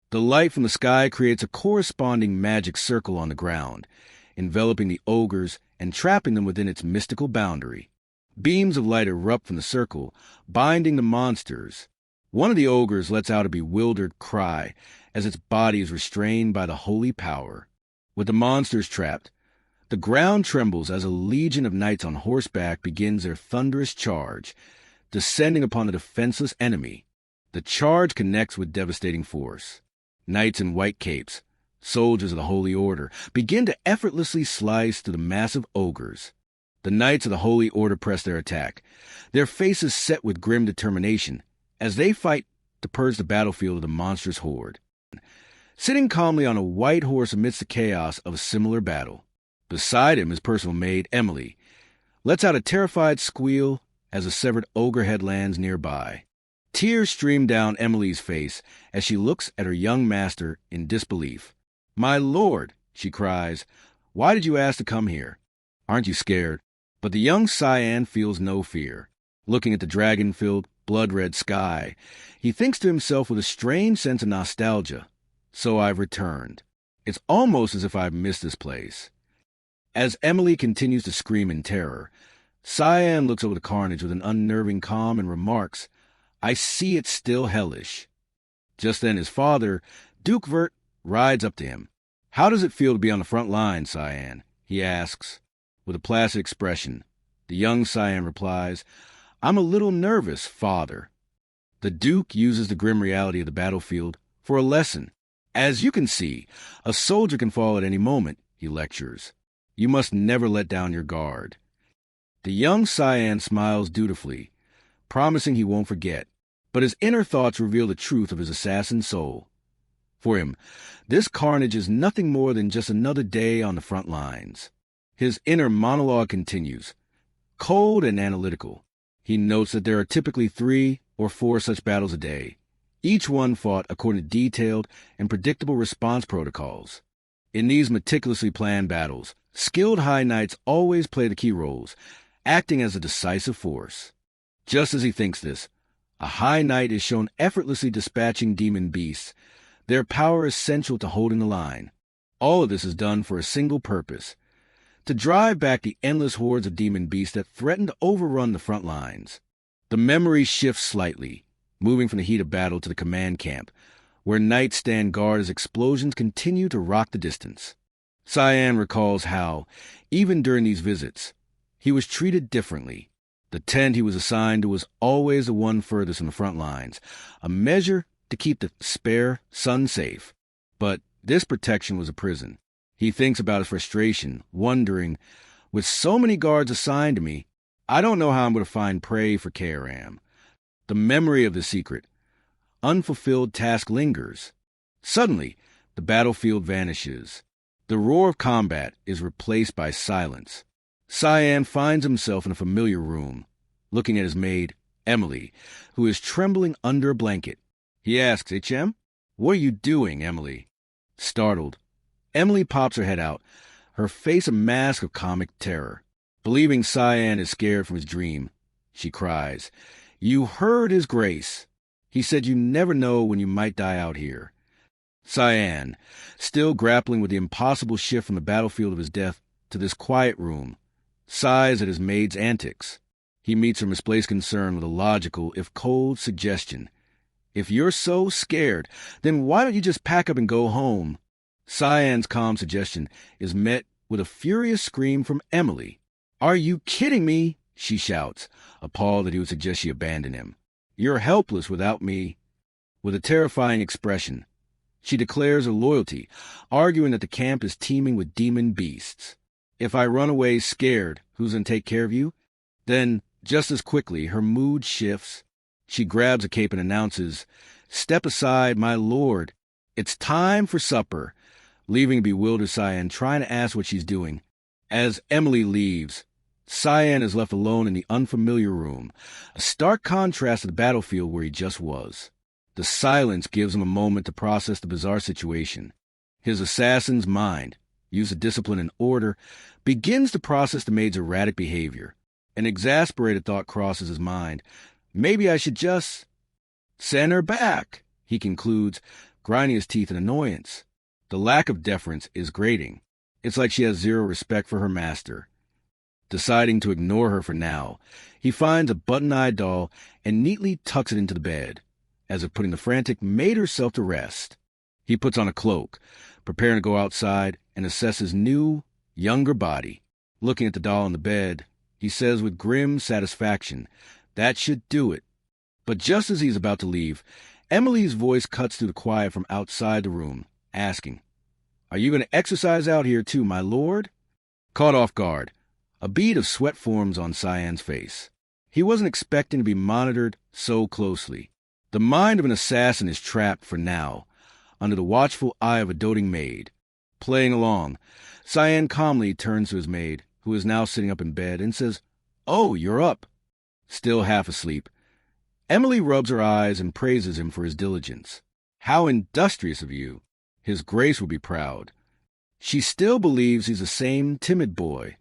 The light from the sky creates a corresponding magic circle on the ground, enveloping the ogres and trapping them within its mystical boundary. Beams of light erupt from the circle, binding the monsters. One of the ogres lets out a bewildered cry as its body is restrained by the holy power. With the monsters trapped, the ground trembles as a legion of knights on horseback begins their thunderous charge, descending upon the defenseless enemy. The charge connects with devastating force. Knights in white capes, soldiers of the Holy Order, begin to effortlessly slice through the massive ogres. The Knights of the Holy Order press their attack, their faces set with grim determination, as they fight to purge the battlefield of the monstrous horde. Sitting calmly on a white horse amidst the chaos of a similar battle, beside him his personal maid, Emily, lets out a terrified squeal as a severed ogre head lands nearby. Tears stream down Emily's face as she looks at her young master in disbelief. "My lord," she cries, "why did you ask to come here? Aren't you scared?" But the young Cyan feels no fear. Looking at the dragon-filled, blood-red sky, he thinks to himself with a strange sense of nostalgia, "So I've returned. It's almost as if I've missed this place." As Emily continues to scream in terror, Cyan looks over the carnage with an unnerving calm and remarks, "I see it's still hellish." Just then his father, Duke Vert, rides up to him. "How does it feel to be on the front line, Cyan?" he asks, with a placid expression. The young Cyan replies, "I'm a little nervous, father." The Duke uses the grim reality of the battlefield for a lesson. "As you can see, a soldier can fall at any moment," he lectures. "You must never let down your guard." The young Cyan smiles dutifully, promising he won't forget, but his inner thoughts reveal the truth of his assassin soul. For him, this carnage is nothing more than just another day on the front lines. His inner monologue continues, cold and analytical. He notes that there are typically 3 or 4 such battles a day, each one fought according to detailed and predictable response protocols. In these meticulously planned battles, skilled high knights always play the key roles, acting as a decisive force. Just as he thinks this, a high knight is shown effortlessly dispatching demon beasts. Their power is central to holding the line. All of this is done for a single purpose: to drive back the endless hordes of demon beasts that threaten to overrun the front lines. The memory shifts slightly, moving from the heat of battle to the command camp, where knights stand guard as explosions continue to rock the distance. Cyan recalls how, even during these visits, he was treated differently. The tent he was assigned to was always the one furthest from the front lines, a measure to keep the spare son safe. But this protection was a prison. He thinks about his frustration, wondering, with so many guards assigned to me, I don't know how I'm going to find prey for Kairam. The memory of the secret, unfulfilled task lingers. Suddenly, the battlefield vanishes. The roar of combat is replaced by silence. Cyan finds himself in a familiar room, looking at his maid, Emily, who is trembling under a blanket. He asks, "HM, what are you doing, Emily?" Startled, Emily pops her head out, her face a mask of comic terror. Believing Cyan is scared from his dream, she cries, "You heard his grace. He said you never know when you might die out here." Cyan, still grappling with the impossible shift from the battlefield of his death to this quiet room, sighs at his maid's antics. He meets her misplaced concern with a logical, if cold, suggestion. "If you're so scared, then why don't you just pack up and go home?" Cyan's calm suggestion is met with a furious scream from Emily. "Are you kidding me?" she shouts, appalled that he would suggest she abandon him. "You're helpless without me." With a terrifying expression, she declares her loyalty, arguing that the camp is teeming with demon beasts. "If I run away scared, who's going to take care of you?" Then, just as quickly, her mood shifts. She grabs a cape and announces, "Step aside, my lord. It's time for supper," leaving bewildered Cyan trying to ask what she's doing. As Emily leaves, Cyan is left alone in the unfamiliar room, a stark contrast to the battlefield where he just was. The silence gives him a moment to process the bizarre situation. His assassin's mind, used to discipline and order, begins to process the maid's erratic behavior. An exasperated thought crosses his mind. "Maybe I should just send her back," he concludes, grinding his teeth in annoyance. The lack of deference is grating. It's like she has zero respect for her master. Deciding to ignore her for now, he finds a button-eyed doll and neatly tucks it into the bed, as if putting the frantic maid herself to rest. He puts on a cloak, preparing to go outside and assess his new, younger body. Looking at the doll on the bed, he says with grim satisfaction, "That should do it." But just as he's about to leave, Emily's voice cuts through the quiet from outside the room, asking, "Are you going to exercise out here too, my lord?" Caught off guard, a bead of sweat forms on Cyan's face. He wasn't expecting to be monitored so closely. The mind of an assassin is trapped, for now, under the watchful eye of a doting maid. Playing along, Cyan calmly turns to his maid, who is now sitting up in bed, and says, "Oh, you're up." Still half asleep, Emily rubs her eyes and praises him for his diligence. "How industrious of you." His Grace will be proud. She still believes he's the same timid boy,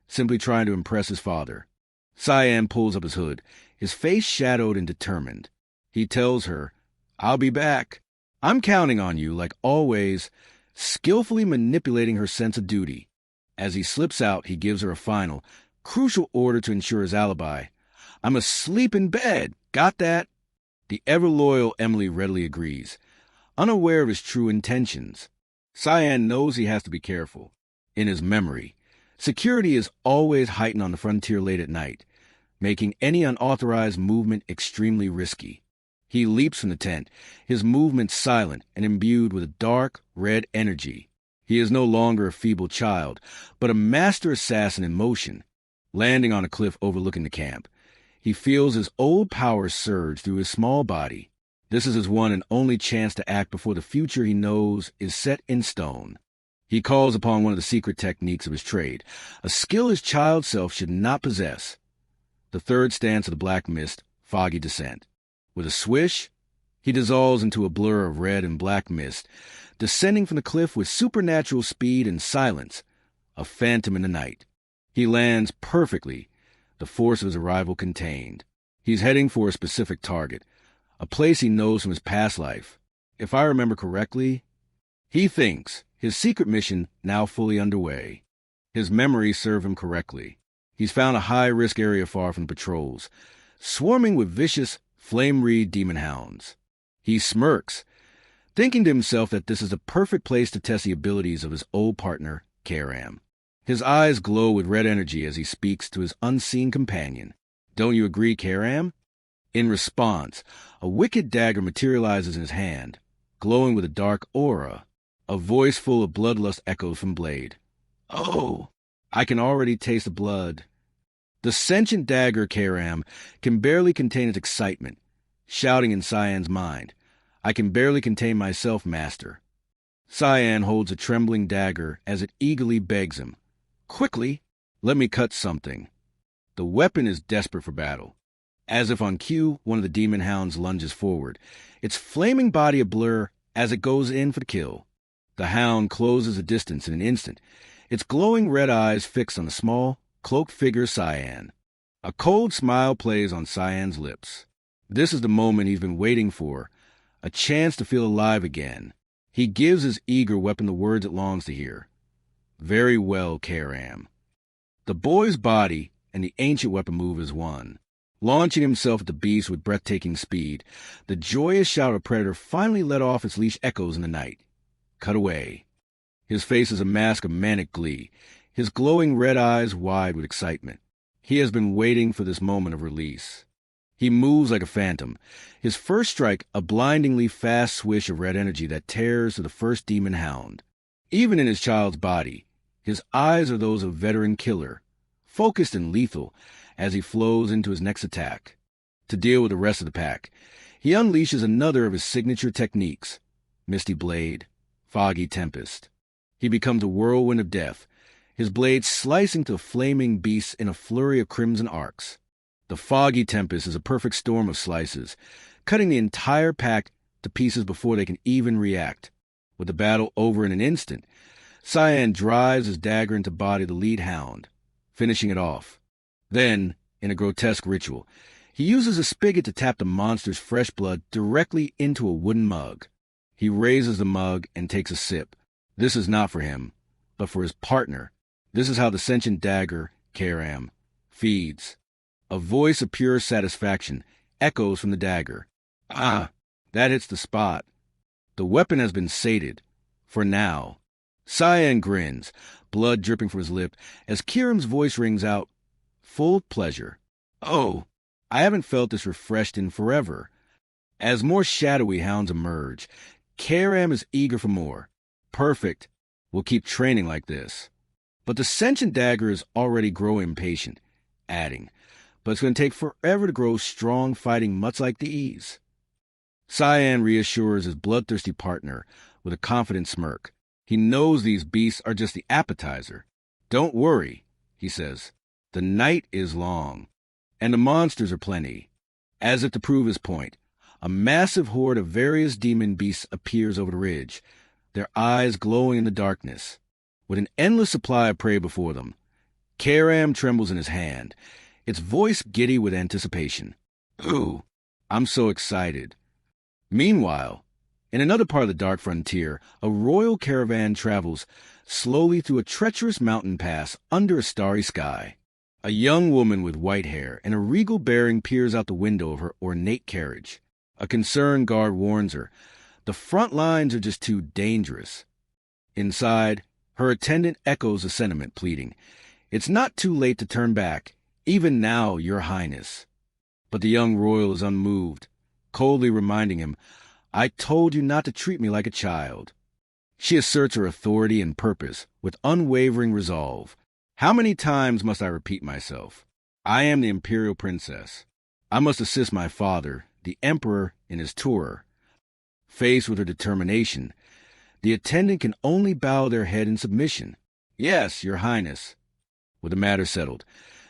simply trying to impress his father. Cyan pulls up his hood, his face shadowed and determined. He tells her, "I'll be back. I'm counting on you, like always," skillfully manipulating her sense of duty. As he slips out, he gives her a final, crucial order to ensure his alibi. "I'm asleep in bed. Got that?" The ever-loyal Emily readily agrees, unaware of his true intentions. Cyan knows he has to be careful. In his memory, Security is always heightened on the frontier late at night, making any unauthorized movement extremely risky. He leaps from the tent, his movements silent and imbued with a dark, red energy. He is no longer a feeble child, but a master assassin in motion. Landing on a cliff overlooking the camp, he feels his old powers surge through his small body. This is his one and only chance to act before the future he knows is set in stone. He calls upon one of the secret techniques of his trade, a skill his child self should not possess. The third stance of the black mist, foggy descent. With a swish, he dissolves into a blur of red and black mist, descending from the cliff with supernatural speed and silence, a phantom in the night. He lands perfectly, the force of his arrival contained. He's heading for a specific target, a place he knows from his past life. If I remember correctly, he thinks, his secret mission now fully underway. His memories serve him correctly. He's found a high-risk area far from patrols, swarming with vicious, flame-reed demon hounds. He smirks, thinking to himself that this is the perfect place to test the abilities of his old partner, Karam. His eyes glow with red energy as he speaks to his unseen companion. Don't you agree, Karam? In response, a wicked dagger materializes in his hand, glowing with a dark aura. A voice full of bloodlust echoes from Blade. Oh, I can already taste the blood. The sentient dagger, Karam, can barely contain its excitement, shouting in Cyan's mind. I can barely contain myself, master. Cyan holds a trembling dagger as it eagerly begs him. Quickly, let me cut something. The weapon is desperate for battle. As if on cue, one of the demon hounds lunges forward, its flaming body ablur as it goes in for the kill. The hound closes the distance in an instant, its glowing red eyes fixed on the small, cloaked figure Cyan. A cold smile plays on Cyan's lips. This is the moment he's been waiting for, a chance to feel alive again. He gives his eager weapon the words it longs to hear. Very well, Karam. The boy's body and the ancient weapon move as one. Launching himself at the beast with breathtaking speed, the joyous shout of Predator finally let off its leash echoes in the night. Cut away. His face is a mask of manic glee, his glowing red eyes wide with excitement. He has been waiting for this moment of release. He moves like a phantom, his first strike a blindingly fast swish of red energy that tears to the first demon hound. Even in his child's body, his eyes are those of a veteran killer, focused and lethal as he flows into his next attack. To deal with the rest of the pack, he unleashes another of his signature techniques, Misty Blade, Foggy Tempest. He becomes a whirlwind of death, his blade slicing to flaming beasts in a flurry of crimson arcs. The Foggy Tempest is a perfect storm of slices, cutting the entire pack to pieces before they can even react. With the battle over in an instant, Cyan drives his dagger into body of the lead hound, finishing it off. Then, in a grotesque ritual, he uses a spigot to tap the monster's fresh blood directly into a wooden mug. He raises the mug and takes a sip. This is not for him, but for his partner. This is how the sentient dagger, Karam, feeds. A voice of pure satisfaction echoes from the dagger. Ah, that hits the spot. The weapon has been sated. For now. Cyan grins, blood dripping from his lip, as Kiram's voice rings out, full of pleasure. Oh, I haven't felt this refreshed in forever. As more shadowy hounds emerge, Karam is eager for more. Perfect. We'll keep training like this. But the sentient dagger is already growing impatient, adding, but it's going to take forever to grow strong fighting much like these. Cyan reassures his bloodthirsty partner with a confident smirk. He knows these beasts are just the appetizer. Don't worry, he says. The night is long, and the monsters are plenty. As if to prove his point, a massive horde of various demon beasts appears over the ridge, their eyes glowing in the darkness. With an endless supply of prey before them, Karam trembles in his hand, its voice giddy with anticipation. Ooh, I'm so excited. Meanwhile, in another part of the dark frontier, a royal caravan travels slowly through a treacherous mountain pass under a starry sky. A young woman with white hair and a regal bearing peers out the window of her ornate carriage. A concerned guard warns her, the front lines are just too dangerous. Inside, her attendant echoes the sentiment, pleading, It's not too late to turn back, even now, your highness. But the young royal is unmoved, coldly reminding him, I told you not to treat me like a child. She asserts her authority and purpose with unwavering resolve. How many times must I repeat myself? I am the imperial princess. I must assist my father, the emperor, in his tour. Faced with her determination, the attendant can only bow their head in submission. Yes, your highness. With the matter settled,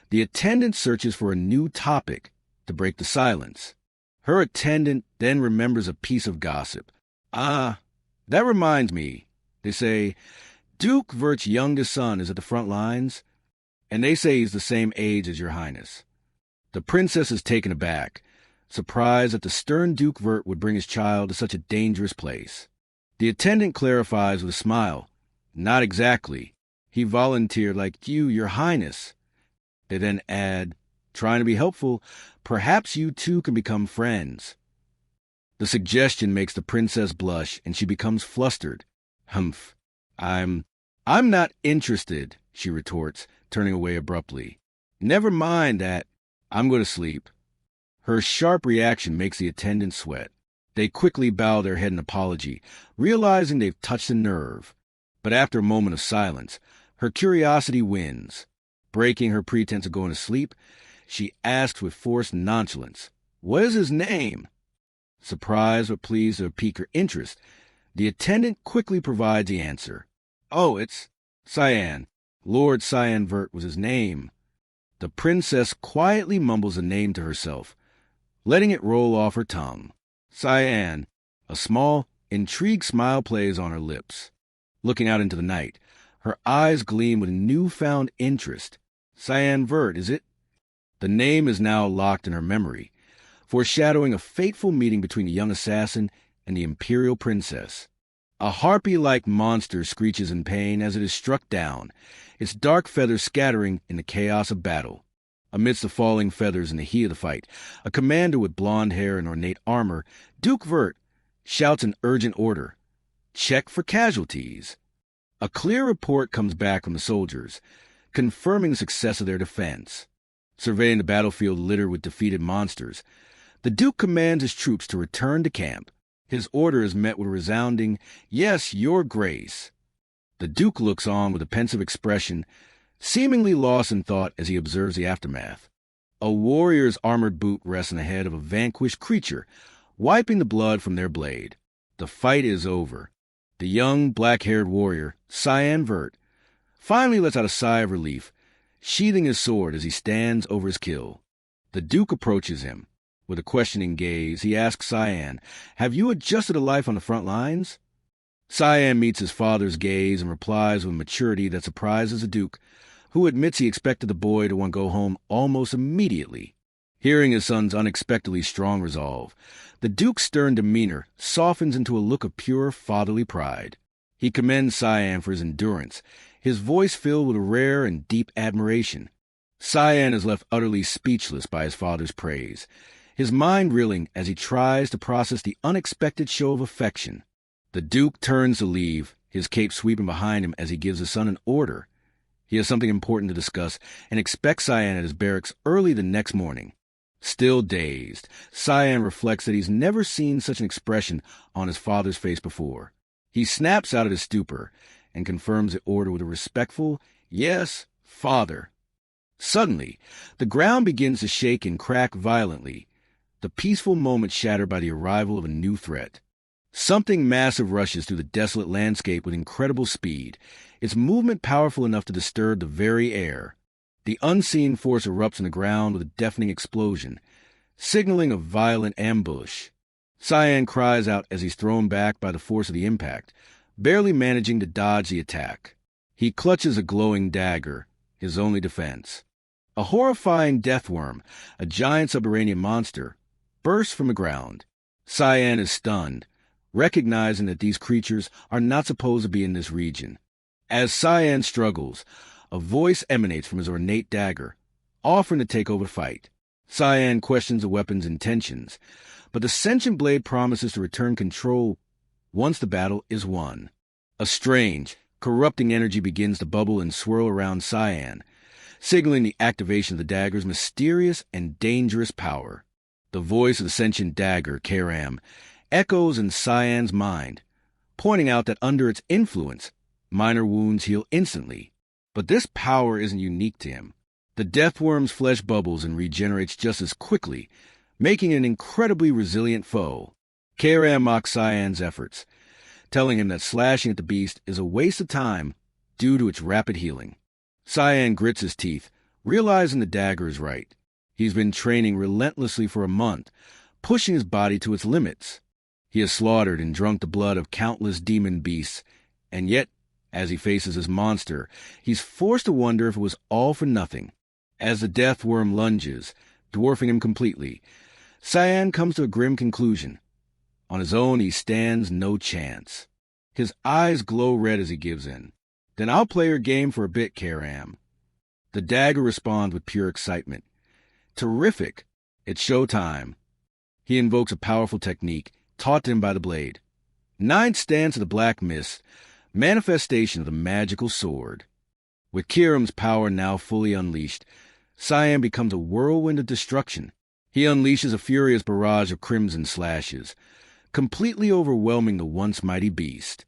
the attendant searches for a new topic to break the silence. Her attendant then remembers a piece of gossip. Ah, that reminds me. They say, Duke Vert's youngest son is at the front lines, and they say he's the same age as your highness. The princess is taken aback, surprised that the stern Duke Vert would bring his child to such a dangerous place. The attendant clarifies with a smile. Not exactly. He volunteered like you, your highness. They then add, trying to be helpful, perhaps you two can become friends. The suggestion makes the princess blush, and she becomes flustered. Humph. I'm not interested, she retorts, turning away abruptly. Never mind that. I'm going to sleep. Her sharp reaction makes the attendant sweat. They quickly bow their head in apology, realizing they've touched a nerve. But after a moment of silence, her curiosity wins. Breaking her pretense of going to sleep, she asks with forced nonchalance, What is his name? Surprised but pleased to pique her interest, the attendant quickly provides the answer. Oh, it's Cyan. Lord Cyan Vert was his name. The princess quietly mumbles a name to herself, letting it roll off her tongue. Cyan. A small, intrigued smile plays on her lips. Looking out into the night, her eyes gleam with newfound interest. Cyan Vert, is it? The name is now locked in her memory, foreshadowing a fateful meeting between the young assassin and the imperial princess. A harpy-like monster screeches in pain as it is struck down, its dark feathers scattering in the chaos of battle. Amidst the falling feathers in the heat of the fight, a commander with blonde hair and ornate armor, Duke Vert, shouts an urgent order. Check for casualties. A clear report comes back from the soldiers, confirming the success of their defense. Surveying the battlefield littered with defeated monsters, the Duke commands his troops to return to camp. His order is met with a resounding, Yes, Your Grace. The Duke looks on with a pensive expression, seemingly lost in thought as he observes the aftermath. A warrior's armored boot rests on the head of a vanquished creature, wiping the blood from their blade. The fight is over. The young, black-haired warrior, Cyan Vert, finally lets out a sigh of relief, sheathing his sword as he stands over his kill. The Duke approaches him. With a questioning gaze, he asks Cyan, Have you adjusted to life on the front lines? Cyan meets his father's gaze and replies with maturity that surprises the Duke, who admits he expected the boy to want to go home almost immediately. Hearing his son's unexpectedly strong resolve, the Duke's stern demeanor softens into a look of pure fatherly pride. He commends Cyan for his endurance, his voice filled with a rare and deep admiration. Cyan is left utterly speechless by his father's praise, his mind reeling as he tries to process the unexpected show of affection. The Duke turns to leave, his cape sweeping behind him as he gives his son an order. He has something important to discuss and expects Cyan at his barracks early the next morning. Still dazed, Cyan reflects that he's never seen such an expression on his father's face before. He snaps out of his stupor and confirms the order with a respectful, Yes, Father. Suddenly, the ground begins to shake and crack violently, the peaceful moment shattered by the arrival of a new threat. Something massive rushes through the desolate landscape with incredible speed, its movement powerful enough to disturb the very air. The unseen force erupts in the ground with a deafening explosion, signaling a violent ambush. Cyan cries out as he's thrown back by the force of the impact, barely managing to dodge the attack. He clutches a glowing dagger, his only defense. A horrifying deathworm, a giant subterranean monster, bursts from the ground. Cyan is stunned, recognizing that these creatures are not supposed to be in this region. As Cyan struggles, a voice emanates from his ornate dagger, offering to take over the fight. Cyan questions the weapon's intentions, but the sentient blade promises to return control once the battle is won. A strange, corrupting energy begins to bubble and swirl around Cyan, signaling the activation of the dagger's mysterious and dangerous power. The voice of the sentient dagger, Karam, echoes in Cyan's mind, pointing out that under its influence, minor wounds heal instantly. But this power isn't unique to him. The deathworm's flesh bubbles and regenerates just as quickly, making it an incredibly resilient foe. Karam mocks Cyan's efforts, telling him that slashing at the beast is a waste of time due to its rapid healing. Cyan grits his teeth, realizing the dagger is right. He's been training relentlessly for a month, pushing his body to its limits. He has slaughtered and drunk the blood of countless demon beasts, and yet, as he faces his monster, he's forced to wonder if it was all for nothing. As the deathworm lunges, dwarfing him completely, Cyan comes to a grim conclusion. On his own, he stands no chance. His eyes glow red as he gives in. Then I'll play your game for a bit, Karam. The dagger responds with pure excitement. Terrific! It's showtime. He invokes a powerful technique taught to him by the blade. Ninth stance of the Black Mist, manifestation of the magical sword. With Kiram's power now fully unleashed, Cyan becomes a whirlwind of destruction. He unleashes a furious barrage of crimson slashes, completely overwhelming the once mighty beast.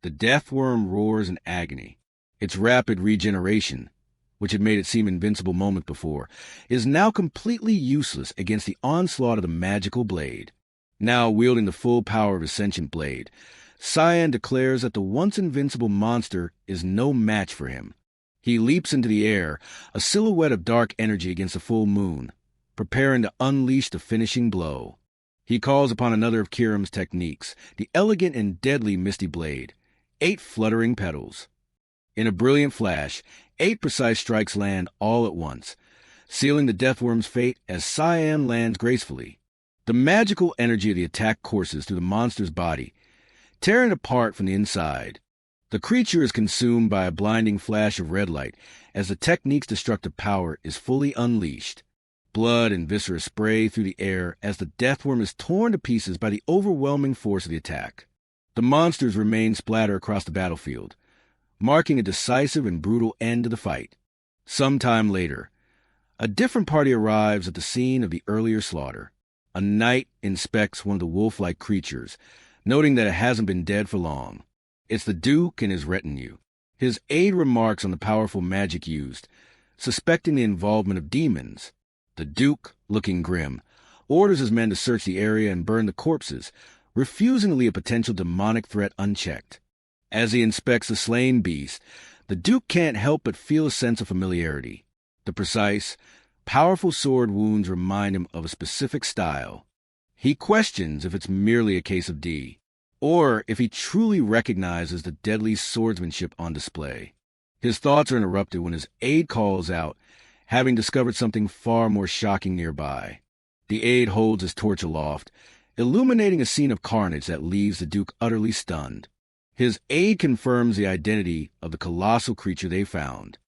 The deathworm roars in agony. Its rapid regeneration, which had made it seem invincible moments before, is now completely useless against the onslaught of the magical blade. Now wielding the full power of his sentient blade, Cyan declares that the once invincible monster is no match for him. He leaps into the air, a silhouette of dark energy against the full moon, preparing to unleash the finishing blow. He calls upon another of Kiram's techniques, the elegant and deadly Misty Blade, 8 fluttering petals. In a brilliant flash, 8 precise strikes land all at once, sealing the deathworm's fate as Cyan lands gracefully. The magical energy of the attack courses through the monster's body, tearing it apart from the inside. The creature is consumed by a blinding flash of red light as the technique's destructive power is fully unleashed. Blood and viscera spray through the air as the deathworm is torn to pieces by the overwhelming force of the attack. The monsters remain splattered across the battlefield, marking a decisive and brutal end to the fight. Sometime later, a different party arrives at the scene of the earlier slaughter. A knight inspects one of the wolf-like creatures, noting that it hasn't been dead for long. It's the Duke and his retinue. His aide remarks on the powerful magic used, suspecting the involvement of demons. The Duke, looking grim, orders his men to search the area and burn the corpses, refusing to leave a potential demonic threat unchecked. As he inspects the slain beast, the Duke can't help but feel a sense of familiarity. The precise, powerful sword wounds remind him of a specific style. He questions if it's merely a case of D, or if he truly recognizes the deadly swordsmanship on display. His thoughts are interrupted when his aide calls out, having discovered something far more shocking nearby. The aide holds his torch aloft, illuminating a scene of carnage that leaves the Duke utterly stunned. His aide confirms the identity of the colossal creature they found.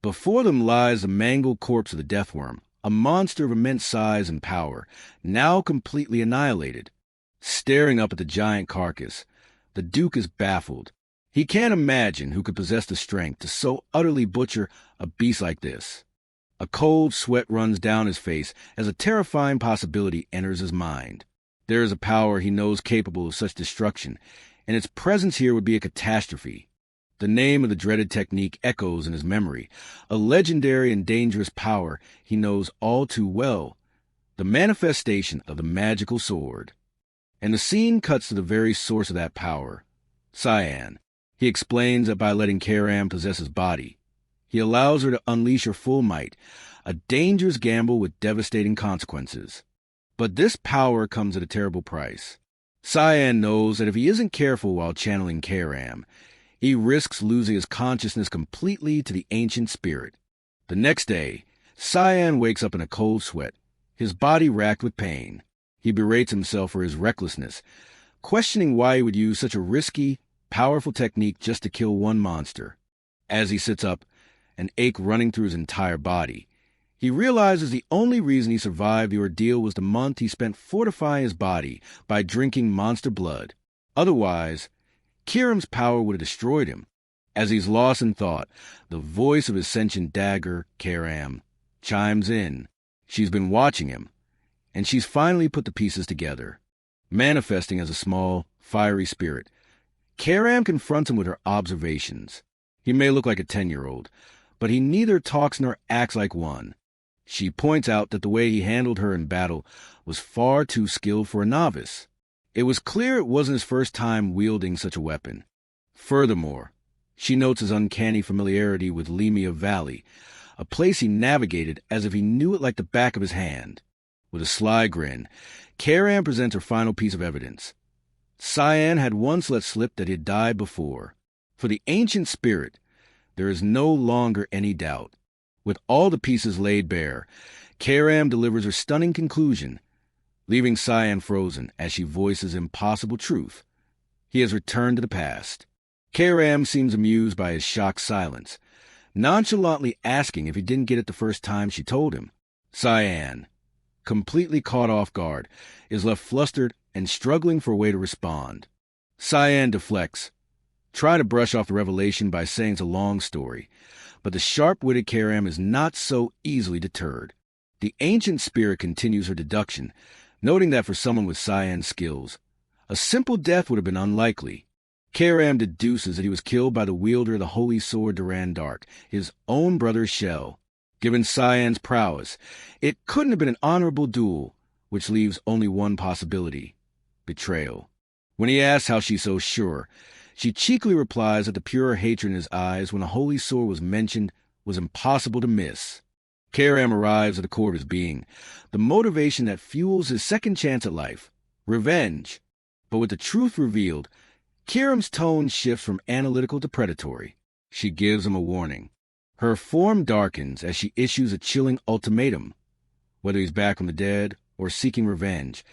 Before them lies the mangled corpse of the deathworm, a monster of immense size and power, now completely annihilated. Staring up at the giant carcass, the Duke is baffled. He can't imagine who could possess the strength to so utterly butcher a beast like this. A cold sweat runs down his face as a terrifying possibility enters his mind. There is a power he knows capable of such destruction, and its presence here would be a catastrophe. The name of the dreaded technique echoes in his memory, a legendary and dangerous power he knows all too well, the manifestation of the magical sword. And the scene cuts to the very source of that power, Cyan. He explains that by letting Karam possess his body, he allows her to unleash her full might, a dangerous gamble with devastating consequences. But this power comes at a terrible price. Cyan knows that if he isn't careful while channeling Karam, he risks losing his consciousness completely to the ancient spirit. The next day, Cyan wakes up in a cold sweat, his body racked with pain. He berates himself for his recklessness, questioning why he would use such a risky, powerful technique just to kill one monster. As he sits up, an ache running through his entire body, he realizes the only reason he survived the ordeal was the month he spent fortifying his body by drinking monster blood. Otherwise, Kiram's power would have destroyed him. As he's lost in thought, the voice of his sentient dagger, Karam, chimes in. She's been watching him, and she's finally put the pieces together. Manifesting as a small, fiery spirit, Karam confronts him with her observations. He may look like a 10-year-old, but he neither talks nor acts like one. She points out that the way he handled her in battle was far too skilled for a novice. It was clear it wasn't his first time wielding such a weapon. Furthermore, she notes his uncanny familiarity with Lemia Valley, a place he navigated as if he knew it like the back of his hand. With a sly grin, Karam presents her final piece of evidence. Cyan had once let slip that he had died before. For the ancient spirit, there is no longer any doubt. With all the pieces laid bare, Karam delivers her stunning conclusion, leaving Cyan frozen as she voices impossible truth. He has returned to the past. Karam seems amused by his shocked silence, nonchalantly asking if he didn't get it the first time she told him. Cyan, completely caught off guard, is left flustered and struggling for a way to respond. Cyan deflects, trying to brush off the revelation by saying it's a long story, but the sharp-witted Karam is not so easily deterred. The ancient spirit continues her deduction, noting that for someone with Cyan's skills, a simple death would have been unlikely. Karam deduces that he was killed by the wielder of the holy sword Duran Dark, his own brother Shell. Given Cyan's prowess, it couldn't have been an honorable duel, which leaves only one possibility: betrayal. When he asks how she's so sure, she cheekily replies that the pure hatred in his eyes when a holy sword was mentioned was impossible to miss. Karam arrives at the core of his being, the motivation that fuels his second chance at life: revenge. But with the truth revealed, Karam's tone shifts from analytical to predatory. She gives him a warning. Her form darkens as she issues a chilling ultimatum. Whether he's back from the dead or seeking revenge,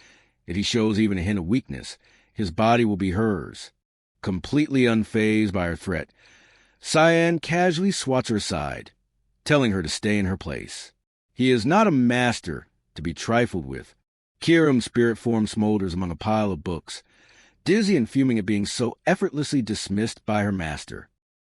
if he shows even a hint of weakness, his body will be hers. Completely unfazed by her threat, Cyan casually swats her aside, telling her to stay in her place. He is not a master to be trifled with. Karam's spirit form smolders among a pile of books, dizzy and fuming at being so effortlessly dismissed by her master.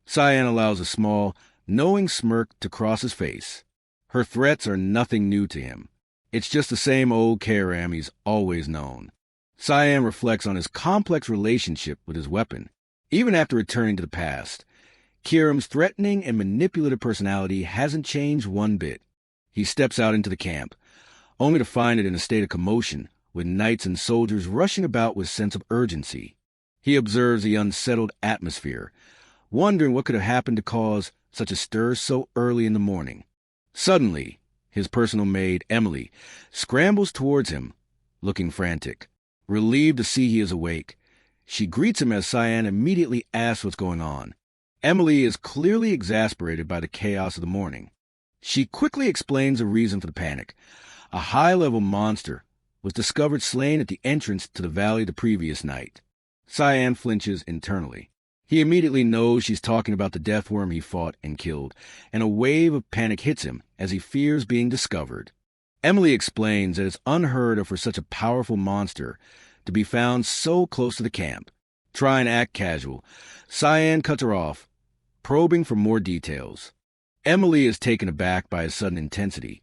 Cyan allows a small, knowing smirk to cross his face. Her threats are nothing new to him. It's just the same old Karam he's always known. Cyan reflects on his complex relationship with his weapon. Even after returning to the past, Karam's threatening and manipulative personality hasn't changed one bit. He steps out into the camp, only to find it in a state of commotion, with knights and soldiers rushing about with sense of urgency. He observes the unsettled atmosphere, wondering what could have happened to cause such a stir so early in the morning. Suddenly, his personal maid, Emily, scrambles towards him, looking frantic. Relieved to see he is awake, she greets him as Cyan immediately asks what's going on. Emily is clearly exasperated by the chaos of the morning. She quickly explains the reason for the panic. A high-level monster was discovered slain at the entrance to the valley the previous night. Cyan flinches internally. He immediately knows she's talking about the death worm he fought and killed, and a wave of panic hits him as he fears being discovered. Emily explains that it's unheard of for such a powerful monster to be found so close to the camp. Trying to act casual, Cyan cuts her off, probing for more details. Emily is taken aback by his sudden intensity,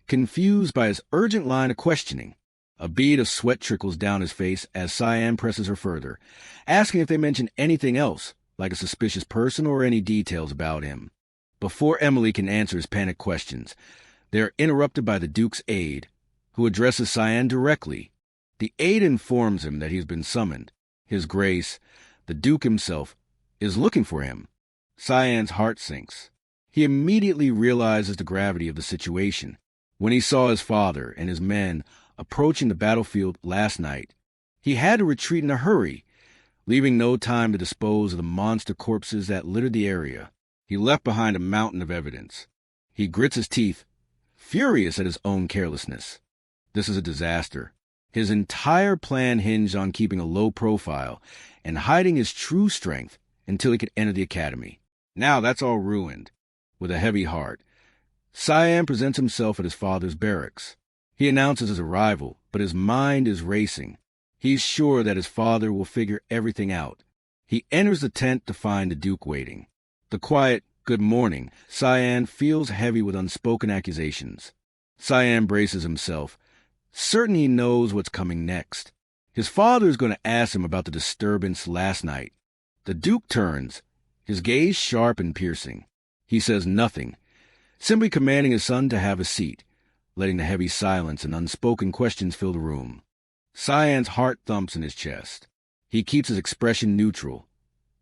confused by his urgent line of questioning. A bead of sweat trickles down his face as Cyan presses her further, asking if they mention anything else, like a suspicious person or any details about him. Before Emily can answer his panicked questions, they are interrupted by the Duke's aide, who addresses Cyan directly. The aide informs him that he has been summoned. His Grace, the Duke himself, is looking for him. Cyan's heart sinks. He immediately realizes the gravity of the situation. When he saw his father and his men approaching the battlefield last night, he had to retreat in a hurry, leaving no time to dispose of the monster corpses that littered the area. He left behind a mountain of evidence. He grits his teeth, furious at his own carelessness. This is a disaster. His entire plan hinged on keeping a low profile and hiding his true strength until he could enter the academy. Now that's all ruined. With a heavy heart, Cyan presents himself at his father's barracks. He announces his arrival, but his mind is racing. He's sure that his father will figure everything out. He enters the tent to find the Duke waiting. The quiet, "Good morning," Cyan feels heavy with unspoken accusations. Cyan braces himself, certain he knows what's coming next. His father is going to ask him about the disturbance last night. The Duke turns, his gaze sharp and piercing. He says nothing, simply commanding his son to have a seat, letting the heavy silence and unspoken questions fill the room. Cyan's heart thumps in his chest. He keeps his expression neutral,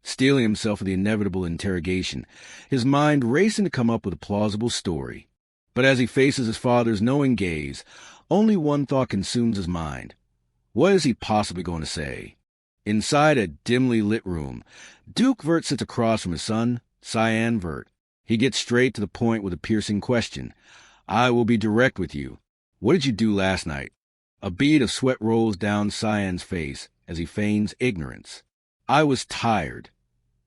steeling himself for the inevitable interrogation, his mind racing to come up with a plausible story. But as he faces his father's knowing gaze, only one thought consumes his mind. What is he possibly going to say? Inside a dimly lit room, Duke Vert sits across from his son, Cyan Vert. He gets straight to the point with a piercing question. "I will be direct with you. What did you do last night?" A bead of sweat rolls down Cyan's face as he feigns ignorance. "I was tired,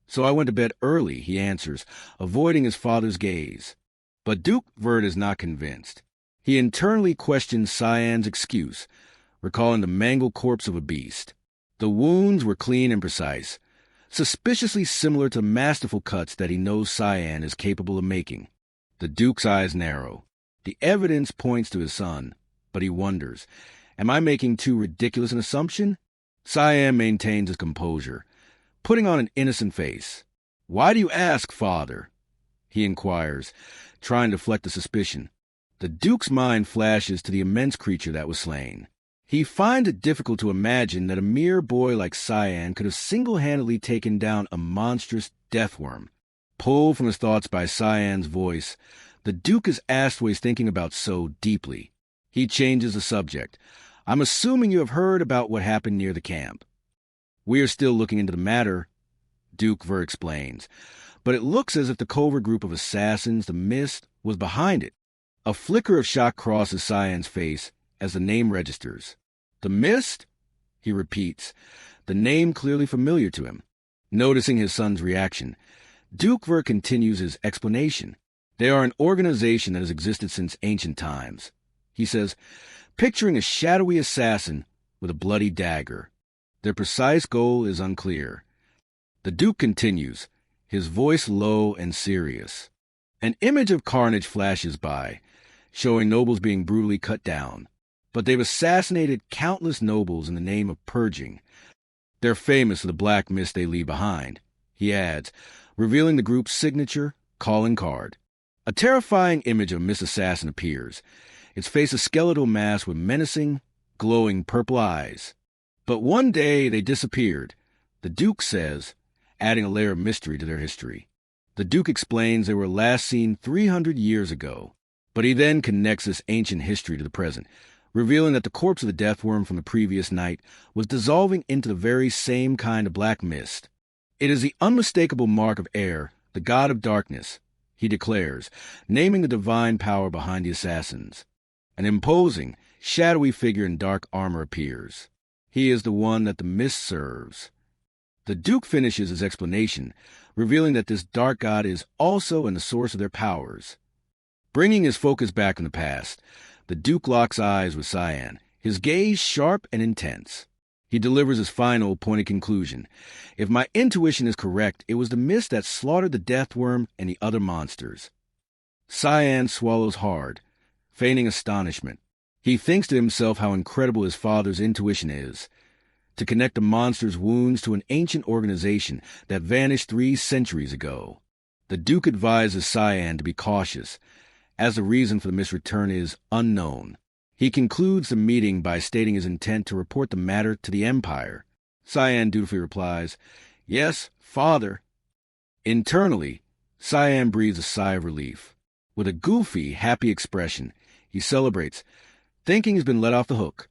so I went to bed early," he answers, avoiding his father's gaze. But Duke Vert is not convinced. He internally questions Cyan's excuse, recalling the mangled corpse of a beast. The wounds were clean and precise, suspiciously similar to masterful cuts that he knows Cyan is capable of making. The Duke's eyes narrow. The evidence points to his son, but he wonders, am I making too ridiculous an assumption? Cyan maintains his composure, putting on an innocent face. "Why do you ask, father?" he inquires, trying to deflect the suspicion. The Duke's mind flashes to the immense creature that was slain. He finds it difficult to imagine that a mere boy like Cyan could have single-handedly taken down a monstrous deathworm. Pulled from his thoughts by Cyan's voice, the Duke is asked what he's thinking about so deeply. He changes the subject. "I'm assuming you have heard about what happened near the camp." "We are still looking into the matter," Duke Vert explains, "but it looks as if the covert group of assassins, the Mist, was behind it." A flicker of shock crosses Cyan's face as the name registers. "The Mist?" he repeats, the name clearly familiar to him. Noticing his son's reaction, Duke Vert continues his explanation. "They are an organization that has existed since ancient times," he says, picturing a shadowy assassin with a bloody dagger. Their precise goal is unclear. The Duke continues, his voice low and serious. An image of carnage flashes by, showing nobles being brutally cut down. But they've assassinated countless nobles in the name of purging. They're famous for the black mist they leave behind, he adds, revealing the group's signature calling card. A terrifying image of a mist assassin appears, its face a skeletal mask with menacing, glowing purple eyes. But one day they disappeared, the Duke says, adding a layer of mystery to their history. The Duke explains they were last seen 300 years ago, but he then connects this ancient history to the present, revealing that the corpse of the deathworm from the previous night was dissolving into the very same kind of black mist. "It is the unmistakable mark of air, the god of darkness," he declares, naming the divine power behind the assassins. An imposing, shadowy figure in dark armor appears. He is the one that the mist serves. The Duke finishes his explanation, revealing that this dark god is also in the source of their powers. Bringing his focus back in the past, the Duke locks eyes with Cyan, his gaze sharp and intense. He delivers his final, pointed conclusion. "If my intuition is correct, it was the mist that slaughtered the deathworm and the other monsters." Cyan swallows hard, feigning astonishment. He thinks to himself how incredible his father's intuition is, to connect the monster's wounds to an ancient organization that vanished 3 centuries ago. The Duke advises Cyan to be cautious, as the reason for the misreturn is unknown. He concludes the meeting by stating his intent to report the matter to the Empire. Cyan dutifully replies, "Yes, father." Internally, Cyan breathes a sigh of relief. With a goofy, happy expression, he celebrates, thinking he's been let off the hook.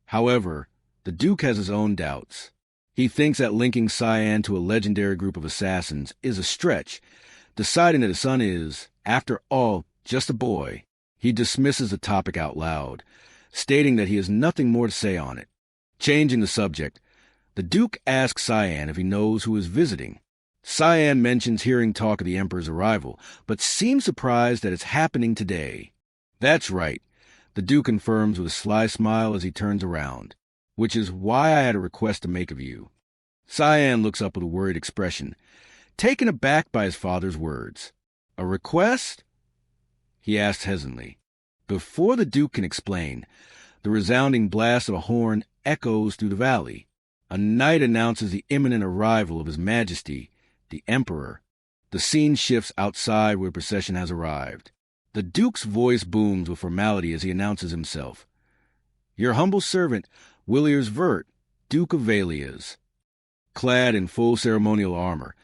However, the Duke has his own doubts. He thinks that linking Cyan to a legendary group of assassins is a stretch, deciding that his son is, after all, just a boy. He dismisses the topic out loud, stating that he has nothing more to say on it. Changing the subject, the Duke asks Cyan if he knows who is visiting. Cyan mentions hearing talk of the Emperor's arrival, but seems surprised that it's happening today. "That's right," the Duke confirms with a sly smile as he turns around, "which is why I had a request to make of you." Cyan looks up with a worried expression, taken aback by his father's words. "A request?" he asked hesitantly. Before the Duke can explain, the resounding blast of a horn echoes through the valley. A knight announces the imminent arrival of His Majesty, the Emperor. The scene shifts outside where the procession has arrived. The Duke's voice booms with formality as he announces himself. "Your humble servant, Williers Vert, Duke of Valias." Clad in full ceremonial armor,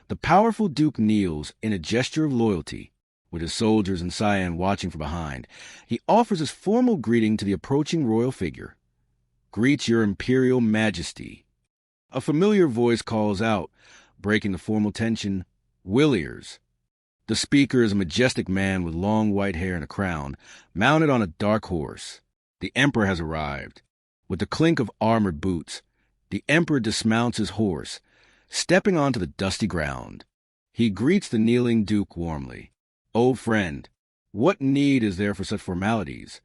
the powerful Duke kneels in a gesture of loyalty. With his soldiers and Cyan watching from behind, he offers his formal greeting to the approaching royal figure. "Greet your Imperial Majesty." A familiar voice calls out, breaking the formal tension, "Williers." The speaker is a majestic man with long white hair and a crown, mounted on a dark horse. The Emperor has arrived. With the clink of armored boots, the Emperor dismounts his horse, stepping onto the dusty ground. He greets the kneeling Duke warmly. "Old friend, what need is there for such formalities?"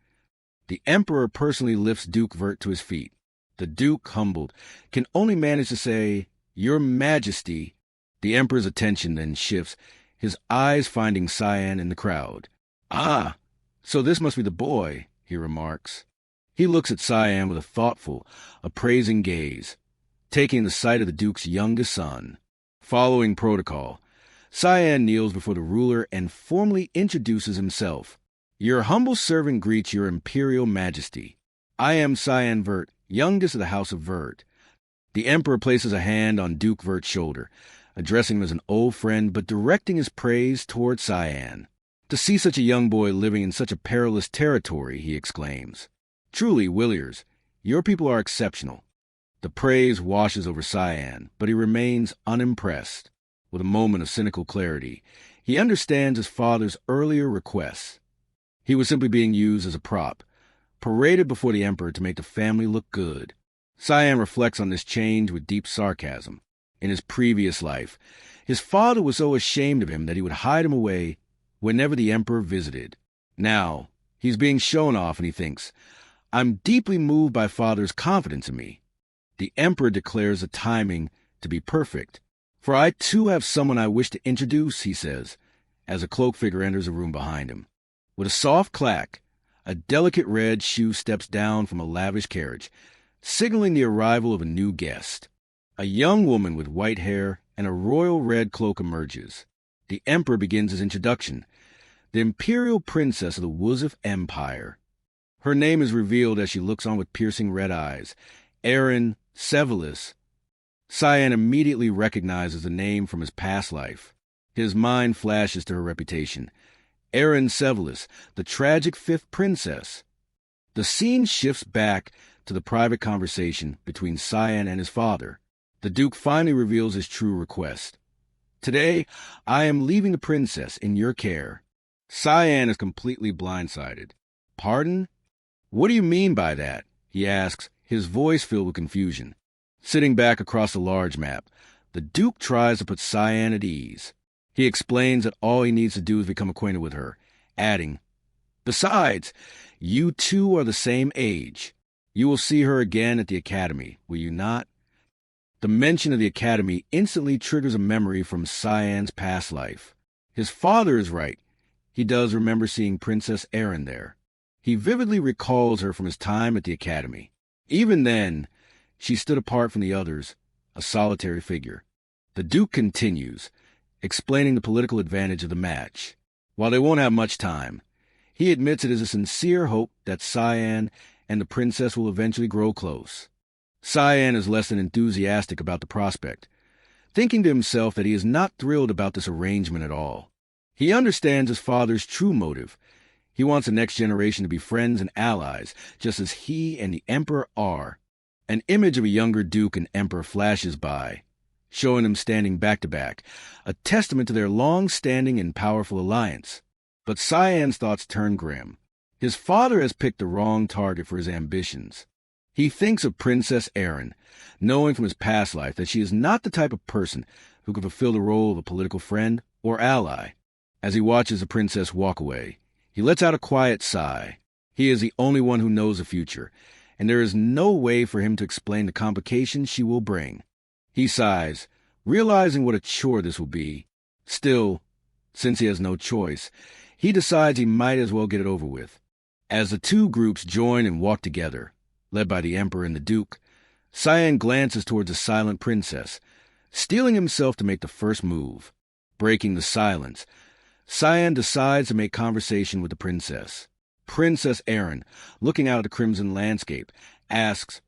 The Emperor personally lifts Duke Vert to his feet. The Duke, humbled, can only manage to say, "Your Majesty." The Emperor's attention then shifts, his eyes finding Cyan in the crowd. "Ah, so this must be the boy," he remarks. He looks at Cyan with a thoughtful, appraising gaze, taking the sight of the Duke's youngest son. Following protocol, Cyan kneels before the ruler and formally introduces himself. "Your humble servant greets your Imperial Majesty. I am Cyan Vert, youngest of the House of Vert." The Emperor places a hand on Duke Vert's shoulder, addressing him as an old friend but directing his praise toward Cyan. "To see such a young boy living in such a perilous territory," he exclaims. "Truly, Williers, your people are exceptional." The praise washes over Cyan, but he remains unimpressed. With a moment of cynical clarity, he understands his father's earlier requests. He was simply being used as a prop, paraded before the Emperor to make the family look good. Cyan reflects on this change with deep sarcasm. In his previous life, his father was so ashamed of him that he would hide him away whenever the Emperor visited. Now, he's being shown off and he thinks, "I'm deeply moved by Father's confidence in me." The Emperor declares the timing to be perfect. "For I too have someone I wish to introduce," he says, as a cloaked figure enters the room behind him. With a soft clack, a delicate red shoe steps down from a lavish carriage, signaling the arrival of a new guest. A young woman with white hair and a royal red cloak emerges. The Emperor begins his introduction, the Imperial Princess of the Wuzif Empire. Her name is revealed as she looks on with piercing red eyes, Aaron Sevelis. Cyan immediately recognizes the name from his past life. His mind flashes to her reputation. Aaron Sevelis, the tragic fifth princess. The scene shifts back to the private conversation between Cyan and his father. The Duke finally reveals his true request. "Today, I am leaving the princess in your care." Cyan is completely blindsided. "Pardon? What do you mean by that?" he asks, his voice filled with confusion. Sitting back across the large map, the Duke tries to put Cyan at ease. He explains that all he needs to do is become acquainted with her, adding, "Besides, you two are the same age. You will see her again at the academy, will you not?" The mention of the academy instantly triggers a memory from Cyan's past life. His father is right. He does remember seeing Princess Erin there. He vividly recalls her from his time at the academy. Even then, she stood apart from the others, a solitary figure. The Duke continues, explaining the political advantage of the match. While they won't have much time, he admits it is a sincere hope that Cyan and the princess will eventually grow close. Cyan is less than enthusiastic about the prospect, thinking to himself that he is not thrilled about this arrangement at all. He understands his father's true motive. He wants the next generation to be friends and allies, just as he and the Emperor are. An image of a younger Duke and Emperor flashes by, showing them standing back to back, a testament to their long-standing and powerful alliance. But Cyan's thoughts turn grim. His father has picked the wrong target for his ambitions. He thinks of Princess Erin, knowing from his past life that she is not the type of person who could fulfill the role of a political friend or ally. As he watches the princess walk away, he lets out a quiet sigh. He is the only one who knows the future, and there is no way for him to explain the complications she will bring. He sighs, Realizing what a chore this will be, still, since he has no choice, he decides he might as well get it over with. As the two groups join and walk together, led by the Emperor and the Duke, Cyan glances towards the silent princess, steeling himself to make the first move. Breaking the silence, Cyan decides to make conversation with the princess. Princess Erin, looking out at the crimson landscape, asks,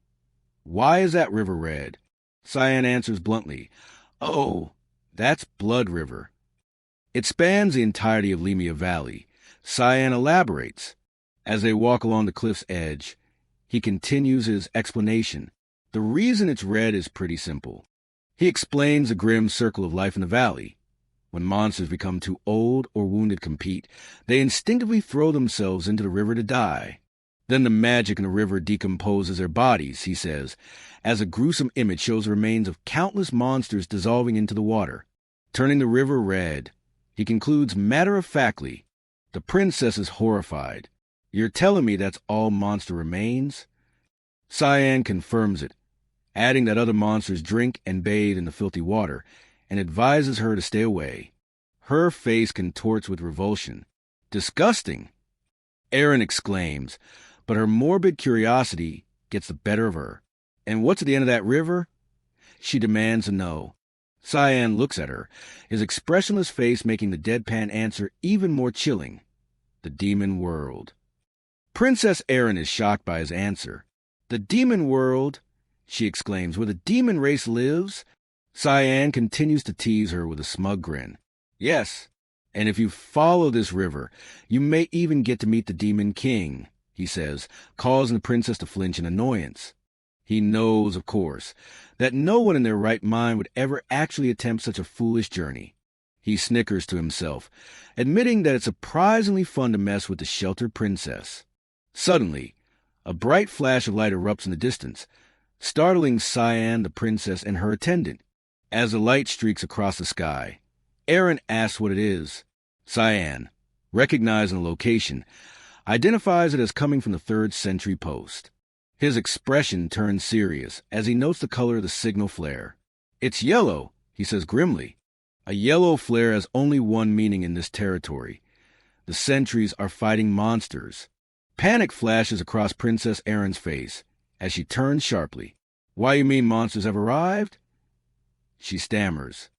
"Why is that river red?" Cyan answers bluntly, "Oh, that's Blood River." It spans the entirety of Lemia Valley. Cyan elaborates. As they walk along the cliff's edge, he continues his explanation. The reason it's red is pretty simple. He explains the grim circle of life in the valley. When monsters become too old or wounded to compete, they instinctively throw themselves into the river to die. Then the magic in the river decomposes their bodies, he says, as a gruesome image shows the remains of countless monsters dissolving into the water, turning the river red. He concludes matter-of-factly, "The princess is horrified. You're telling me that's all monster remains?" Cyan confirms it, adding that other monsters drink and bathe in the filthy water, and advises her to stay away. Her face contorts with revulsion. "Disgusting!" Erin exclaims, but her morbid curiosity gets the better of her. "And what's at the end of that river?" She demands to know. Cyan looks at her, his expressionless face making the deadpan answer even more chilling. "The demon world." Princess Erin is shocked by his answer. "The demon world?" she exclaims. "Where the demon race lives?" Cyan continues to tease her with a smug grin. "Yes, and if you follow this river, you may even get to meet the Demon King," he says, causing the princess to flinch in annoyance. He knows, of course, that no one in their right mind would ever actually attempt such a foolish journey. He snickers to himself, admitting that it's surprisingly fun to mess with the sheltered princess. Suddenly, a bright flash of light erupts in the distance, startling Cyan, the princess, and her attendant. As the light streaks across the sky, Erin asks what it is. Cyan, recognizing the location, identifies it as coming from the 3rd Sentry Post. His expression turns serious as he notes the color of the signal flare. "It's yellow," he says grimly. A yellow flare has only one meaning in this territory. The sentries are fighting monsters. Panic flashes across Princess Erin's face as she turns sharply. "Why, you mean monsters have arrived?" She stammers.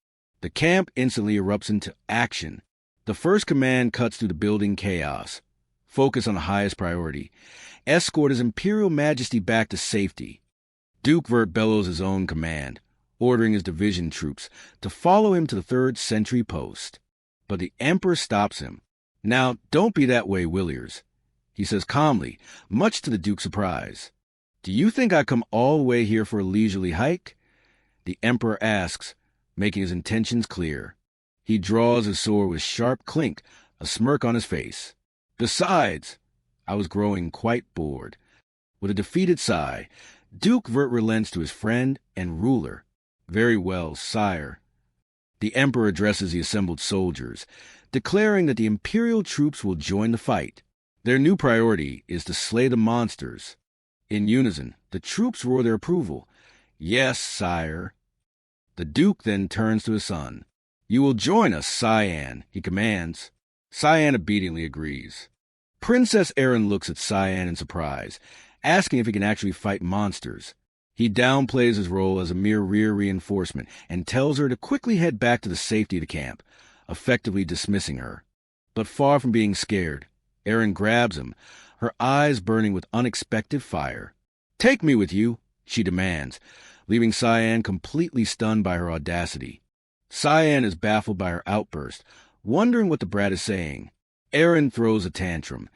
The camp instantly erupts into action. The first command cuts through the building chaos. Focus on the highest priority. Escort His Imperial Majesty back to safety. Duke Vert bellows his own command, ordering his division troops to follow him to the 3rd Sentry Post. But the Emperor stops him. "Now, don't be that way, Williers," he says calmly, much to the Duke's surprise. "Do you think I come all the way here for a leisurely hike?" The Emperor asks, making his intentions clear. He draws his sword with sharp clink, a smirk on his face. "Besides," I was growing quite bored. With a defeated sigh, Duke Vert relents to his friend and ruler. "Very well, sire." The Emperor addresses the assembled soldiers, declaring that the Imperial troops will join the fight. Their new priority is to slay the monsters. In unison, the troops roar their approval. "Yes, sire." The Duke then turns to his son. "You will join us, Cyan," he commands. Cyan obediently agrees. Princess Erin looks at Cyan in surprise, asking if he can actually fight monsters. He downplays his role as a mere rear reinforcement and tells her to quickly head back to the safety of the camp, effectively dismissing her. But far from being scared, Erin grabs him, her eyes burning with unexpected fire. "Take me with you," she demands, leaving Cyan completely stunned by her audacity. Cyan is baffled by her outburst, wondering what the brat is saying. Erin throws a tantrum,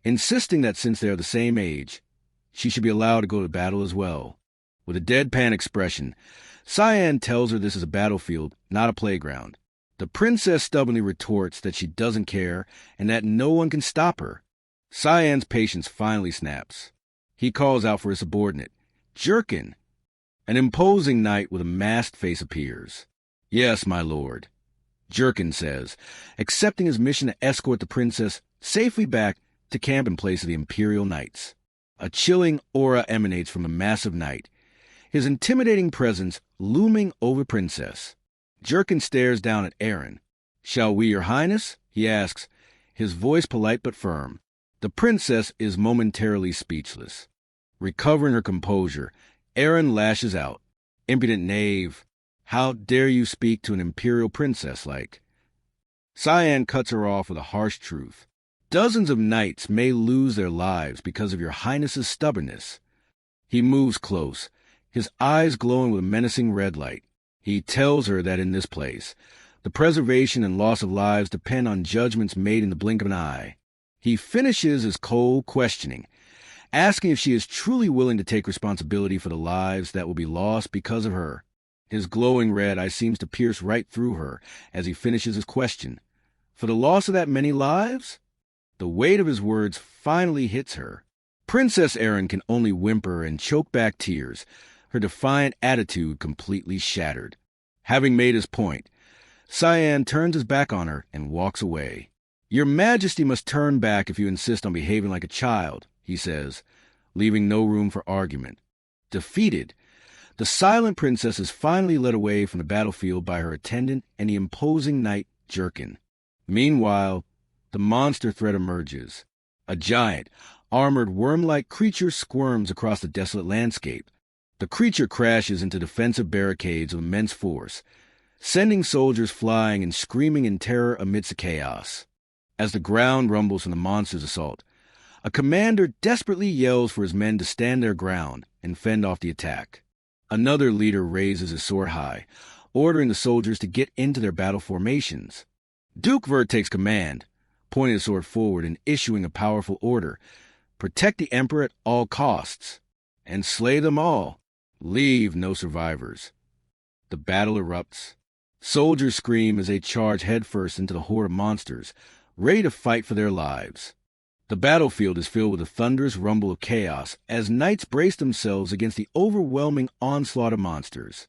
insisting that since they are the same age, she should be allowed to go to battle as well. With a deadpan expression, Cyan tells her this is a battlefield, not a playground. The princess stubbornly retorts that she doesn't care and that no one can stop her. Cyan's patience finally snaps. He calls out for his subordinate, Jerkin. An imposing knight with a masked face appears. "Yes, my lord," Jerkin says, accepting his mission to escort the princess safely back to camp in place of the Imperial Knights. A chilling aura emanates from a massive knight, his intimidating presence looming over the princess. Jurkin stares down at Eren. "Shall we, your highness?" he asks, his voice polite but firm. The princess is momentarily speechless. Recovering her composure, Eren lashes out. "Impudent knave! How dare you speak to an imperial princess like?" Cyan cuts her off with a harsh truth. "Dozens of knights may lose their lives because of your highness's stubbornness." He moves close, his eyes glowing with a menacing red light. He tells her that in this place, the preservation and loss of lives depend on judgments made in the blink of an eye. He finishes his cold questioning, asking if she is truly willing to take responsibility for the lives that will be lost because of her. His glowing red eye seems to pierce right through her as he finishes his question. For the loss of that many lives? The weight of his words finally hits her. Princess Eren can only whimper and choke back tears, her defiant attitude completely shattered. Having made his point, Cyan turns his back on her and walks away. "Your Majesty must turn back if you insist on behaving like a child," he says, leaving no room for argument. Defeated, the silent princess is finally led away from the battlefield by her attendant and the imposing knight Jurkin. Meanwhile, the monster threat emerges. A giant, armored worm-like creature squirms across the desolate landscape. The creature crashes into defensive barricades of immense force, sending soldiers flying and screaming in terror amidst the chaos. As the ground rumbles from the monster's assault, a commander desperately yells for his men to stand their ground and fend off the attack. Another leader raises his sword high, ordering the soldiers to get into their battle formations. Duke Vert takes command, pointing the sword forward and issuing a powerful order: protect the Emperor at all costs, and slay them all. Leave no survivors. The battle erupts. Soldiers scream as they charge headfirst into the horde of monsters, ready to fight for their lives. The battlefield is filled with a thunderous rumble of chaos as knights brace themselves against the overwhelming onslaught of monsters.